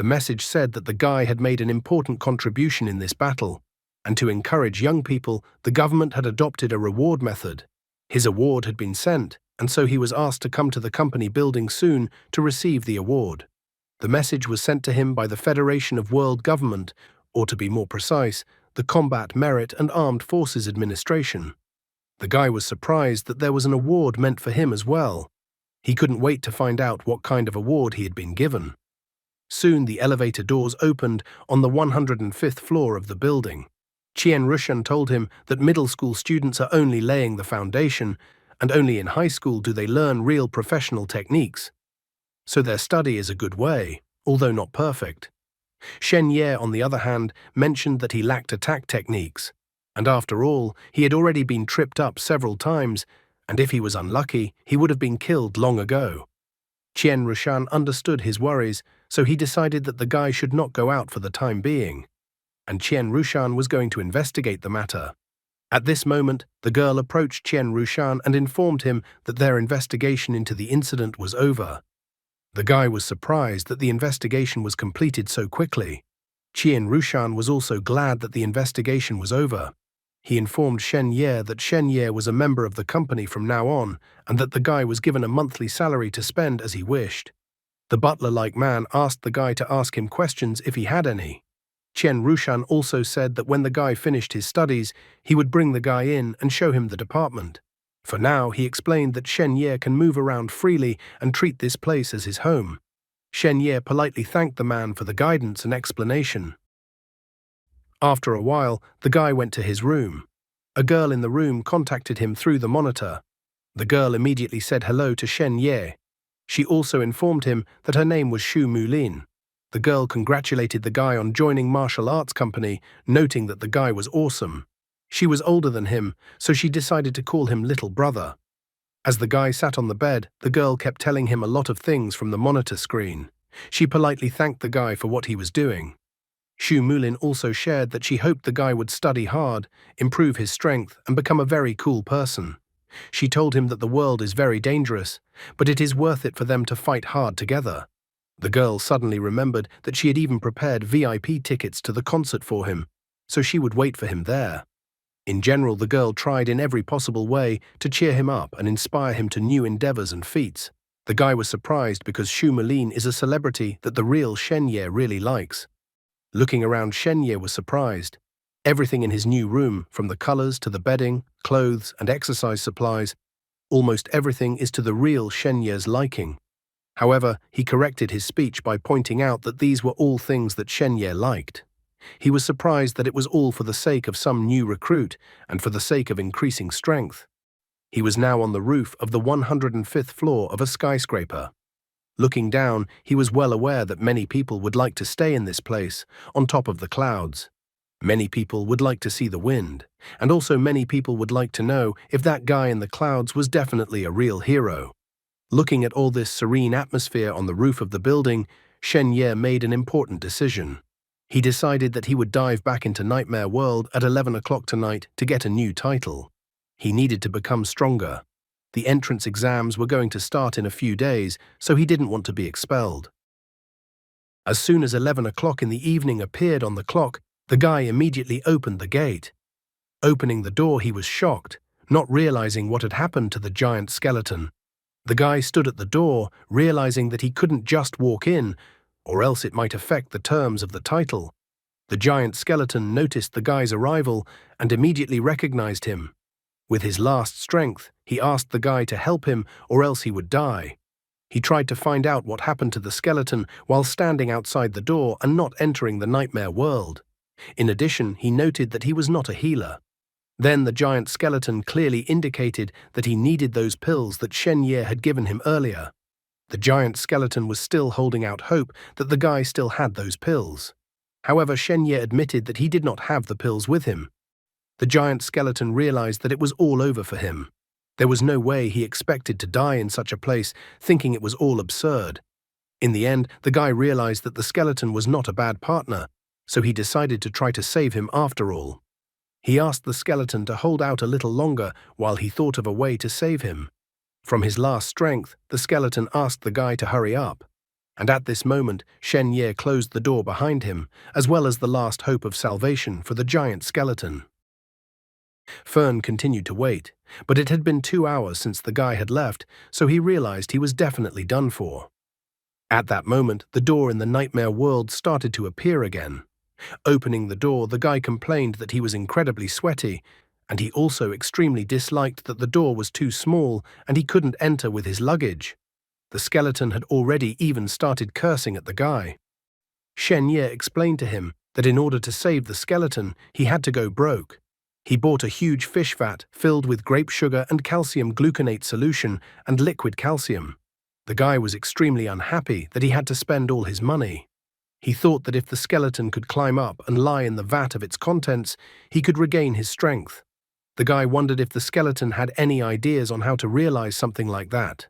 The message said that the guy had made an important contribution in this battle, and to encourage young people, the government had adopted a reward method. His award had been sent, and so he was asked to come to the company building soon to receive the award. The message was sent to him by the Federation of World Government, or to be more precise, the Combat Merit and Armed Forces Administration. The guy was surprised that there was an award meant for him as well. He couldn't wait to find out what kind of award he had been given. Soon the elevator doors opened on the 105th floor of the building. Qian Rushan told him that middle school students are only laying the foundation, and only in high school do they learn real professional techniques. So their study is a good way, although not perfect. Shen Ye, on the other hand, mentioned that he lacked attack techniques, and after all, he had already been tripped up several times, and if he was unlucky, he would have been killed long ago. Qian Rushan understood his worries, so he decided that the guy should not go out for the time being, and Qian Rushan was going to investigate the matter. At this moment, the girl approached Qian Rushan and informed him that their investigation into the incident was over. The guy was surprised that the investigation was completed so quickly. Qian Rushan was also glad that the investigation was over. He informed Shen Ye that Shen Ye was a member of the company from now on, and that the guy was given a monthly salary to spend as he wished. The butler-like man asked the guy to ask him questions if he had any. Qian Rushan also said that when the guy finished his studies, he would bring the guy in and show him the department. For now, he explained that Shen Ye can move around freely and treat this place as his home. Shen Ye politely thanked the man for the guidance and explanation. After a while, the guy went to his room. A girl in the room contacted him through the monitor. The girl immediately said hello to Shen Ye. She also informed him that her name was Xu Mulin. The girl congratulated the guy on joining martial arts company, noting that the guy was awesome. She was older than him, so she decided to call him little brother. As the guy sat on the bed, the girl kept telling him a lot of things from the monitor screen. She politely thanked the guy for what he was doing. Xu Mulin also shared that she hoped the guy would study hard, improve his strength, and become a very cool person. She told him that the world is very dangerous, but it is worth it for them to fight hard together. The girl suddenly remembered that she had even prepared VIP tickets to the concert for him, so she would wait for him there. In general, the girl tried in every possible way to cheer him up and inspire him to new endeavors and feats. The guy was surprised because Xu Mulin is a celebrity that the real Shen Ye really likes. Looking around, Shen Ye was surprised. Everything in his new room, from the colors to the bedding, clothes, and exercise supplies, almost everything is to the real Shen Ye's liking. However, he corrected his speech by pointing out that these were all things that Shen Ye liked. He was surprised that it was all for the sake of some new recruit and for the sake of increasing strength. He was now on the roof of the 105th floor of a skyscraper. Looking down, he was well aware that many people would like to stay in this place, on top of the clouds. Many people would like to see the wind, and also many people would like to know if that guy in the clouds was definitely a real hero. Looking at all this serene atmosphere on the roof of the building, Shen Ye made an important decision. He decided that he would dive back into Nightmare World at 11 o'clock tonight to get a new title. He needed to become stronger. The entrance exams were going to start in a few days, so he didn't want to be expelled. As soon as 11 o'clock in the evening appeared on the clock, the guy immediately opened the gate. Opening the door, he was shocked, not realizing what had happened to the giant skeleton. The guy stood at the door, realizing that he couldn't just walk in, or else it might affect the terms of the title. The giant skeleton noticed the guy's arrival and immediately recognized him. With his last strength, he asked the guy to help him or else he would die. He tried to find out what happened to the skeleton while standing outside the door and not entering the Nightmare World. In addition, he noted that he was not a healer. Then the giant skeleton clearly indicated that he needed those pills that Shen Ye had given him earlier. The giant skeleton was still holding out hope that the guy still had those pills. However, Shen Ye admitted that he did not have the pills with him. The giant skeleton realized that it was all over for him. There was no way he expected to die in such a place, thinking it was all absurd. In the end, the guy realized that the skeleton was not a bad partner, so he decided to try to save him after all. He asked the skeleton to hold out a little longer while he thought of a way to save him. From his last strength, the skeleton asked the guy to hurry up. And at this moment, Shen Ye closed the door behind him, as well as the last hope of salvation for the giant skeleton. Fern continued to wait, but it had been 2 hours since the guy had left, so he realized he was definitely done for. At that moment, the door in the nightmare world started to appear again. Opening the door, the guy complained that he was incredibly sweaty, and he also extremely disliked that the door was too small and he couldn't enter with his luggage. The skeleton had already even started cursing at the guy. Shen Ye explained to him that in order to save the skeleton, he had to go broke. He bought a huge fish vat filled with grape sugar and calcium gluconate solution and liquid calcium. The guy was extremely unhappy that he had to spend all his money. He thought that if the skeleton could climb up and lie in the vat of its contents, he could regain his strength. The guy wondered if the skeleton had any ideas on how to realize something like that.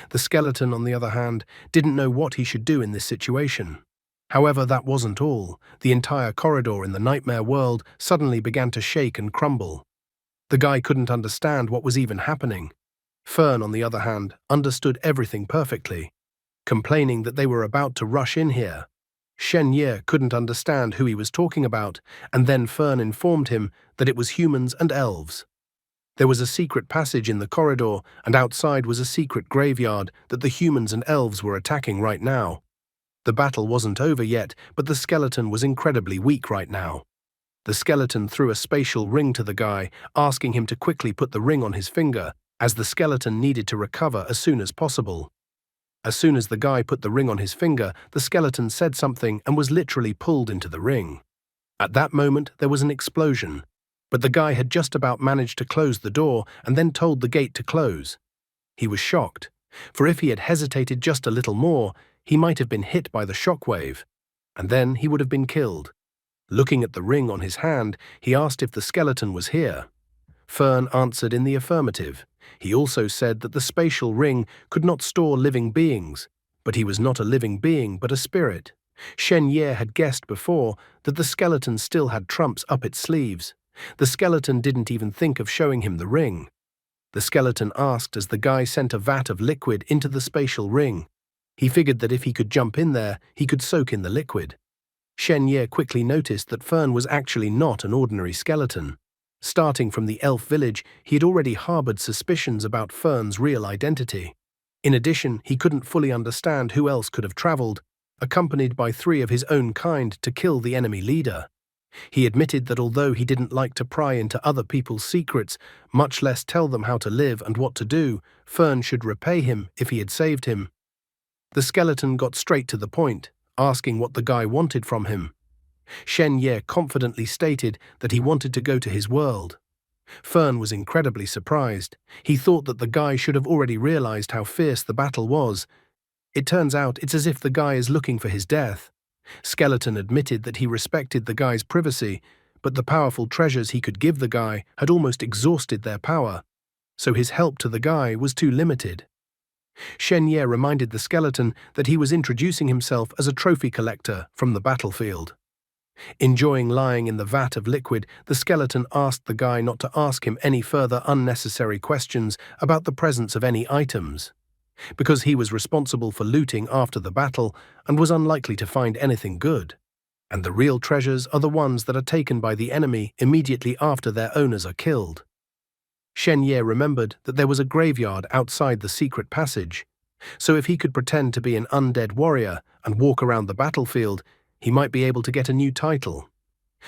The skeleton, on the other hand, didn't know what he should do in this situation. However, that wasn't all. The entire corridor in the nightmare world suddenly began to shake and crumble. The guy couldn't understand what was even happening. Fern, on the other hand, understood everything perfectly, complaining that they were about to rush in here. Shen Ye couldn't understand who he was talking about, and then Fern informed him that it was humans and elves. There was a secret passage in the corridor, and outside was a secret graveyard that the humans and elves were attacking right now. The battle wasn't over yet, but the skeleton was incredibly weak right now. The skeleton threw a spatial ring to the guy, asking him to quickly put the ring on his finger, as the skeleton needed to recover as soon as possible. As soon as the guy put the ring on his finger, the skeleton said something and was literally pulled into the ring. At that moment, there was an explosion, but the guy had just about managed to close the door and then told the gate to close. He was shocked, for if he had hesitated just a little more, he might have been hit by the shockwave, and then he would have been killed. Looking at the ring on his hand, he asked if the skeleton was here. Fern answered in the affirmative. He also said that the spatial ring could not store living beings, but he was not a living being but a spirit. Shen Ye had guessed before that the skeleton still had trumps up its sleeves. The skeleton didn't even think of showing him the ring. The skeleton asked as the guy sent a vat of liquid into the spatial ring. He figured that if he could jump in there, he could soak in the liquid. Shen Ye quickly noticed that Fern was actually not an ordinary skeleton. Starting from the elf village, he had already harbored suspicions about Fern's real identity. In addition, he couldn't fully understand who else could have traveled, accompanied by 3 of his own kind to kill the enemy leader. He admitted that although he didn't like to pry into other people's secrets, much less tell them how to live and what to do, Fern should repay him if he had saved him. The skeleton got straight to the point, asking what the guy wanted from him. Shen Ye confidently stated that he wanted to go to his world. Fern was incredibly surprised. He thought that the guy should have already realized how fierce the battle was. It turns out it's as if the guy is looking for his death. Skeleton admitted that he respected the guy's privacy, but the powerful treasures he could give the guy had almost exhausted their power, so his help to the guy was too limited. Shen Ye reminded the skeleton that he was introducing himself as a trophy collector from the battlefield. Enjoying lying in the vat of liquid, the skeleton asked the guy not to ask him any further unnecessary questions about the presence of any items, because he was responsible for looting after the battle and was unlikely to find anything good, and the real treasures are the ones that are taken by the enemy immediately after their owners are killed. Shen Ye remembered that there was a graveyard outside the secret passage, so if he could pretend to be an undead warrior and walk around the battlefield, he might be able to get a new title.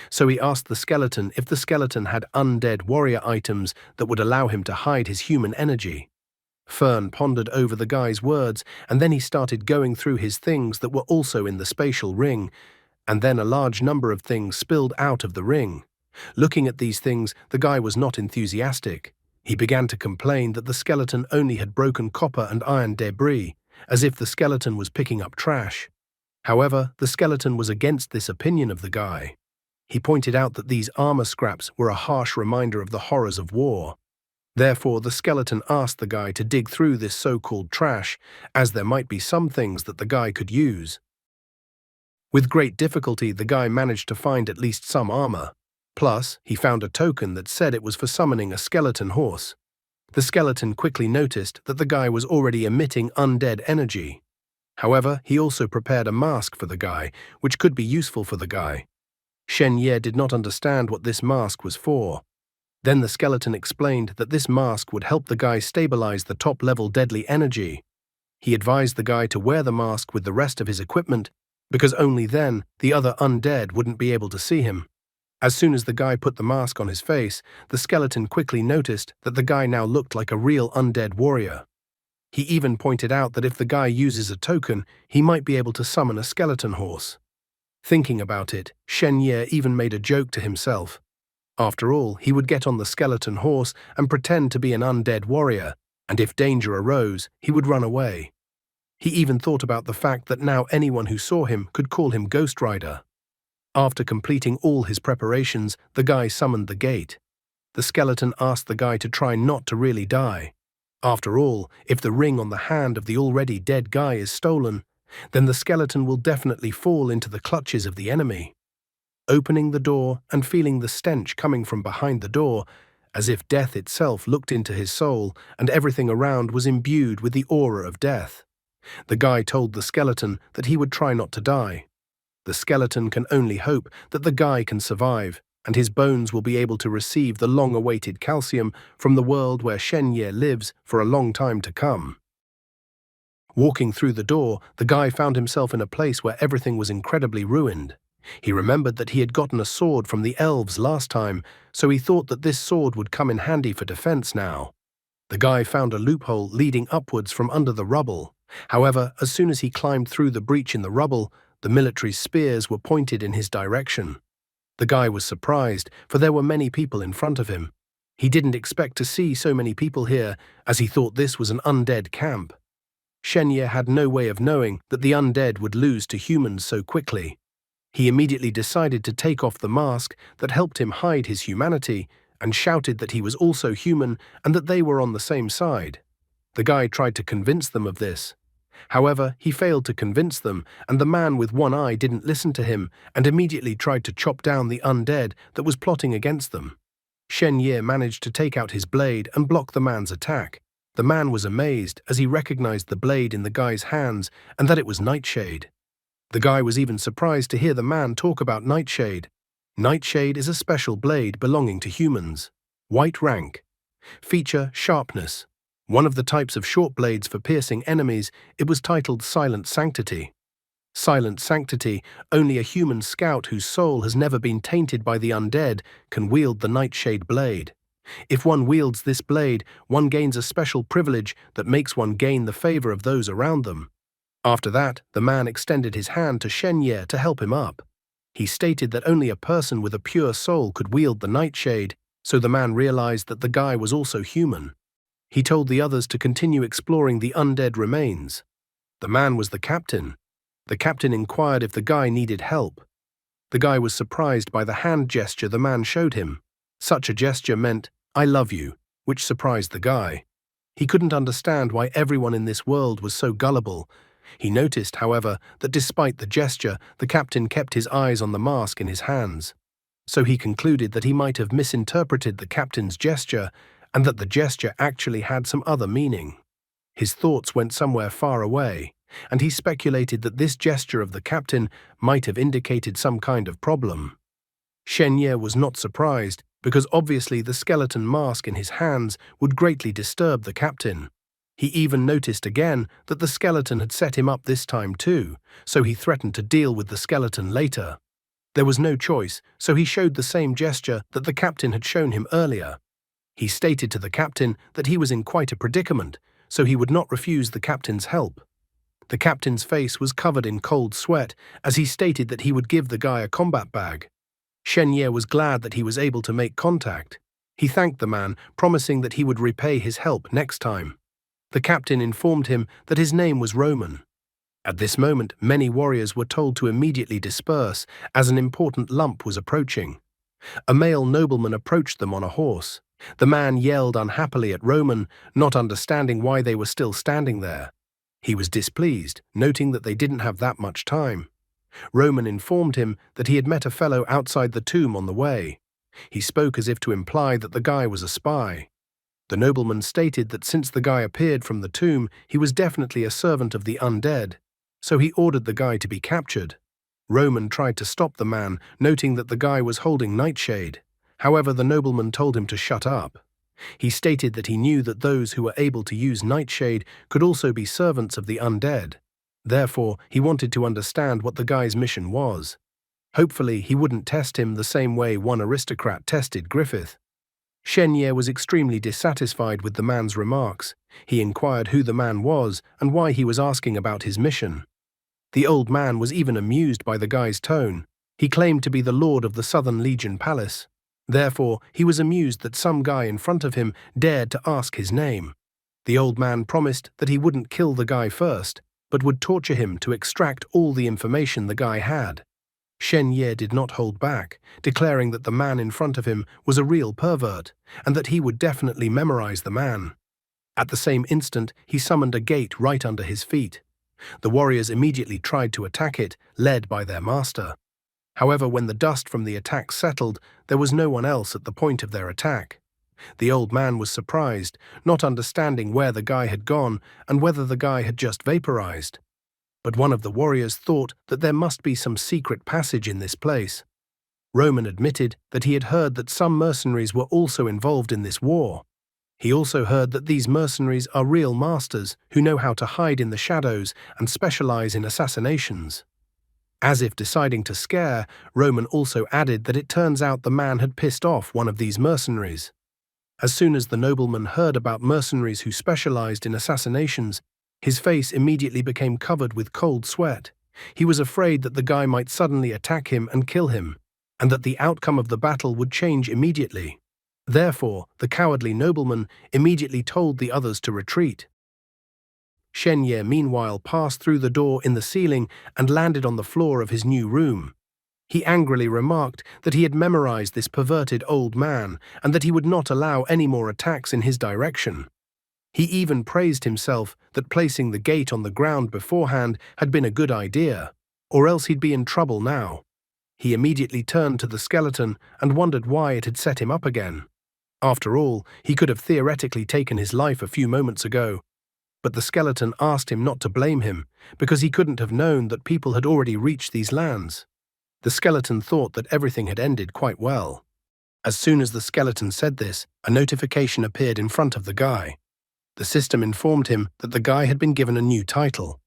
So he asked the skeleton if the skeleton had undead warrior items that would allow him to hide his human energy. Fern pondered over the guy's words, and then he started going through his things that were also in the spatial ring, and then a large number of things spilled out of the ring. Looking at these things, the guy was not enthusiastic. He began to complain that the skeleton only had broken copper and iron debris, as if the skeleton was picking up trash. However, the skeleton was against this opinion of the guy. He pointed out that these armor scraps were a harsh reminder of the horrors of war. Therefore, the skeleton asked the guy to dig through this so-called trash, as there might be some things that the guy could use. With great difficulty, the guy managed to find at least some armor. Plus, he found a token that said it was for summoning a skeleton horse. The skeleton quickly noticed that the guy was already emitting undead energy. However, he also prepared a mask for the guy, which could be useful for the guy. Shen Ye did not understand what this mask was for. Then the skeleton explained that this mask would help the guy stabilize the top-level deadly energy. He advised the guy to wear the mask with the rest of his equipment, because only then the other undead wouldn't be able to see him. As soon as the guy put the mask on his face, the skeleton quickly noticed that the guy now looked like a real undead warrior. He even pointed out that if the guy uses a token, he might be able to summon a skeleton horse. Thinking about it, Shen Ye even made a joke to himself. After all, he would get on the skeleton horse and pretend to be an undead warrior, and if danger arose, he would run away. He even thought about the fact that now anyone who saw him could call him Ghost Rider. After completing all his preparations, the guy summoned the gate. The skeleton asked the guy to try not to really die. After all, if the ring on the hand of the already dead guy is stolen, then the skeleton will definitely fall into the clutches of the enemy. Opening the door and feeling the stench coming from behind the door, as if death itself looked into his soul and everything around was imbued with the aura of death. The guy told the skeleton that he would try not to die. The skeleton can only hope that the guy can survive, and his bones will be able to receive the long-awaited calcium from the world where Shen Ye lives for a long time to come. Walking through the door, the guy found himself in a place where everything was incredibly ruined. He remembered that he had gotten a sword from the elves last time, so he thought that this sword would come in handy for defense now. The guy found a loophole leading upwards from under the rubble. However, as soon as he climbed through the breach in the rubble, the military spears were pointed in his direction. The guy was surprised, for there were many people in front of him. He didn't expect to see so many people here, as he thought this was an undead camp. Shen Ye had no way of knowing that the undead would lose to humans so quickly. He immediately decided to take off the mask that helped him hide his humanity and shouted that he was also human and that they were on the same side. The guy tried to convince them of this. However, he failed to convince them, and the man with one eye didn't listen to him and immediately tried to chop down the undead that was plotting against them. Shen Ye managed to take out his blade and block the man's attack. The man was amazed as he recognized the blade in the guy's hands and that it was Nightshade. The guy was even surprised to hear the man talk about Nightshade. Nightshade is a special blade belonging to humans. White rank. Feature sharpness. One of the types of short blades for piercing enemies, it was titled Silent Sanctity. Silent Sanctity, only a human scout whose soul has never been tainted by the undead can wield the Nightshade blade. If one wields this blade, one gains a special privilege that makes one gain the favor of those around them. After that, the man extended his hand to Shen Ye to help him up. He stated that only a person with a pure soul could wield the Nightshade, so the man realized that the guy was also human. He told the others to continue exploring the undead remains. The man was the captain. The captain inquired if the guy needed help. The guy was surprised by the hand gesture the man showed him. Such a gesture meant, "I love you," which surprised the guy. He couldn't understand why everyone in this world was so gullible. He noticed, however, that despite the gesture, the captain kept his eyes on the mask in his hands. So he concluded that he might have misinterpreted the captain's gesture and that the gesture actually had some other meaning. His thoughts went somewhere far away, and he speculated that this gesture of the captain might have indicated some kind of problem. Shen Ye was not surprised, because obviously the skeleton mask in his hands would greatly disturb the captain. He even noticed again that the skeleton had set him up this time too, so he threatened to deal with the skeleton later. There was no choice, so he showed the same gesture that the captain had shown him earlier. He stated to the captain that he was in quite a predicament, so he would not refuse the captain's help. The captain's face was covered in cold sweat as he stated that he would give the guy a combat bag. Shen Ye was glad that he was able to make contact. He thanked the man, promising that he would repay his help next time. The captain informed him that his name was Roman. At this moment, many warriors were told to immediately disperse, as an important lump was approaching. A male nobleman approached them on a horse. The man yelled unhappily at Roman, not understanding why they were still standing there. He was displeased, noting that they didn't have that much time. Roman informed him that he had met a fellow outside the tomb on the way. He spoke as if to imply that the guy was a spy. The nobleman stated that since the guy appeared from the tomb, he was definitely a servant of the undead. so he ordered the guy to be captured. Roman tried to stop the man, noting that the guy was holding Nightshade. However, the nobleman told him to shut up. He stated that he knew that those who were able to use Nightshade could also be servants of the undead. Therefore, he wanted to understand what the guy's mission was. Hopefully, he wouldn't test him the same way one aristocrat tested Griffith. Shen Ye was extremely dissatisfied with the man's remarks. He inquired who the man was and why he was asking about his mission. The old man was even amused by the guy's tone. He claimed to be the lord of the Southern Legion Palace. Therefore, he was amused that some guy in front of him dared to ask his name. The old man promised that he wouldn't kill the guy first, but would torture him to extract all the information the guy had. Shen Ye did not hold back, declaring that the man in front of him was a real pervert, and that he would definitely memorize the man. At the same instant, he summoned a gate right under his feet. The warriors immediately tried to attack it, led by their master. However, when the dust from the attack settled, there was no one else at the point of their attack. The old man was surprised, not understanding where the guy had gone and whether the guy had just vaporized. But one of the warriors thought that there must be some secret passage in this place. Roman admitted that he had heard that some mercenaries were also involved in this war. He also heard that these mercenaries are real masters who know how to hide in the shadows and specialize in assassinations. As if deciding to scare, Roman also added that it turns out the man had pissed off one of these mercenaries. As soon as the nobleman heard about mercenaries who specialized in assassinations, his face immediately became covered with cold sweat. He was afraid that the guy might suddenly attack him and kill him, and that the outcome of the battle would change immediately. Therefore, the cowardly nobleman immediately told the others to retreat. Shen Ye meanwhile passed through the door in the ceiling and landed on the floor of his new room. He angrily remarked that he had memorized this perverted old man and that he would not allow any more attacks in his direction. He even praised himself that placing the gate on the ground beforehand had been a good idea, or else he'd be in trouble now. He immediately turned to the skeleton and wondered why it had set him up again. After all, he could have theoretically taken his life a few moments ago, but the skeleton asked him not to blame him because he couldn't have known that people had already reached these lands. The skeleton thought that everything had ended quite well. As soon as the skeleton said this, a notification appeared in front of the guy. The system informed him that the guy had been given a new title.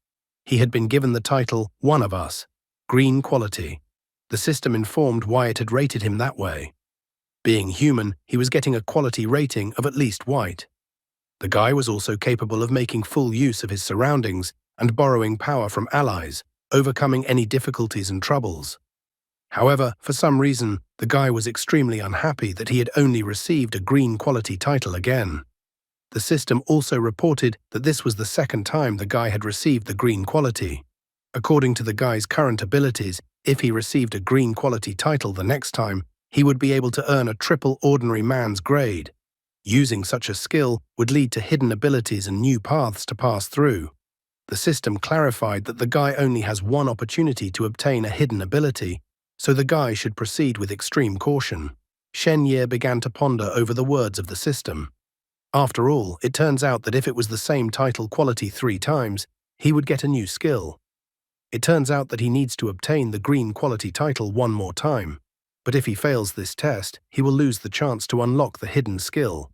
He had been given the title One of Us, Green Quality. The system informed why it had rated him that way. Being human, he was getting a quality rating of at least white. The guy was also capable of making full use of his surroundings and borrowing power from allies, overcoming any difficulties and troubles. However, for some reason, the guy was extremely unhappy that he had only received a green quality title again. The system also reported that this was the second time the guy had received the green quality. According to the guy's current abilities, if he received a green quality title the next time, he would be able to earn a triple ordinary man's grade. Using such a skill would lead to hidden abilities and new paths to pass through. The system clarified that the guy only has one opportunity to obtain a hidden ability, so the guy should proceed with extreme caution. Shen Ye began to ponder over the words of the system. After all, it turns out that if it was the same title quality 3 times, he would get a new skill. It turns out that he needs to obtain the green quality title one more time. But if he fails this test, he will lose the chance to unlock the hidden skill.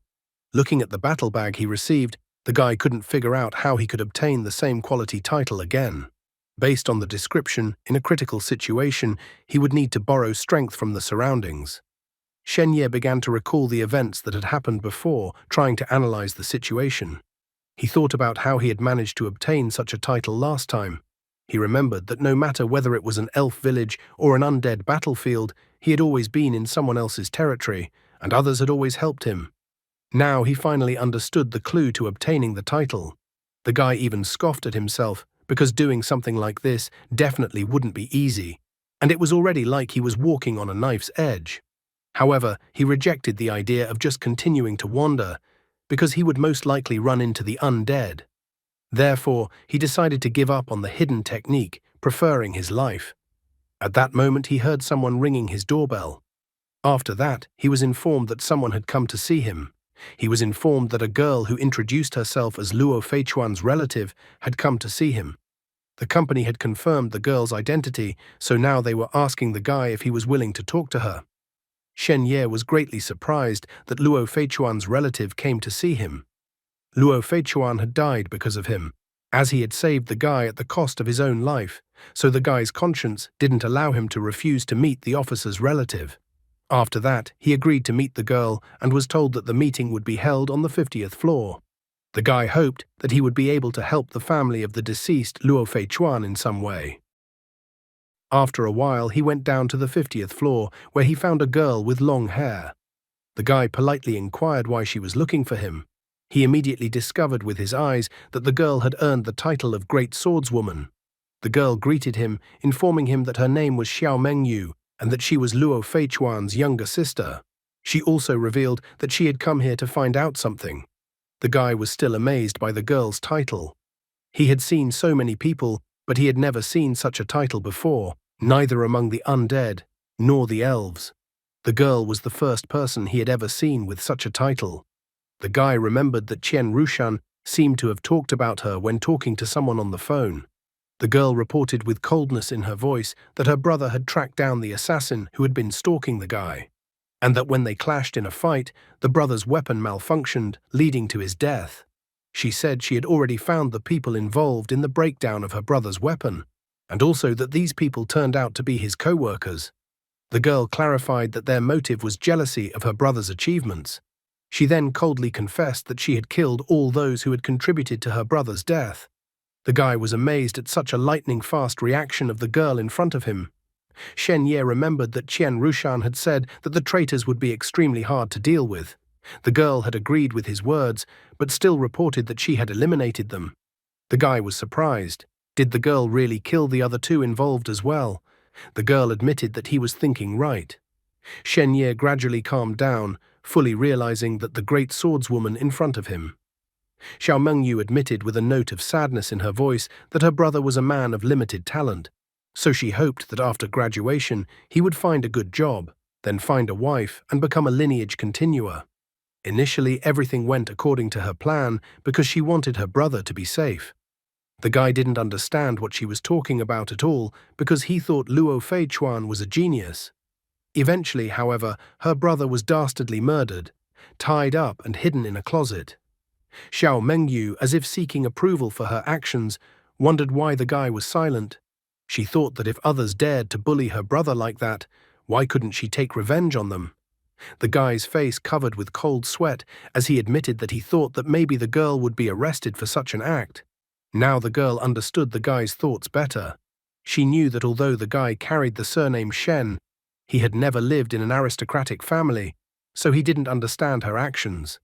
Looking at the battle bag he received, the guy couldn't figure out how he could obtain the same quality title again. Based on the description, in a critical situation, he would need to borrow strength from the surroundings. Shen Ye began to recall the events that had happened before, trying to analyze the situation. He thought about how he had managed to obtain such a title last time. He remembered that no matter whether it was an elf village or an undead battlefield, he had always been in someone else's territory, and others had always helped him. Now he finally understood the clue to obtaining the title. The guy even scoffed at himself, because doing something like this definitely wouldn't be easy, and it was already like he was walking on a knife's edge. However, he rejected the idea of just continuing to wander, because he would most likely run into the undead. Therefore, he decided to give up on the hidden technique, preferring his life. At that moment, he heard someone ringing his doorbell. After that, he was informed that someone had come to see him. He was informed that a girl who introduced herself as Luo Feichuan's relative had come to see him. The company had confirmed the girl's identity, so now they were asking the guy if he was willing to talk to her. Shen Ye was greatly surprised that Luo Feichuan's relative came to see him. Luo Feichuan had died because of him, as he had saved the guy at the cost of his own life, so the guy's conscience didn't allow him to refuse to meet the officer's relative. After that, he agreed to meet the girl and was told that the meeting would be held on the 50th floor. The guy hoped that he would be able to help the family of the deceased Luo Feichuan in some way. After a while, he went down to the 50th floor, where he found a girl with long hair. The guy politely inquired why she was looking for him. He immediately discovered with his eyes that the girl had earned the title of Great Swordswoman. The girl greeted him, informing him that her name was Xiao Mengyu and that she was Luo Feichuan's younger sister. She also revealed that she had come here to find out something. The guy was still amazed by the girl's title. He had seen so many people, but he had never seen such a title before, neither among the undead nor the elves. The girl was the first person he had ever seen with such a title. The guy remembered that Qian Rushan seemed to have talked about her when talking to someone on the phone. The girl reported with coldness in her voice that her brother had tracked down the assassin who had been stalking the guy, and that when they clashed in a fight, the brother's weapon malfunctioned, leading to his death. She said she had already found the people involved in the breakdown of her brother's weapon, and also that these people turned out to be his co-workers. The girl clarified that their motive was jealousy of her brother's achievements. She then coldly confessed that she had killed all those who had contributed to her brother's death. The guy was amazed at such a lightning-fast reaction of the girl in front of him. Shen Ye remembered that Qian Rushan had said that the traitors would be extremely hard to deal with. The girl had agreed with his words, but still reported that she had eliminated them. The guy was surprised. Did the girl really kill the other two involved as well? The girl admitted that he was thinking right. Shen Ye gradually calmed down, fully realizing that the great swordswoman in front of him. Xiao Mengyu admitted with a note of sadness in her voice that her brother was a man of limited talent, so she hoped that after graduation he would find a good job, then find a wife and become a lineage continuer. Initially, everything went according to her plan because she wanted her brother to be safe. The guy didn't understand what she was talking about at all because he thought Luo Feichuan was a genius. Eventually, however, her brother was dastardly murdered, tied up and hidden in a closet. Xiao Mengyu, as if seeking approval for her actions, wondered why the guy was silent. She thought that if others dared to bully her brother like that, why couldn't she take revenge on them? The guy's face covered with cold sweat as he admitted that he thought that maybe the girl would be arrested for such an act. Now the girl understood the guy's thoughts better. She knew that although the guy carried the surname Shen, he had never lived in an aristocratic family, so he didn't understand her actions.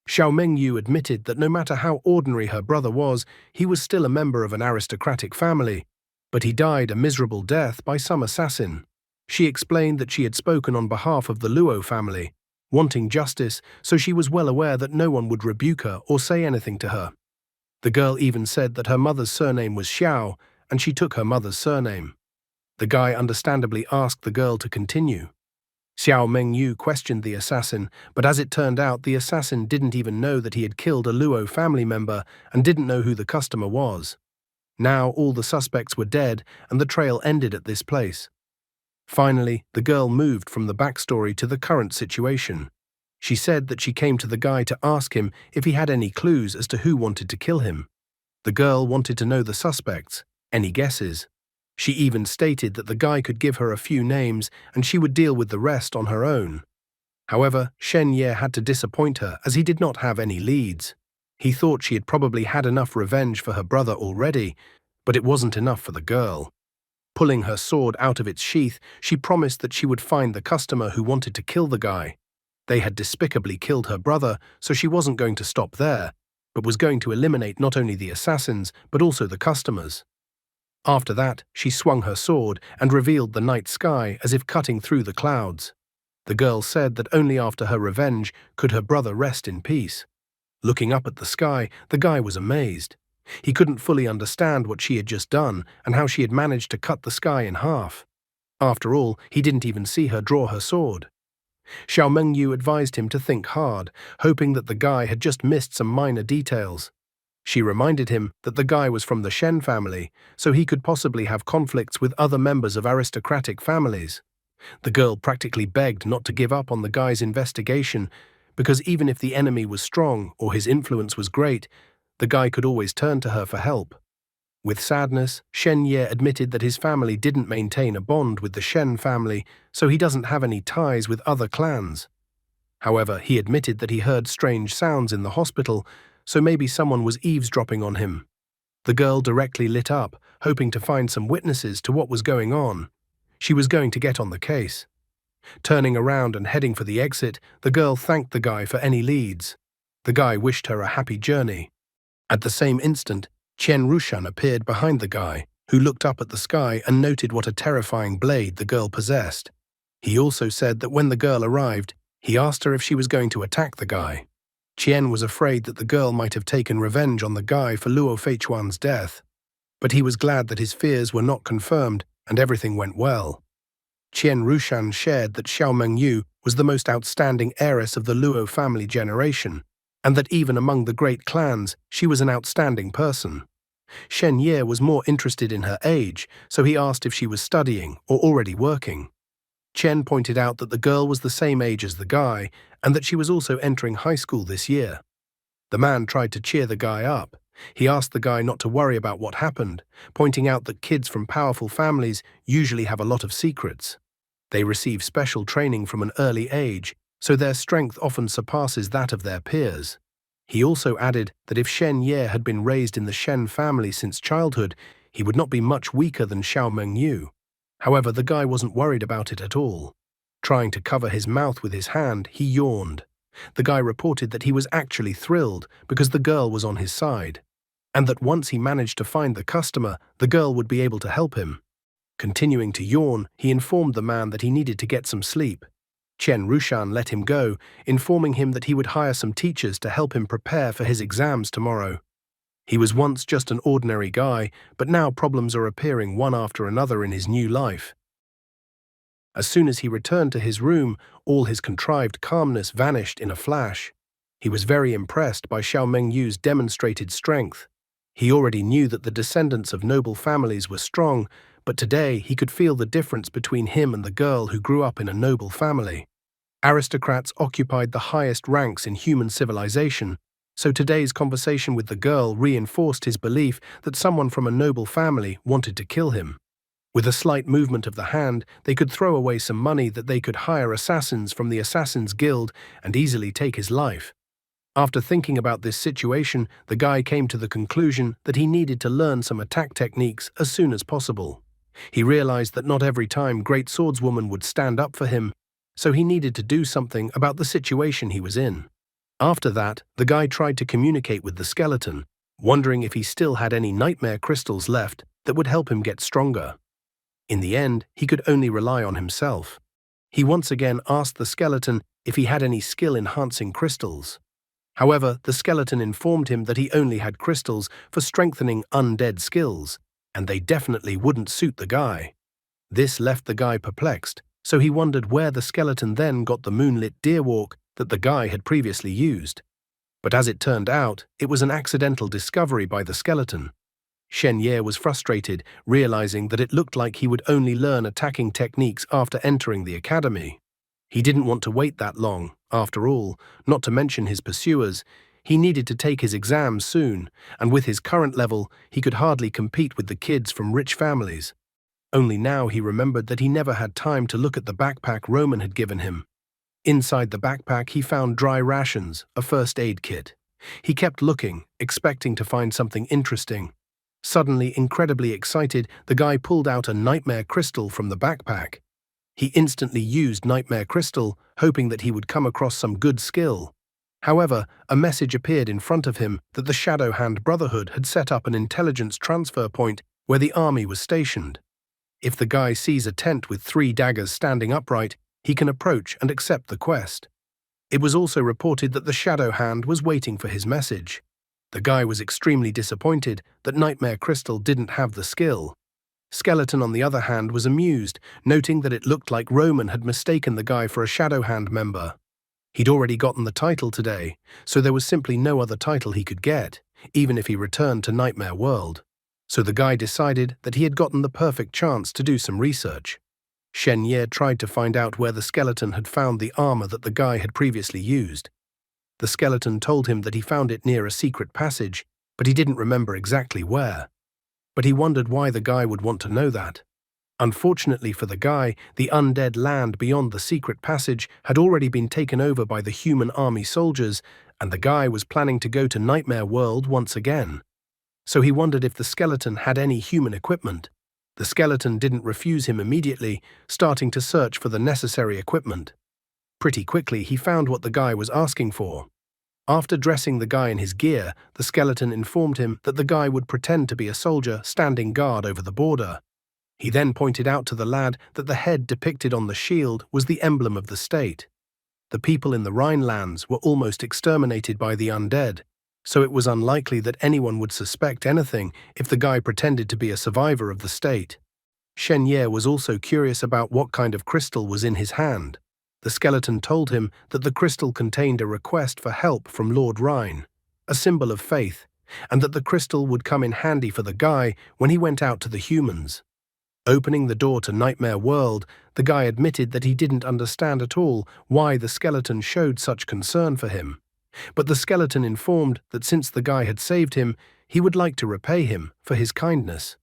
Xiao Mengyu admitted that no matter how ordinary her brother was, he was still a member of an aristocratic family, but he died a miserable death by some assassin. She explained that she had spoken on behalf of the Luo family, wanting justice, so she was well aware that no one would rebuke her or say anything to her. The girl even said that her mother's surname was Xiao, and she took her mother's surname. The guy understandably asked the girl to continue. Xiao Mengyu questioned the assassin, but as it turned out, the assassin didn't even know that he had killed a Luo family member and didn't know who the customer was. Now all the suspects were dead, and the trail ended at this place. Finally, the girl moved from the backstory to the current situation. She said that she came to the guy to ask him if he had any clues as to who wanted to kill him. The girl wanted to know the suspects. Any guesses? She even stated that the guy could give her a few names and she would deal with the rest on her own. However, Shen Ye had to disappoint her as he did not have any leads. He thought she had probably had enough revenge for her brother already, but it wasn't enough for the girl. Pulling her sword out of its sheath, she promised that she would find the customer who wanted to kill the guy. They had despicably killed her brother, so she wasn't going to stop there, but was going to eliminate not only the assassins, but also the customers. After that, she swung her sword and revealed the night sky as if cutting through the clouds. The girl said that only after her revenge could her brother rest in peace. Looking up at the sky, the guy was amazed. He couldn't fully understand what she had just done and how she had managed to cut the sky in half. After all, he didn't even see her draw her sword. Xiao Mengyu advised him to think hard, hoping that the guy had just missed some minor details. She reminded him that the guy was from the Shen family, so he could possibly have conflicts with other members of aristocratic families. The girl practically begged not to give up on the guy's investigation, because even if the enemy was strong or his influence was great, the guy could always turn to her for help. With sadness, Shen Ye admitted that his family didn't maintain a bond with the Shen family, so he doesn't have any ties with other clans. However, he admitted that he heard strange sounds in the hospital, so maybe someone was eavesdropping on him. The girl directly lit up, hoping to find some witnesses to what was going on. She was going to get on the case. Turning around and heading for the exit, the girl thanked the guy for any leads. The guy wished her a happy journey. At the same instant, Chen Rushan appeared behind the guy, who looked up at the sky and noted what a terrifying blade the girl possessed. He also said that when the girl arrived, he asked her if she was going to attack the guy. Chen was afraid that the girl might have taken revenge on the guy for Luo Feichuan's death, but he was glad that his fears were not confirmed and everything went well. Chen Rushan shared that Xiao Mengyu was the most outstanding heiress of the Luo family generation, and that even among the great clans, she was an outstanding person. Shen Ye was more interested in her age, so he asked if she was studying or already working. Chen pointed out that the girl was the same age as the guy, and that she was also entering high school this year. The man tried to cheer the guy up. He asked the guy not to worry about what happened, pointing out that kids from powerful families usually have a lot of secrets. They receive special training from an early age, so their strength often surpasses that of their peers. He also added that if Shen Ye had been raised in the Shen family since childhood, he would not be much weaker than Xiao Mengyu. However, the guy wasn't worried about it at all. Trying to cover his mouth with his hand, he yawned. The guy reported that he was actually thrilled because the girl was on his side, and that once he managed to find the customer, the girl would be able to help him. Continuing to yawn, he informed the man that he needed to get some sleep. Chen Rushan let him go, informing him that he would hire some teachers to help him prepare for his exams tomorrow. He was once just an ordinary guy, but now problems are appearing one after another in his new life. As soon as he returned to his room, all his contrived calmness vanished in a flash. He was very impressed by Xiao Mengyu's demonstrated strength. He already knew that the descendants of noble families were strong, but today he could feel the difference between him and the girl who grew up in a noble family. Aristocrats occupied the highest ranks in human civilization, so today's conversation with the girl reinforced his belief that someone from a noble family wanted to kill him. With a slight movement of the hand, they could throw away some money that they could hire assassins from the Assassin's Guild and easily take his life. After thinking about this situation, the guy came to the conclusion that he needed to learn some attack techniques as soon as possible. He realized that not every time great swordswoman would stand up for him, so he needed to do something about the situation he was in. After that, the guy tried to communicate with the skeleton, wondering if he still had any nightmare crystals left that would help him get stronger. In the end, he could only rely on himself. He once again asked the skeleton if he had any skill-enhancing crystals. However, the skeleton informed him that he only had crystals for strengthening undead skills, and they definitely wouldn't suit the guy. This left the guy perplexed, so he wondered where the skeleton then got the moonlit deer walk that the guy had previously used. But as it turned out, it was an accidental discovery by the skeleton. Shen Ye was frustrated, realizing that it looked like he would only learn attacking techniques after entering the academy. He didn't want to wait that long, after all, not to mention his pursuers. He needed to take his exams soon, and with his current level, he could hardly compete with the kids from rich families. Only now he remembered that he never had time to look at the backpack Roman had given him. Inside the backpack, he found dry rations, a first aid kit. He kept looking, expecting to find something interesting. Suddenly, incredibly excited, the guy pulled out a nightmare crystal from the backpack. He instantly used nightmare crystal, hoping that he would come across some good skill. However, a message appeared in front of him that the Shadow Hand Brotherhood had set up an intelligence transfer point where the army was stationed. If the guy sees a tent with 3 daggers standing upright, he can approach and accept the quest. It was also reported that the Shadow Hand was waiting for his message. The guy was extremely disappointed that Nightmare Crystal didn't have the skill. Skeleton, on the other hand, was amused, noting that it looked like Roman had mistaken the guy for a Shadow Hand member. He'd already gotten the title today, so there was simply no other title he could get. even if he returned to Nightmare World. So the guy decided that he had gotten the perfect chance to do some research. Shen Ye tried to find out where the skeleton had found the armor that the guy had previously used. The skeleton told him that he found it near a secret passage, but he didn't remember exactly where. But he wondered why the guy would want to know that. Unfortunately for the guy, the undead land beyond the secret passage had already been taken over by the human army soldiers, and the guy was planning to go to Nightmare World once again. So he wondered if the skeleton had any human equipment. The skeleton didn't refuse him immediately, starting to search for the necessary equipment. Pretty quickly, he found what the guy was asking for. After dressing the guy in his gear, the skeleton informed him that the guy would pretend to be a soldier standing guard over the border. He then pointed out to the lad that the head depicted on the shield was the emblem of the state. The people in the Rhinelands were almost exterminated by the undead, so it was unlikely that anyone would suspect anything if the guy pretended to be a survivor of the state. Shen Ye was also curious about what kind of crystal was in his hand. The skeleton told him that the crystal contained a request for help from Lord Rhine, a symbol of faith, and that the crystal would come in handy for the guy when he went out to the humans. Opening the door to Nightmare World, the guy admitted that he didn't understand at all why the skeleton showed such concern for him. But the skeleton informed that since the guy had saved him, he would like to repay him for his kindness.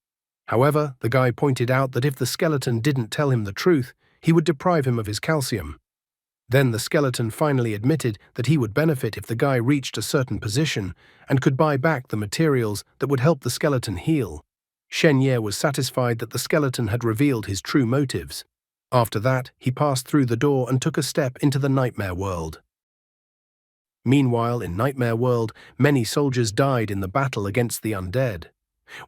However, the guy pointed out that if the skeleton didn't tell him the truth, he would deprive him of his calcium. Then the skeleton finally admitted that he would benefit if the guy reached a certain position and could buy back the materials that would help the skeleton heal. Shen Ye was satisfied that the skeleton had revealed his true motives. After that, he passed through the door and took a step into the Nightmare World. Meanwhile, in Nightmare World, many soldiers died in the battle against the undead.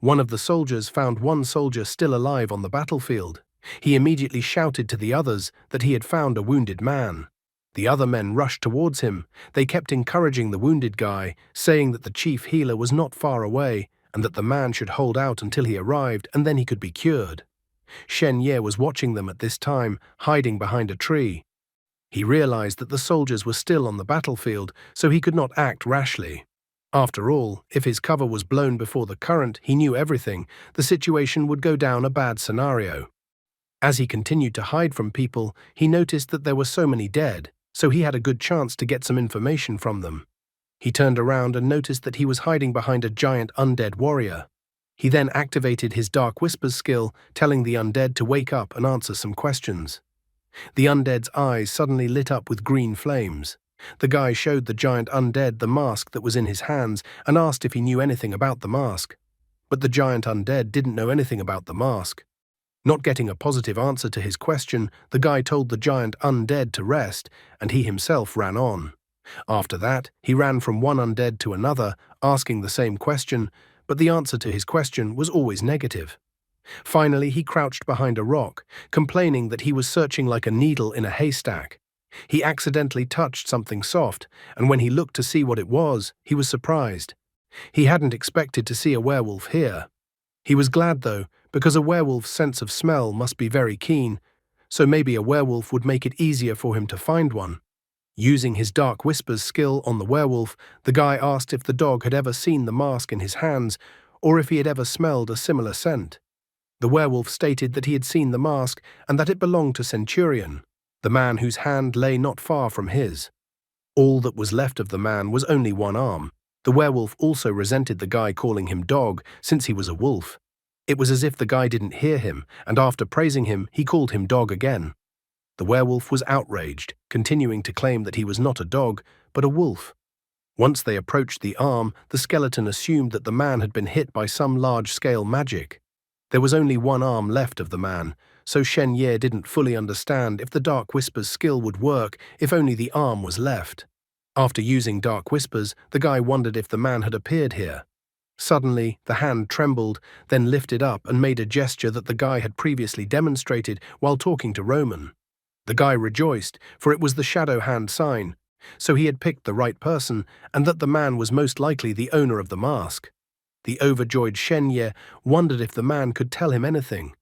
One of the soldiers found one soldier still alive on the battlefield. He immediately shouted to the others that he had found a wounded man. The other men rushed towards him. They kept encouraging the wounded guy, saying that the chief healer was not far away, and that the man should hold out until he arrived and then he could be cured. Shen Ye was watching them at this time, hiding behind a tree. He realized that the soldiers were still on the battlefield, so he could not act rashly. After all, if his cover was blown before the current, he knew everything, the situation would go down a bad scenario. As he continued to hide from people, he noticed that there were so many dead, so he had a good chance to get some information from them. He turned around and noticed that he was hiding behind a giant undead warrior. He then activated his Dark Whispers skill, telling the undead to wake up and answer some questions. The undead's eyes suddenly lit up with green flames. The guy showed the giant undead the mask that was in his hands and asked if he knew anything about the mask. But the giant undead didn't know anything about the mask. Not getting a positive answer to his question, the guy told the giant undead to rest, and he himself ran on. After that, he ran from one undead to another, asking the same question, but the answer to his question was always negative. Finally, he crouched behind a rock, complaining that he was searching like a needle in a haystack. He accidentally touched something soft, and when he looked to see what it was, he was surprised. He hadn't expected to see a werewolf here. He was glad, though, because a werewolf's sense of smell must be very keen, so maybe a werewolf would make it easier for him to find one. Using his Dark Whispers skill on the werewolf, the guy asked if the dog had ever seen the mask in his hands, or if he had ever smelled a similar scent. The werewolf stated that he had seen the mask and that it belonged to Centurion, the man whose hand lay not far from his. All that was left of the man was only one arm. The werewolf also resented the guy calling him dog, since he was a wolf. It was as if the guy didn't hear him, and after praising him, he called him dog again. The werewolf was outraged, continuing to claim that he was not a dog, but a wolf. Once they approached the arm, the skeleton assumed that the man had been hit by some large-scale magic. There was only one arm left of the man, so Shen Ye didn't fully understand if the Dark Whispers skill would work if only the arm was left. After using Dark Whispers, the guy wondered if the man had appeared here. Suddenly, the hand trembled, then lifted up and made a gesture that the guy had previously demonstrated while talking to Roman. The guy rejoiced, for it was the shadow hand sign, so he had picked the right person and that the man was most likely the owner of the mask. The overjoyed Shen Ye wondered if the man could tell him anything.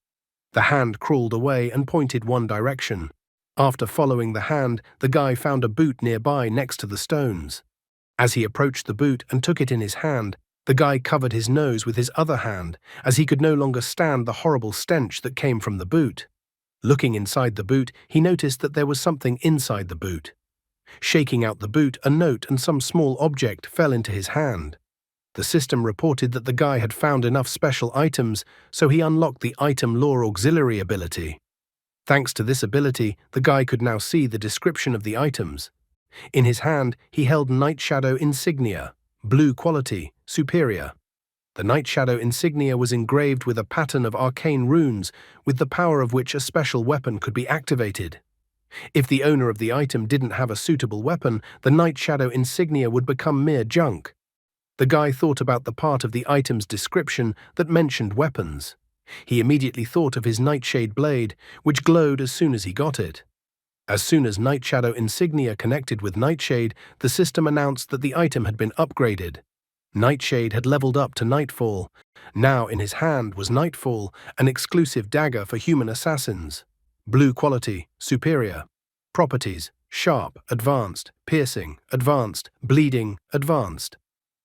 The hand crawled away and pointed one direction. After following the hand, the guy found a boot nearby next to the stones. As he approached the boot and took it in his hand, The guy covered his nose with his other hand, as he could no longer stand the horrible stench that came from the boot. Looking inside the boot, he noticed that there was something inside the boot. Shaking out the boot, a note and some small object fell into his hand. The system reported that the guy had found enough special items, so he unlocked the Item Lore Auxiliary ability. Thanks to this ability, the guy could now see the description of the items. In his hand, he held Night Shadow Insignia, blue quality, superior. The Night Shadow Insignia was engraved with a pattern of arcane runes, with the power of which a special weapon could be activated. If the owner of the item didn't have a suitable weapon, the Night Shadow Insignia would become mere junk. The guy thought about the part of the item's description that mentioned weapons. He immediately thought of his Nightshade blade, which glowed as soon as he got it. As soon as Night Shadow Insignia connected with Nightshade, the system announced that the item had been upgraded. Nightshade had leveled up to Nightfall. Now in his hand was Nightfall, an exclusive dagger for human assassins. Blue quality, superior. Properties: sharp, advanced, piercing, advanced, bleeding, advanced.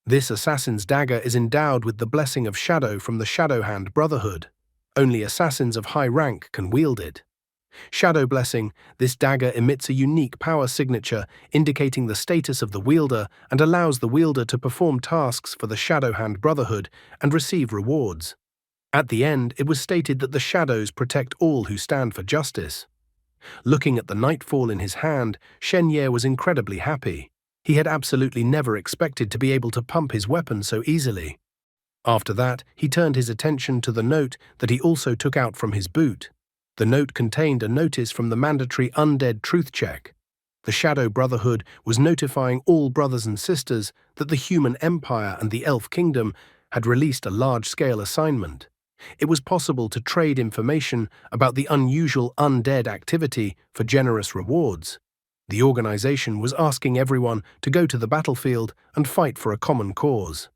This assassin's dagger is endowed with the blessing of Shadow from the Shadowhand Brotherhood. Only assassins of high rank can wield it. Shadow Blessing: this dagger emits a unique power signature indicating the status of the wielder and allows the wielder to perform tasks for the Shadowhand Brotherhood and receive rewards. At the end, it was stated that the shadows protect all who stand for justice. Looking at the Nightfall in his hand, Shen Ye was incredibly happy. He had absolutely never expected to be able to pump his weapon so easily. After that, he turned his attention to the note that he also took out from his boot. The note contained a notice from the mandatory Undead Truth Check. The Shadow Brotherhood was notifying all brothers and sisters that the Human Empire and the Elf Kingdom had released a large-scale assignment. It was possible to trade information about the unusual undead activity for generous rewards. The organization was asking everyone to go to the battlefield and fight for a common cause.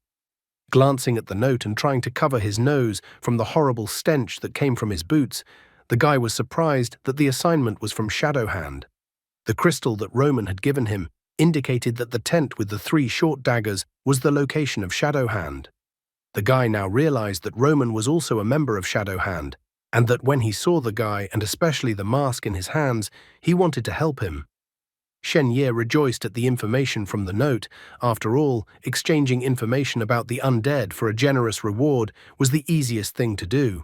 Glancing at the note and trying to cover his nose from the horrible stench that came from his boots, the guy was surprised that the assignment was from Shadowhand. The crystal that Roman had given him indicated that the tent with the 3 short daggers was the location of Shadowhand. The guy now realized that Roman was also a member of Shadowhand, and that when he saw the guy and especially the mask in his hands, he wanted to help him. Shen Ye rejoiced at the information from the note. After all, exchanging information about the undead for a generous reward was the easiest thing to do.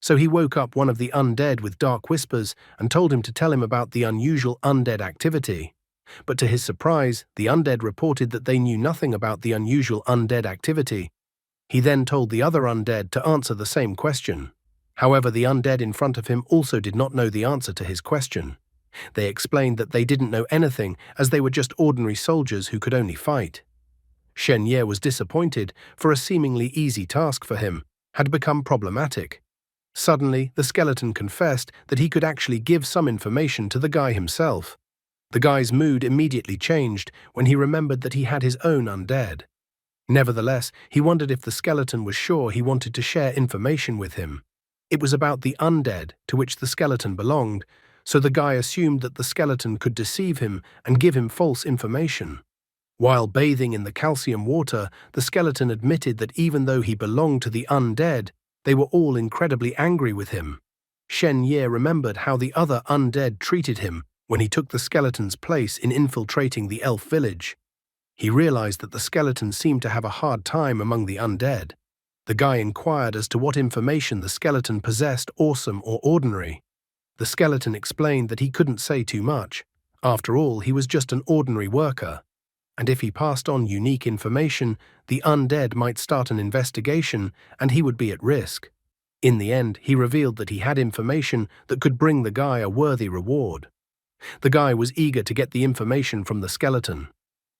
So he woke up one of the undead with dark whispers and told him to tell him about the unusual undead activity. But to his surprise, the undead reported that they knew nothing about the unusual undead activity. He then told the other undead to answer the same question. However, the undead in front of him also did not know the answer to his question. They explained that they didn't know anything as they were just ordinary soldiers who could only fight. Shen Ye was disappointed, for a seemingly easy task for him had become problematic. Suddenly, the skeleton confessed that he could actually give some information to the guy himself. The guy's mood immediately changed when he remembered that he had his own undead. Nevertheless, he wondered if the skeleton was sure he wanted to share information with him. It was about the undead to which the skeleton belonged, so the guy assumed that the skeleton could deceive him and give him false information. While bathing in the calcium water, the skeleton admitted that even though he belonged to the undead, they were all incredibly angry with him. Shen Ye remembered how the other undead treated him when he took the skeleton's place in infiltrating the elf village. He realized that the skeleton seemed to have a hard time among the undead. The guy inquired as to what information the skeleton possessed, awesome or ordinary. The skeleton explained that he couldn't say too much. After all, he was just an ordinary worker. And if he passed on unique information, the undead might start an investigation and he would be at risk. In the end, he revealed that he had information that could bring the guy a worthy reward. The guy was eager to get the information from the skeleton.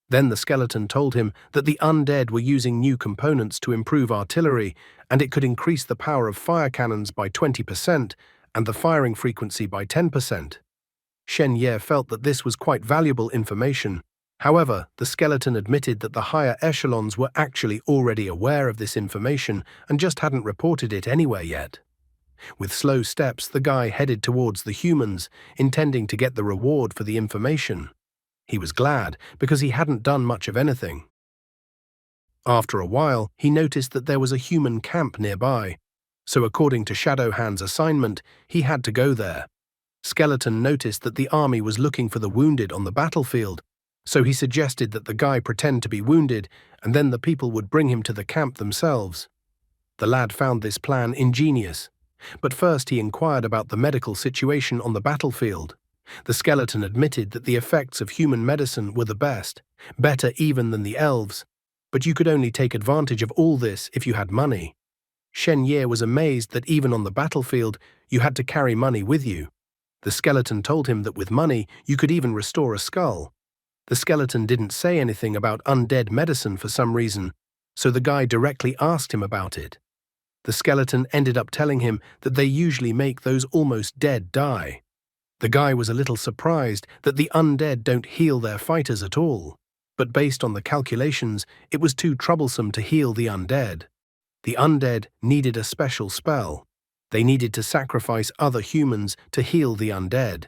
Then the skeleton told him that the undead were using new components to improve artillery, and it could increase the power of fire cannons by 20% and the firing frequency by 10%. Shen Ye felt that this was quite valuable information. However, the skeleton admitted that the higher echelons were actually already aware of this information and just hadn't reported it anywhere yet. With slow steps, the guy headed towards the humans, intending to get the reward for the information. He was glad, because he hadn't done much of anything. After a while, he noticed that there was a human camp nearby, so according to Shadow Hand's assignment, he had to go there. Skeleton noticed that the army was looking for the wounded on the battlefield, so he suggested that the guy pretend to be wounded and then the people would bring him to the camp themselves. The lad found this plan ingenious, but first he inquired about the medical situation on the battlefield. The skeleton admitted that the effects of human medicine were the best, better even than the elves, but you could only take advantage of all this if you had money. Shen Ye was amazed that even on the battlefield you had to carry money with you. The skeleton told him that with money you could even restore a skull. The skeleton didn't say anything about undead medicine for some reason, so the guy directly asked him about it. The skeleton ended up telling him that they usually make those almost dead die. The guy was a little surprised that the undead don't heal their fighters at all, but based on the calculations, it was too troublesome to heal the undead. The undead needed a special spell. They needed to sacrifice other humans to heal the undead.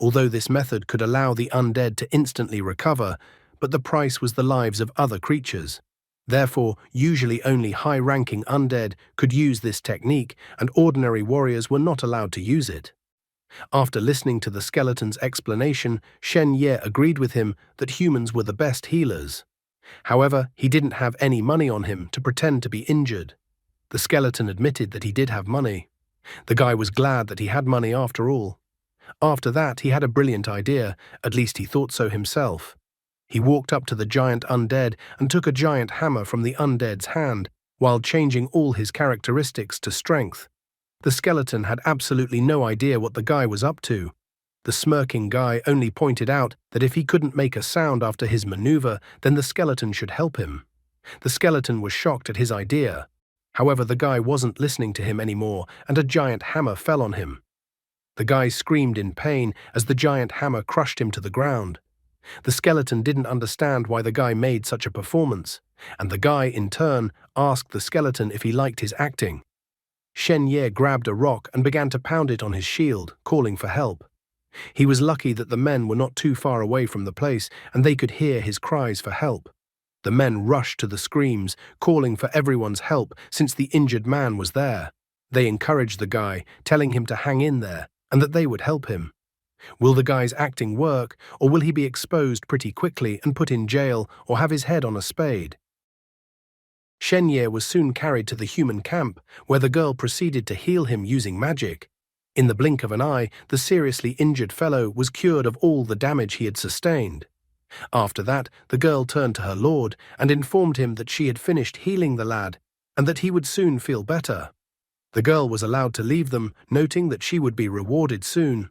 Although this method could allow the undead to instantly recover, but the price was the lives of other creatures. Therefore, usually only high-ranking undead could use this technique, and ordinary warriors were not allowed to use it. After listening to the skeleton's explanation, Shen Ye agreed with him that humans were the best healers. However, he didn't have any money on him to pretend to be injured. The skeleton admitted that he did have money. The guy was glad that he had money after all. After that, he had a brilliant idea, at least he thought so himself. He walked up to the giant undead and took a giant hammer from the undead's hand, while changing all his characteristics to strength. The skeleton had absolutely no idea what the guy was up to. The smirking guy only pointed out that if he couldn't make a sound after his maneuver, then the skeleton should help him. The skeleton was shocked at his idea. However, the guy wasn't listening to him anymore, and a giant hammer fell on him. The guy screamed in pain as the giant hammer crushed him to the ground. The skeleton didn't understand why the guy made such a performance, and the guy, in turn, asked the skeleton if he liked his acting. Shen Ye grabbed a rock and began to pound it on his shield, calling for help. He was lucky that the men were not too far away from the place, and they could hear his cries for help. The men rushed to the screams, calling for everyone's help since the injured man was there. They encouraged the guy, telling him to hang in there, and that they would help him. Will the guy's acting work, or will he be exposed pretty quickly and put in jail or have his head on a spade? Shen Ye was soon carried to the human camp, where the girl proceeded to heal him using magic. In the blink of an eye, the seriously injured fellow was cured of all the damage he had sustained. After that, the girl turned to her lord and informed him that she had finished healing the lad and that he would soon feel better. The girl was allowed to leave them, noting that she would be rewarded soon.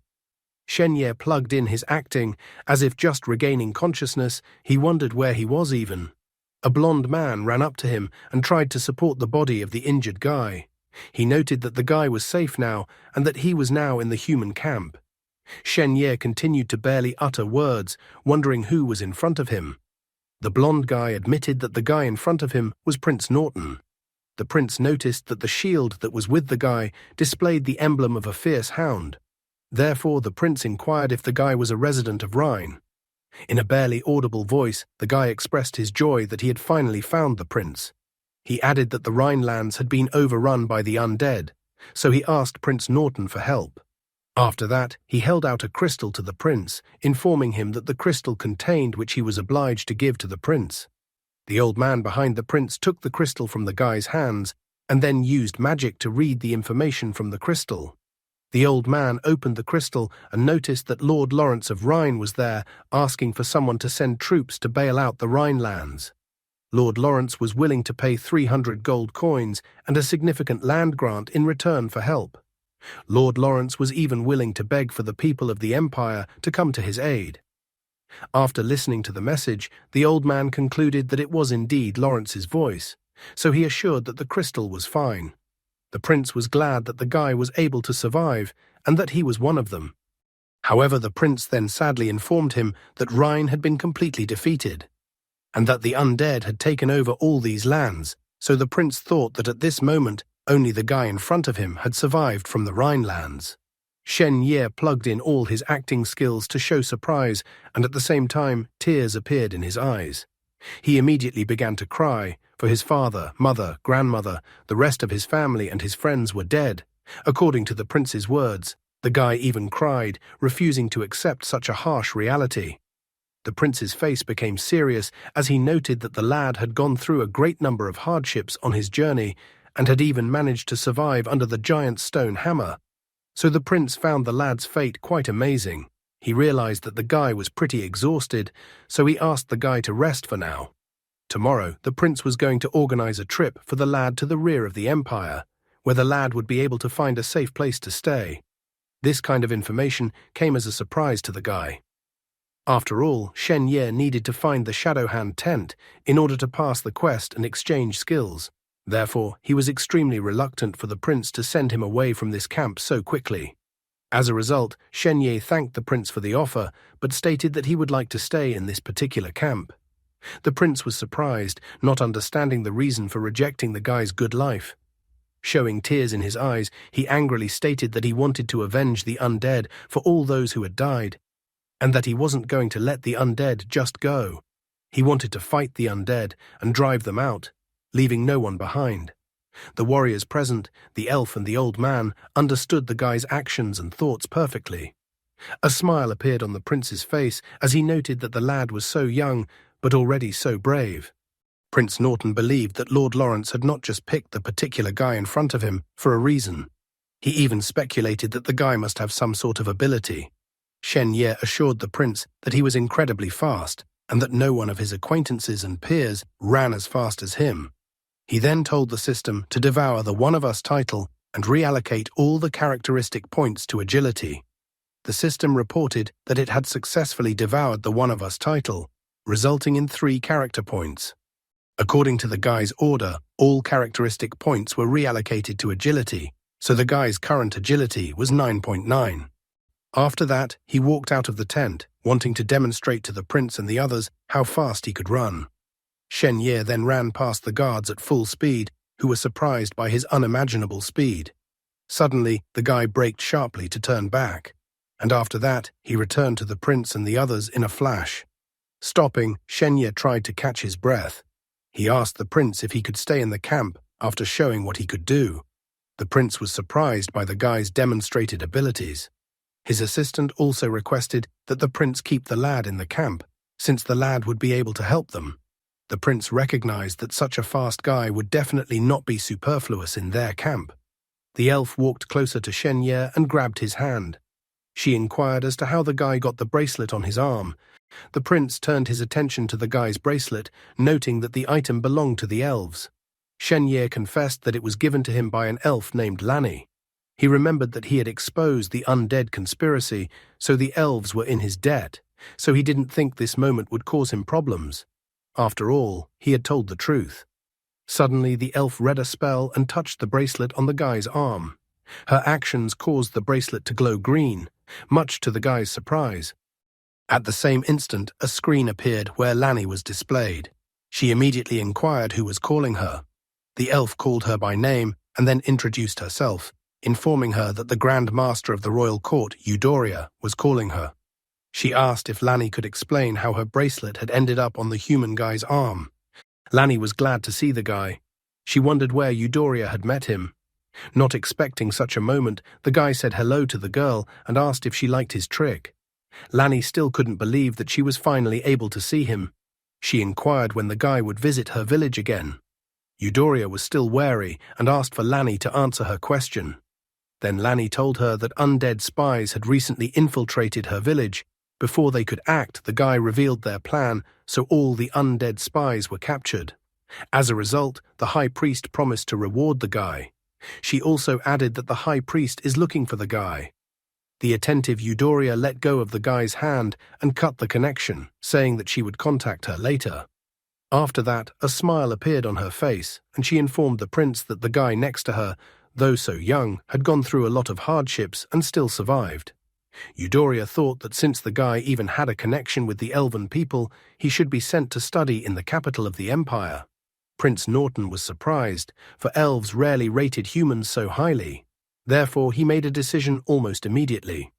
Shen Ye plugged in his acting, as if just regaining consciousness, he wondered where he was even. A blond man ran up to him and tried to support the body of the injured guy. He noted that the guy was safe now and that he was now in the human camp. Shen Ye continued to barely utter words, wondering who was in front of him. The blond guy admitted that the guy in front of him was Prince Norton. The prince noticed that the shield that was with the guy displayed the emblem of a fierce hound. Therefore, the prince inquired if the guy was a resident of Rhine. In a barely audible voice, the guy expressed his joy that he had finally found the prince. He added that the Rhinelands had been overrun by the undead, so he asked Prince Norton for help. After that, he held out a crystal to the prince, informing him that the crystal contained which he was obliged to give to the prince. The old man behind the prince took the crystal from the guy's hands and then used magic to read the information from the crystal. The old man opened the crystal and noticed that Lord Lawrence of Rhine was there, asking for someone to send troops to bail out the Rhinelands. Lord Lawrence was willing to pay 300 gold coins and a significant land grant in return for help. Lord Lawrence was even willing to beg for the people of the empire to come to his aid. After listening to the message, the old man concluded that it was indeed Lawrence's voice, so he assured that the crystal was fine. The prince was glad that the guy was able to survive and that he was one of them. However, the prince then sadly informed him that Rhine had been completely defeated, and that the undead had taken over all these lands, so the prince thought that at this moment only the guy in front of him had survived from the Rhinelands. Shen Ye plugged in all his acting skills to show surprise, and at the same time tears appeared in his eyes. He immediately began to cry, for his father, mother, grandmother, the rest of his family and his friends were dead. According to the prince's words, the guy even cried, refusing to accept such a harsh reality. The prince's face became serious as he noted that the lad had gone through a great number of hardships on his journey and had even managed to survive under the giant stone hammer. So the prince found the lad's fate quite amazing. He realized that the guy was pretty exhausted, so he asked the guy to rest for now. Tomorrow, the prince was going to organize a trip for the lad to the rear of the empire, where the lad would be able to find a safe place to stay. This kind of information came as a surprise to the guy. After all, Shen Ye needed to find the Shadow Hand tent in order to pass the quest and exchange skills. Therefore, he was extremely reluctant for the prince to send him away from this camp so quickly. As a result, Shen Ye thanked the prince for the offer, but stated that he would like to stay in this particular camp. The prince was surprised, not understanding the reason for rejecting the guy's good life. Showing tears in his eyes, he angrily stated that he wanted to avenge the undead for all those who had died, and that he wasn't going to let the undead just go. He wanted to fight the undead and drive them out, leaving no one behind. The warriors present, the elf and the old man, understood the guy's actions and thoughts perfectly. A smile appeared on the prince's face as he noted that the lad was so young, but already so brave. Prince Norton believed that Lord Lawrence had not just picked the particular guy in front of him for a reason. He even speculated that the guy must have some sort of ability. Shen Ye assured the prince that he was incredibly fast and that no one of his acquaintances and peers ran as fast as him. He then told the system to devour the One of Us title and reallocate all the characteristic points to agility. The system reported that it had successfully devoured the One of Us title, resulting in 3 character points. According to the guy's order, all characteristic points were reallocated to agility, so the guy's current agility was 9.9. After that, he walked out of the tent, wanting to demonstrate to the prince and the others how fast he could run. Shen Ye then ran past the guards at full speed, who were surprised by his unimaginable speed. Suddenly, the guy braked sharply to turn back, and after that, he returned to the prince and the others in a flash. Stopping, Shen Ye tried to catch his breath. He asked the prince if he could stay in the camp after showing what he could do. The prince was surprised by the guy's demonstrated abilities. His assistant also requested that the prince keep the lad in the camp, since the lad would be able to help them. The prince recognized that such a fast guy would definitely not be superfluous in their camp. The elf walked closer to Shen Ye and grabbed his hand. She inquired as to how the guy got the bracelet on his arm. The prince turned his attention to the guy's bracelet, noting that the item belonged to the elves. Shen Ye confessed that it was given to him by an elf named Lanny. He remembered that he had exposed the undead conspiracy, so the elves were in his debt, so he didn't think this moment would cause him problems. After all, he had told the truth. Suddenly, the elf read a spell and touched the bracelet on the guy's arm. Her actions caused the bracelet to glow green, much to the guy's surprise. At the same instant, a screen appeared where Lanny was displayed. She immediately inquired who was calling her. The elf called her by name and then introduced herself, informing her that the Grand Master of the Royal Court, Eudora, was calling her. She asked if Lanny could explain how her bracelet had ended up on the human guy's arm. Lanny was glad to see the guy. She wondered where Eudora had met him. Not expecting such a moment, the guy said hello to the girl and asked if she liked his trick. Lanny still couldn't believe that she was finally able to see him. She inquired when the guy would visit her village again. Eudora was still wary and asked for Lanny to answer her question. Then Lanny told her that undead spies had recently infiltrated her village. Before they could act, the guy revealed their plan, so all the undead spies were captured. As a result, the high priest promised to reward the guy. She also added that the high priest is looking for the guy. The attentive Eudora let go of the guy's hand and cut the connection, saying that she would contact her later. After that, a smile appeared on her face, and she informed the prince that the guy next to her, though so young, had gone through a lot of hardships and still survived. Eudora thought that since the guy even had a connection with the elven people, he should be sent to study in the capital of the empire. Prince Norton was surprised, for elves rarely rated humans so highly. Therefore, he made a decision almost immediately.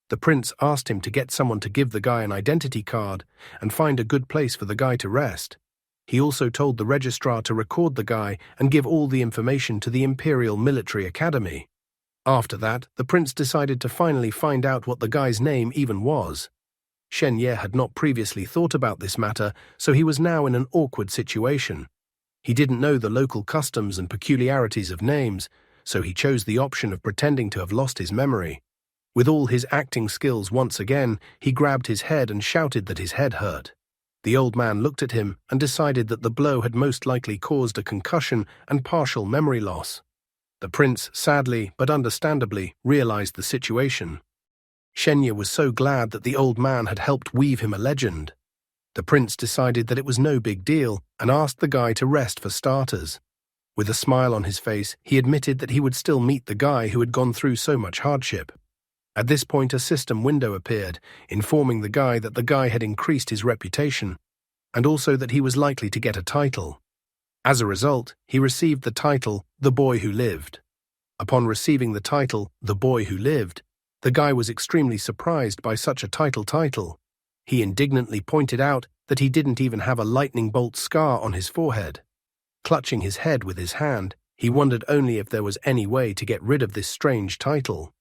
The prince asked him to get someone to give the guy an identity card and find a good place for the guy to rest. He also told the registrar to record the guy and give all the information to the Imperial Military Academy. After that, the prince decided to finally find out what the guy's name even was. Shen Ye had not previously thought about this matter, so he was now in an awkward situation. He didn't know the local customs and peculiarities of names, so he chose the option of pretending to have lost his memory. With all his acting skills once again, he grabbed his head and shouted that his head hurt. The old man looked at him and decided that the blow had most likely caused a concussion and partial memory loss. The prince, sadly but understandably, realized the situation. Shenya was so glad that the old man had helped weave him a legend. The prince decided that it was no big deal and asked the guy to rest for starters. With a smile on his face, he admitted that he would still meet the guy who had gone through so much hardship. At this point, a system window appeared, informing the guy that the guy had increased his reputation, and also that he was likely to get a title. As a result, he received the title, The Boy Who Lived. Upon receiving the title, The Boy Who Lived, the guy was extremely surprised by such a title. He indignantly pointed out that he didn't even have a lightning bolt scar on his forehead. Clutching his head with his hand, he wondered only if there was any way to get rid of this strange title.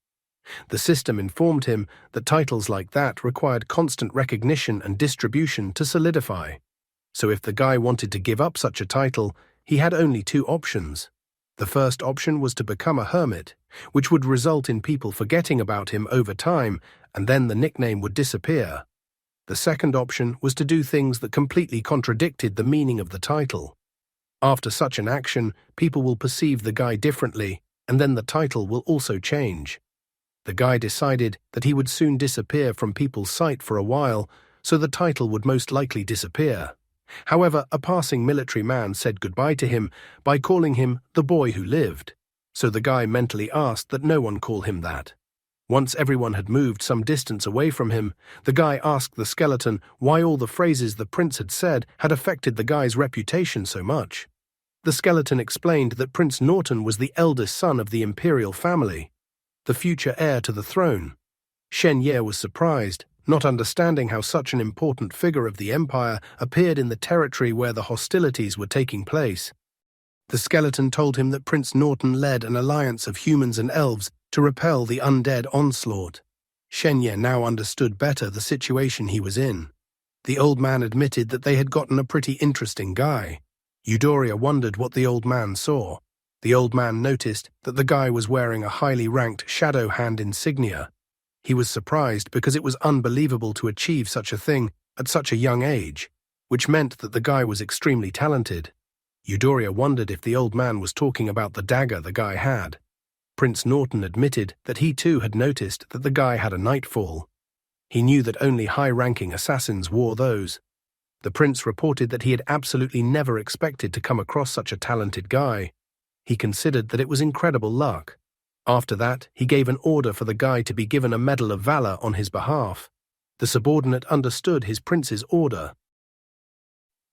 The system informed him that titles like that required constant recognition and distribution to solidify. So if the guy wanted to give up such a title, he had only two options. The first option was to become a hermit, which would result in people forgetting about him over time, and then the nickname would disappear. The second option was to do things that completely contradicted the meaning of the title. After such an action, people will perceive the guy differently, and then the title will also change. The guy decided that he would soon disappear from people's sight for a while, so the title would most likely disappear. However, a passing military man said goodbye to him by calling him the boy who lived, so the guy mentally asked that no one call him that. Once everyone had moved some distance away from him, the guy asked the skeleton why all the phrases the prince had said had affected the guy's reputation so much. The skeleton explained that Prince Norton was the eldest son of the imperial family, the future heir to the throne. Shen Ye was surprised, not understanding how such an important figure of the empire appeared in the territory where the hostilities were taking place. The skeleton told him that Prince Norton led an alliance of humans and elves to repel the undead onslaught. Shen Ye now understood better the situation he was in. The old man admitted that they had gotten a pretty interesting guy. Eudoria wondered what the old man saw. The old man noticed that the guy was wearing a highly ranked shadow hand insignia. He was surprised because it was unbelievable to achieve such a thing at such a young age, which meant that the guy was extremely talented. Eudoria wondered if the old man was talking about the dagger the guy had. Prince Norton admitted that he too had noticed that the guy had a nightfall. He knew that only high-ranking assassins wore those. The prince reported that he had absolutely never expected to come across such a talented guy. He considered that it was incredible luck. After that, he gave an order for the guy to be given a Medal of Valor on his behalf. The subordinate understood his prince's order.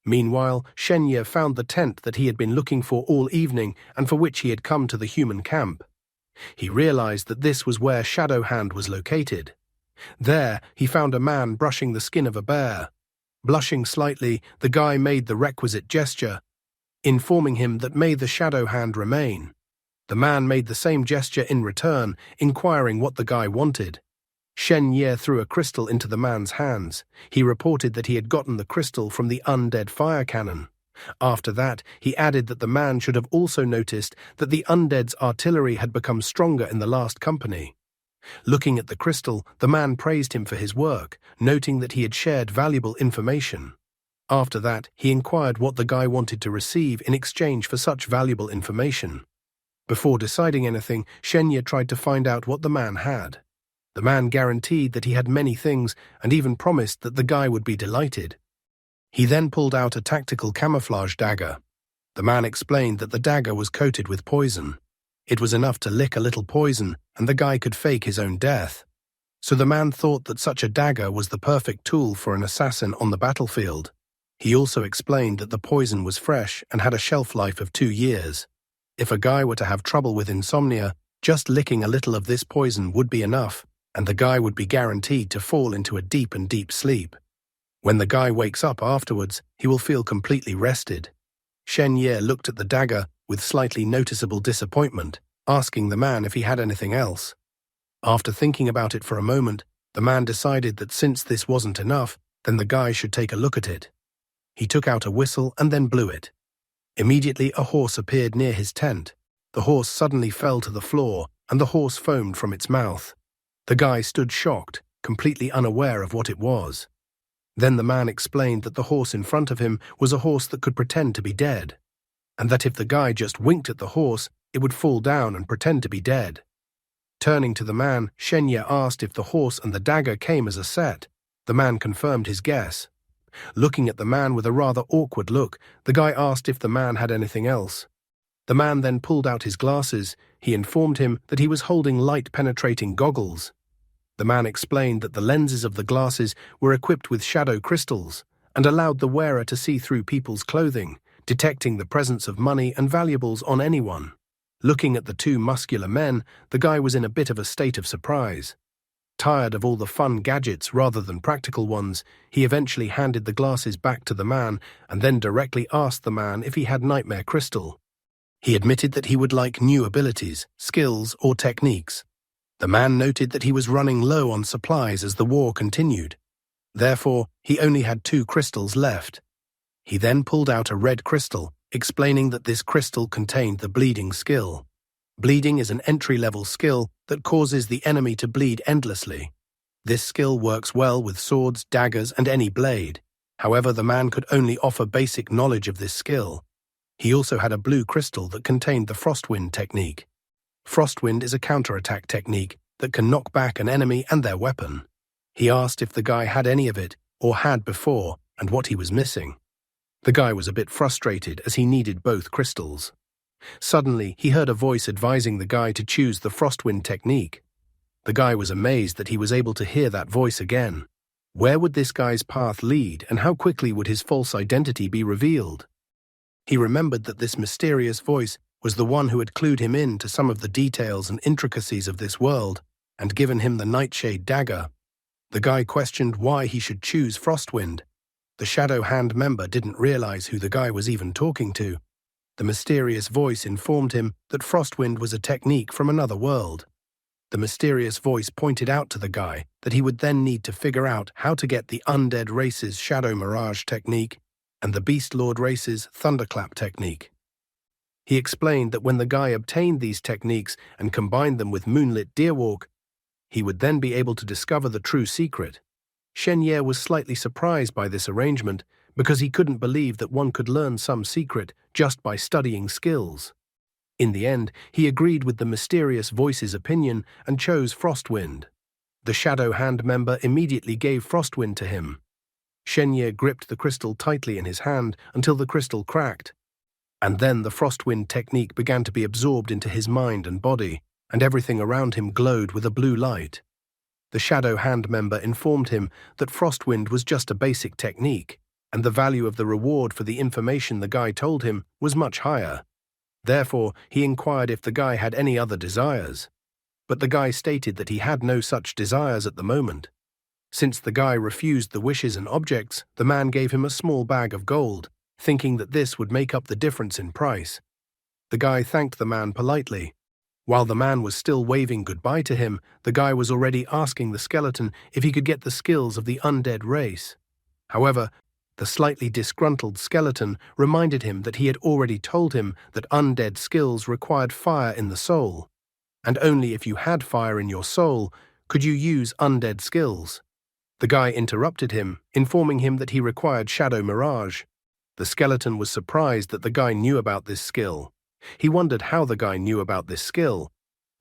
Meanwhile, Shen Ye found the tent that he had been looking for all evening and for which he had come to the human camp. He realized that this was where Shadow Hand was located. There, he found a man brushing the skin of a bear. Blushing slightly, the guy made the requisite gesture, informing him that may the Shadow Hand remain. The man made the same gesture in return, inquiring what the guy wanted. Shen Ye threw a crystal into the man's hands. He reported that he had gotten the crystal from the undead fire cannon. After that, he added that the man should have also noticed that the undead's artillery had become stronger in the last company. Looking at the crystal, the man praised him for his work, noting that he had shared valuable information. After that, he inquired what the guy wanted to receive in exchange for such valuable information. Before deciding anything, Shen Ye tried to find out what the man had. The man guaranteed that he had many things and even promised that the guy would be delighted. He then pulled out a tactical camouflage dagger. The man explained that the dagger was coated with poison. It was enough to lick a little poison and the guy could fake his own death. So the man thought that such a dagger was the perfect tool for an assassin on the battlefield. He also explained that the poison was fresh and had a shelf life of 2 years. If a guy were to have trouble with insomnia, just licking a little of this poison would be enough, and the guy would be guaranteed to fall into a deep sleep. When the guy wakes up afterwards, he will feel completely rested. Shen Ye looked at the dagger with slightly noticeable disappointment, asking the man if he had anything else. After thinking about it for a moment, the man decided that since this wasn't enough, then the guy should take a look at it. He took out a whistle and then blew it. Immediately, a horse appeared near his tent. The horse suddenly fell to the floor, and the horse foamed from its mouth. The guy stood shocked, completely unaware of what it was. Then the man explained that the horse in front of him was a horse that could pretend to be dead, and that if the guy just winked at the horse, it would fall down and pretend to be dead. Turning to the man, Shen Ye asked if the horse and the dagger came as a set. The man confirmed his guess. Looking at the man with a rather awkward look, the guy asked if the man had anything else. The man then pulled out his glasses. He informed him that he was holding light-penetrating goggles. The man explained that the lenses of the glasses were equipped with shadow crystals and allowed the wearer to see through people's clothing, detecting the presence of money and valuables on anyone. Looking at the two muscular men, the guy was in a bit of a state of surprise. Tired of all the fun gadgets rather than practical ones, he eventually handed the glasses back to the man and then directly asked the man if he had nightmare crystal. He admitted that he would like new abilities, skills, or techniques. The man noted that he was running low on supplies as the war continued. Therefore, he only had 2 crystals left. He then pulled out a red crystal, explaining that this crystal contained the bleeding skill. Bleeding is an entry-level skill that causes the enemy to bleed endlessly. This skill works well with swords, daggers, and any blade. However, the man could only offer basic knowledge of this skill. He also had a blue crystal that contained the Frostwind technique. Frostwind is a counterattack technique that can knock back an enemy and their weapon. He asked if the guy had any of it, or had before, and what he was missing. The guy was a bit frustrated as he needed both crystals. Suddenly, he heard a voice advising the guy to choose the Frostwind technique. The guy was amazed that he was able to hear that voice again. Where would this guy's path lead, and how quickly would his false identity be revealed? He remembered that this mysterious voice was the one who had clued him in to some of the details and intricacies of this world and given him the Nightshade dagger. The guy questioned why he should choose Frostwind. The Shadow Hand member didn't realize who the guy was even talking to. The mysterious voice informed him that Frostwind was a technique from another world. The mysterious voice pointed out to the guy that he would then need to figure out how to get the Undead race's Shadow Mirage technique and the Beast Lord race's Thunderclap technique. He explained that when the guy obtained these techniques and combined them with Moonlit Deerwalk, he would then be able to discover the true secret. Shen Ye was slightly surprised by this arrangement because he couldn't believe that one could learn some secret just by studying skills. In the end, he agreed with the mysterious voice's opinion and chose Frostwind. The Shadow Hand member immediately gave Frostwind to him. Shen Ye gripped the crystal tightly in his hand until the crystal cracked. And then the Frostwind technique began to be absorbed into his mind and body, and everything around him glowed with a blue light. The Shadow Hand member informed him that Frostwind was just a basic technique, and the value of the reward for the information the guy told him was much higher. Therefore, he inquired if the guy had any other desires. But the guy stated that he had no such desires at the moment. Since the guy refused the wishes and objects, the man gave him a small bag of gold, thinking that this would make up the difference in price. The guy thanked the man politely. While the man was still waving goodbye to him, the guy was already asking the skeleton if he could get the skills of the undead race. However, the slightly disgruntled skeleton reminded him that he had already told him that undead skills required fire in the soul, and only if you had fire in your soul could you use undead skills. The guy interrupted him, informing him that he required Shadow Mirage. The skeleton was surprised that the guy knew about this skill. He wondered how the guy knew about this skill,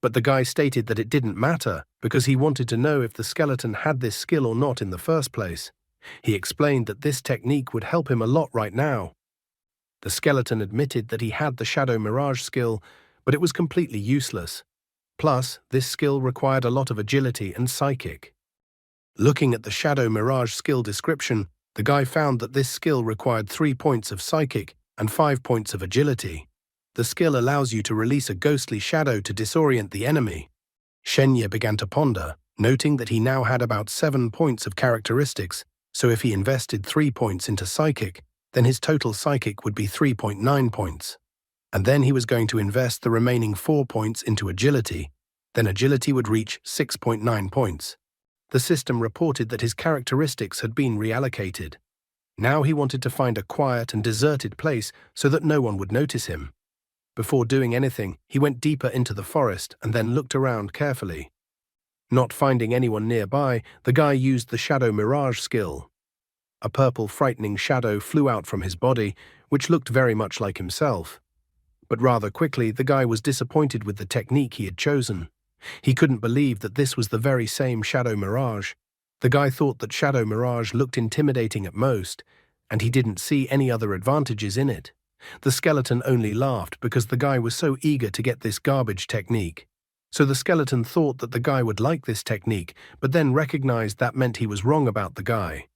but the guy stated that it didn't matter because he wanted to know if the skeleton had this skill or not in the first place. He explained that this technique would help him a lot right now. The skeleton admitted that he had the Shadow Mirage skill, but it was completely useless. Plus, this skill required a lot of agility and psychic. Looking at the Shadow Mirage skill description, the guy found that this skill required 3 points of psychic and 5 points of agility. The skill allows you to release a ghostly shadow to disorient the enemy. Shen Ye began to ponder, noting that he now had about 7 points of characteristics So if he invested 3 points into psychic, then his total psychic would be 3.9 points. And then he was going to invest the remaining 4 points into agility. Then agility would reach 6.9 points. The system reported that his characteristics had been reallocated. Now he wanted to find a quiet and deserted place so that no one would notice him. Before doing anything, he went deeper into the forest and then looked around carefully. Not finding anyone nearby, the guy used the shadow mirage skill. A purple, frightening shadow flew out from his body, which looked very much like himself. But rather quickly, the guy was disappointed with the technique he had chosen. He couldn't believe that this was the very same shadow mirage. The guy thought that shadow mirage looked intimidating at most, and he didn't see any other advantages in it. The skeleton only laughed because the guy was so eager to get this garbage technique. So the skeleton thought that the guy would like this technique, but then recognized that meant he was wrong about the guy.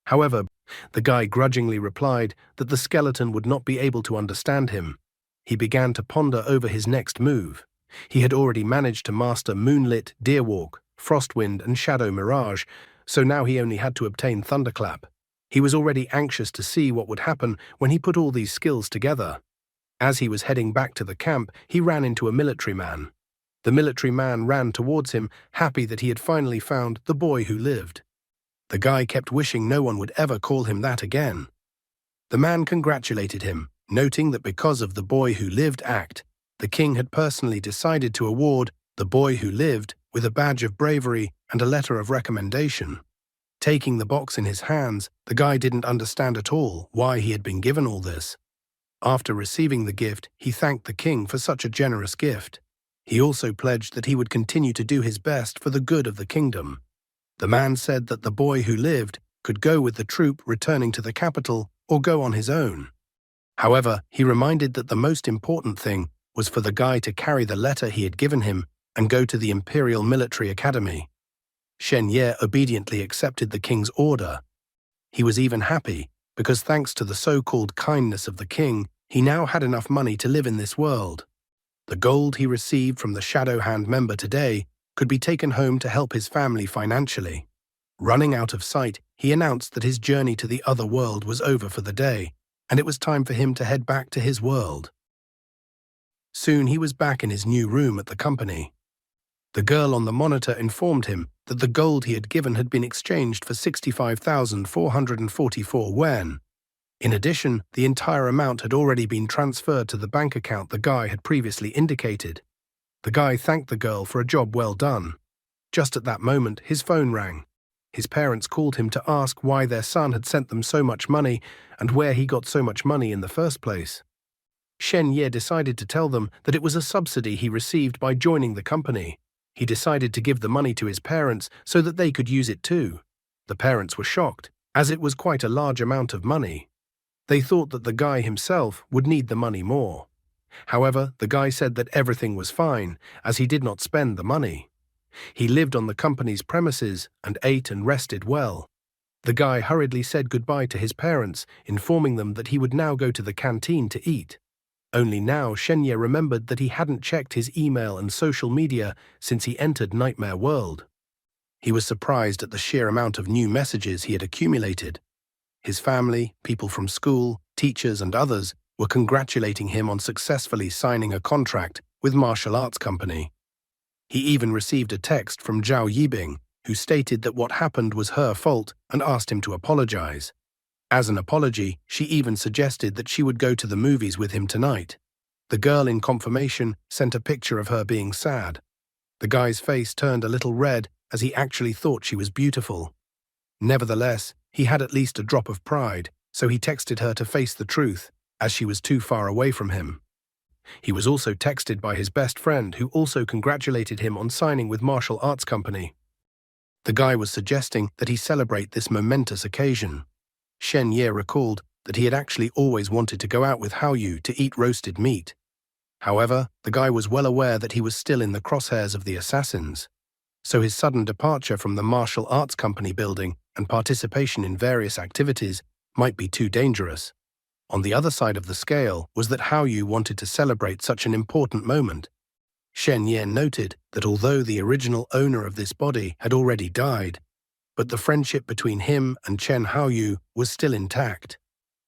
However, the guy grudgingly replied that the skeleton would not be able to understand him. He began to ponder over his next move. He had already managed to master Moonlit, Deerwalk, Frostwind, and Shadow Mirage, so now he only had to obtain Thunderclap. He was already anxious to see what would happen when he put all these skills together. As he was heading back to the camp, he ran into a military man. The military man ran towards him, happy that he had finally found the boy who lived. The guy kept wishing no one would ever call him that again. The man congratulated him, noting that because of the boy who lived act, the king had personally decided to award the boy who lived with a badge of bravery and a letter of recommendation. Taking the box in his hands, the guy didn't understand at all why he had been given all this. After receiving the gift, he thanked the king for such a generous gift. He also pledged that he would continue to do his best for the good of the kingdom. The man said that the boy who lived could go with the troop returning to the capital or go on his own. However, he reminded that the most important thing was for the guy to carry the letter he had given him and go to the Imperial Military Academy. Shen Ye obediently accepted the king's order. He was even happy because thanks to the so-called kindness of the king, he now had enough money to live in this world. The gold he received from the Shadow Hand member today could be taken home to help his family financially. Running out of sight, he announced that his journey to the other world was over for the day, and it was time for him to head back to his world. Soon he was back in his new room at the company. The girl on the monitor informed him that the gold he had given had been exchanged for 65,444 wen. In addition, the entire amount had already been transferred to the bank account the guy had previously indicated. The guy thanked the girl for a job well done. Just at that moment, his phone rang. His parents called him to ask why their son had sent them so much money and where he got so much money in the first place. Shen Ye decided to tell them that it was a subsidy he received by joining the company. He decided to give the money to his parents so that they could use it too. The parents were shocked, as it was quite a large amount of money. They thought that the guy himself would need the money more. However, the guy said that everything was fine, as he did not spend the money. He lived on the company's premises and ate and rested well. The guy hurriedly said goodbye to his parents, informing them that he would now go to the canteen to eat. Only now Shen Ye remembered that he hadn't checked his email and social media since he entered Nightmare World. He was surprised at the sheer amount of new messages he had accumulated. His family, people from school, teachers and others were congratulating him on successfully signing a contract with martial arts company. He even received a text from Zhao Yibing, who stated that what happened was her fault and asked him to apologize. As an apology, she even suggested that she would go to the movies with him tonight. The girl in confirmation sent a picture of her being sad. The guy's face turned a little red as he actually thought she was beautiful. Nevertheless, he had at least a drop of pride, so he texted her to face the truth, as she was too far away from him. He was also texted by his best friend, who also congratulated him on signing with martial arts company. The guy was suggesting that he celebrate this momentous occasion. Shen Ye recalled that he had actually always wanted to go out with Hao Yu to eat roasted meat. However, the guy was well aware that he was still in the crosshairs of the assassins. So his sudden departure from the martial arts company building and participation in various activities might be too dangerous. On the other side of the scale was that Hao Yu wanted to celebrate such an important moment. Shen Ye noted that although the original owner of this body had already died, but the friendship between him and Chen Haoyu was still intact.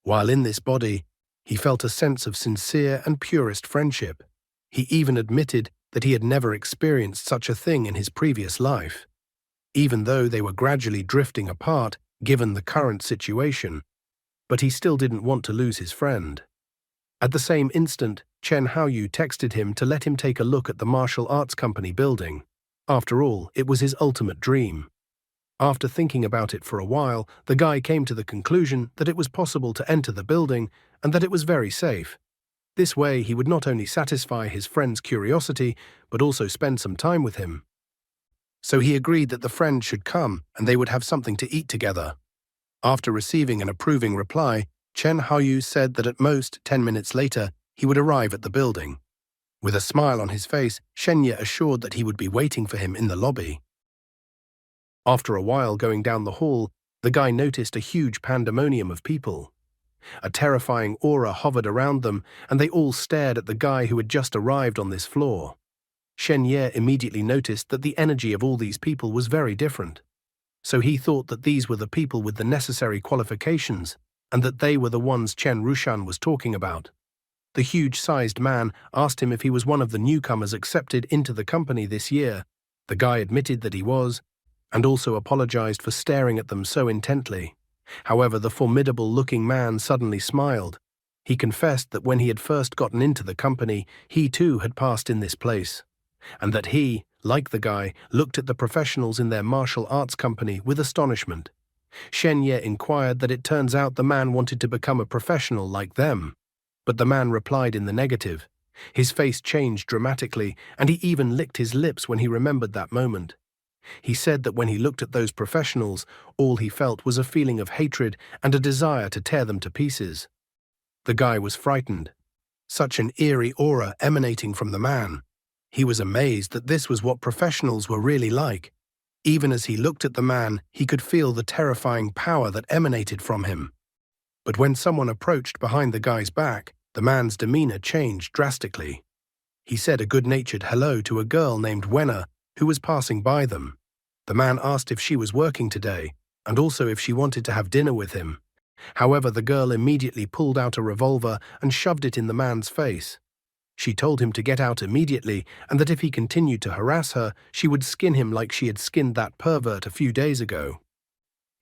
While in this body, he felt a sense of sincere and purest friendship. He even admitted that he had never experienced such a thing in his previous life. Even though they were gradually drifting apart, given the current situation, but he still didn't want to lose his friend. At the same instant, Chen Haoyu texted him to let him take a look at the martial arts company building. After all, it was his ultimate dream. After thinking about it for a while, the guy came to the conclusion that it was possible to enter the building and that it was very safe. This way, he would not only satisfy his friend's curiosity, but also spend some time with him. So he agreed that the friend should come and they would have something to eat together. After receiving an approving reply, Chen Haoyu said that at most 10 minutes later, he would arrive at the building. With a smile on his face, Shenya assured that he would be waiting for him in the lobby. After a while going down the hall, the guy noticed a huge pandemonium of people. A terrifying aura hovered around them, and they all stared at the guy who had just arrived on this floor. Shen Ye immediately noticed that the energy of all these people was very different. So he thought that these were the people with the necessary qualifications, and that they were the ones Chen Rushan was talking about. The huge-sized man asked him if he was one of the newcomers accepted into the company this year. The guy admitted that he was, and also apologized for staring at them so intently. However, the formidable-looking man suddenly smiled. He confessed that when he had first gotten into the company, he too had passed in this place, and that he, like the guy, looked at the professionals in their martial arts company with astonishment. Shen Ye inquired that it turns out the man wanted to become a professional like them, but the man replied in the negative. His face changed dramatically, and he even licked his lips when he remembered that moment. He said that when he looked at those professionals, all he felt was a feeling of hatred and a desire to tear them to pieces. The guy was frightened. Such an eerie aura emanating from the man. He was amazed that this was what professionals were really like. Even as he looked at the man, he could feel the terrifying power that emanated from him. But when someone approached behind the guy's back, the man's demeanor changed drastically. He said a good-natured hello to a girl named Wenna, who was passing by them. The man asked if she was working today, and also if she wanted to have dinner with him. However, the girl immediately pulled out a revolver and shoved it in the man's face. She told him to get out immediately, and that if he continued to harass her, she would skin him like she had skinned that pervert a few days ago.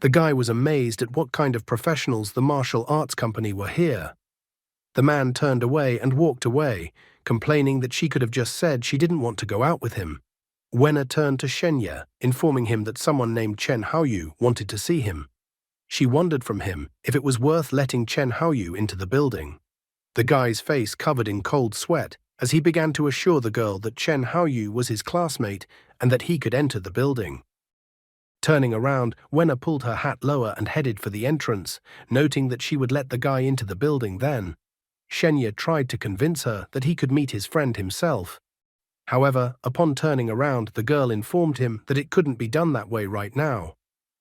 The guy was amazed at what kind of professionals the martial arts company were here. The man turned away and walked away, complaining that she could have just said she didn't want to go out with him. Wenna turned to Shenya, informing him that someone named Chen Haoyu wanted to see him. She wondered from him if it was worth letting Chen Haoyu into the building. The guy's face covered in cold sweat as he began to assure the girl that Chen Haoyu was his classmate and that he could enter the building. Turning around, Wenna pulled her hat lower and headed for the entrance, noting that she would let the guy into the building then. Shenya tried to convince her that he could meet his friend himself. However, upon turning around, the girl informed him that it couldn't be done that way right now.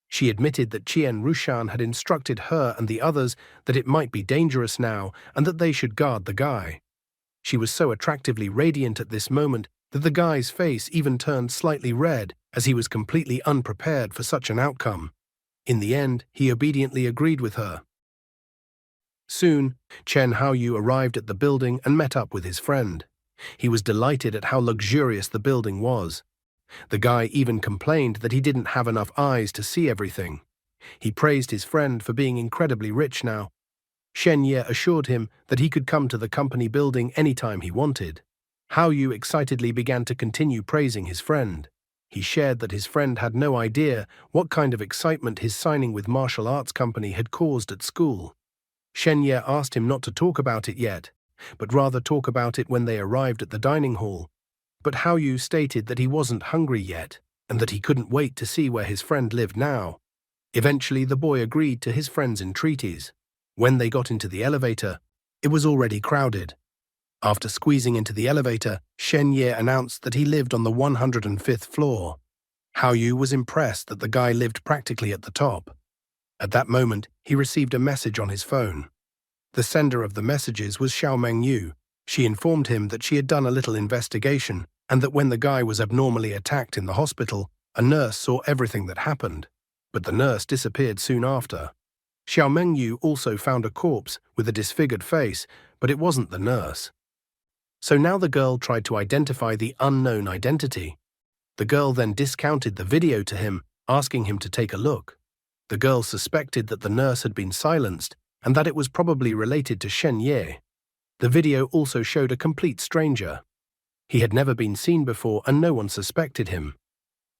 She admitted that Chen Rushan had instructed her and the others that it might be dangerous now and that they should guard the guy. She was so attractively radiant at this moment that the guy's face even turned slightly red, as he was completely unprepared for such an outcome. In the end, he obediently agreed with her. Soon, Chen Haoyu arrived at the building and met up with his friend. He was delighted at how luxurious the building was. The guy even complained that he didn't have enough eyes to see everything. He praised his friend for being incredibly rich now. Shen Ye assured him that he could come to the company building anytime he wanted. Haoyu excitedly began to continue praising his friend. He shared that his friend had no idea what kind of excitement his signing with martial arts company had caused at school. Shen Ye asked him not to talk about it yet, but rather talk about it when they arrived at the dining hall. But Haoyu stated that he wasn't hungry yet, and that he couldn't wait to see where his friend lived now. Eventually, the boy agreed to his friend's entreaties. When they got into the elevator, it was already crowded. After squeezing into the elevator, Shen Ye announced that he lived on the 105th floor. Haoyu was impressed that the guy lived practically at the top. At that moment, he received a message on his phone. The sender of the messages was Xiaomeng Yu. She informed him that she had done a little investigation and that when the guy was abnormally attacked in the hospital, a nurse saw everything that happened. but the nurse disappeared soon after. Xiao Mengyu also found a corpse with a disfigured face, but it wasn't the nurse. So now the girl tried to identify the unknown identity. The girl then discounted the video to him, asking him to take a look. The girl suspected that the nurse had been silenced and that it was probably related to Shen Ye. The video also showed a complete stranger. He had never been seen before and no one suspected him.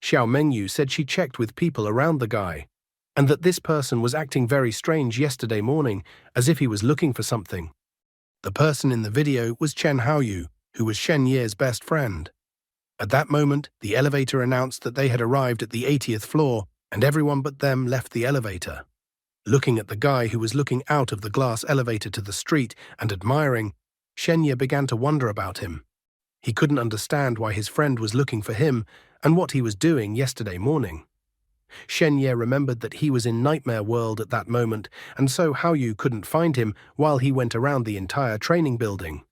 Xiao Mengyu said she checked with people around the guy, and that this person was acting very strange yesterday morning, as if he was looking for something. The person in the video was Chen Haoyu, who was Shen Ye's best friend. At that moment, the elevator announced that they had arrived at the 80th floor, and everyone but them left the elevator. Looking at the guy who was looking out of the glass elevator to the street and admiring, Shen Ye began to wonder about him. He couldn't understand why his friend was looking for him and what he was doing yesterday morning. Shen Ye remembered that he was in Nightmare World at that moment, and so Haoyu couldn't find him while he went around the entire training building.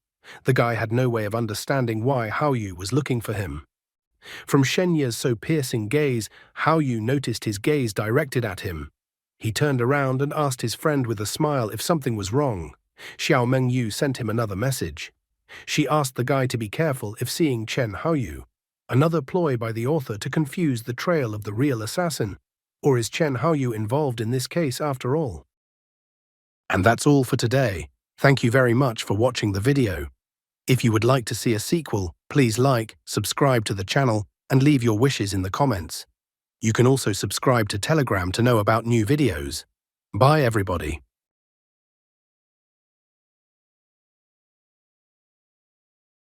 The guy had no way of understanding why Haoyu was looking for him. From Shen Ye's so piercing gaze, Haoyu noticed his gaze directed at him. He turned around and asked his friend with a smile if something was wrong. Xiao Mengyu sent him another message. She asked the guy to be careful if seeing Chen Haoyu, another ploy by the author to confuse the trail of the real assassin. Or is Chen Haoyu involved in this case after all? And that's all for today. Thank you very much for watching the video. If you would like to see a sequel, please like, subscribe to the channel, and leave your wishes in the comments. You can also subscribe to Telegram to know about new videos. Bye everybody.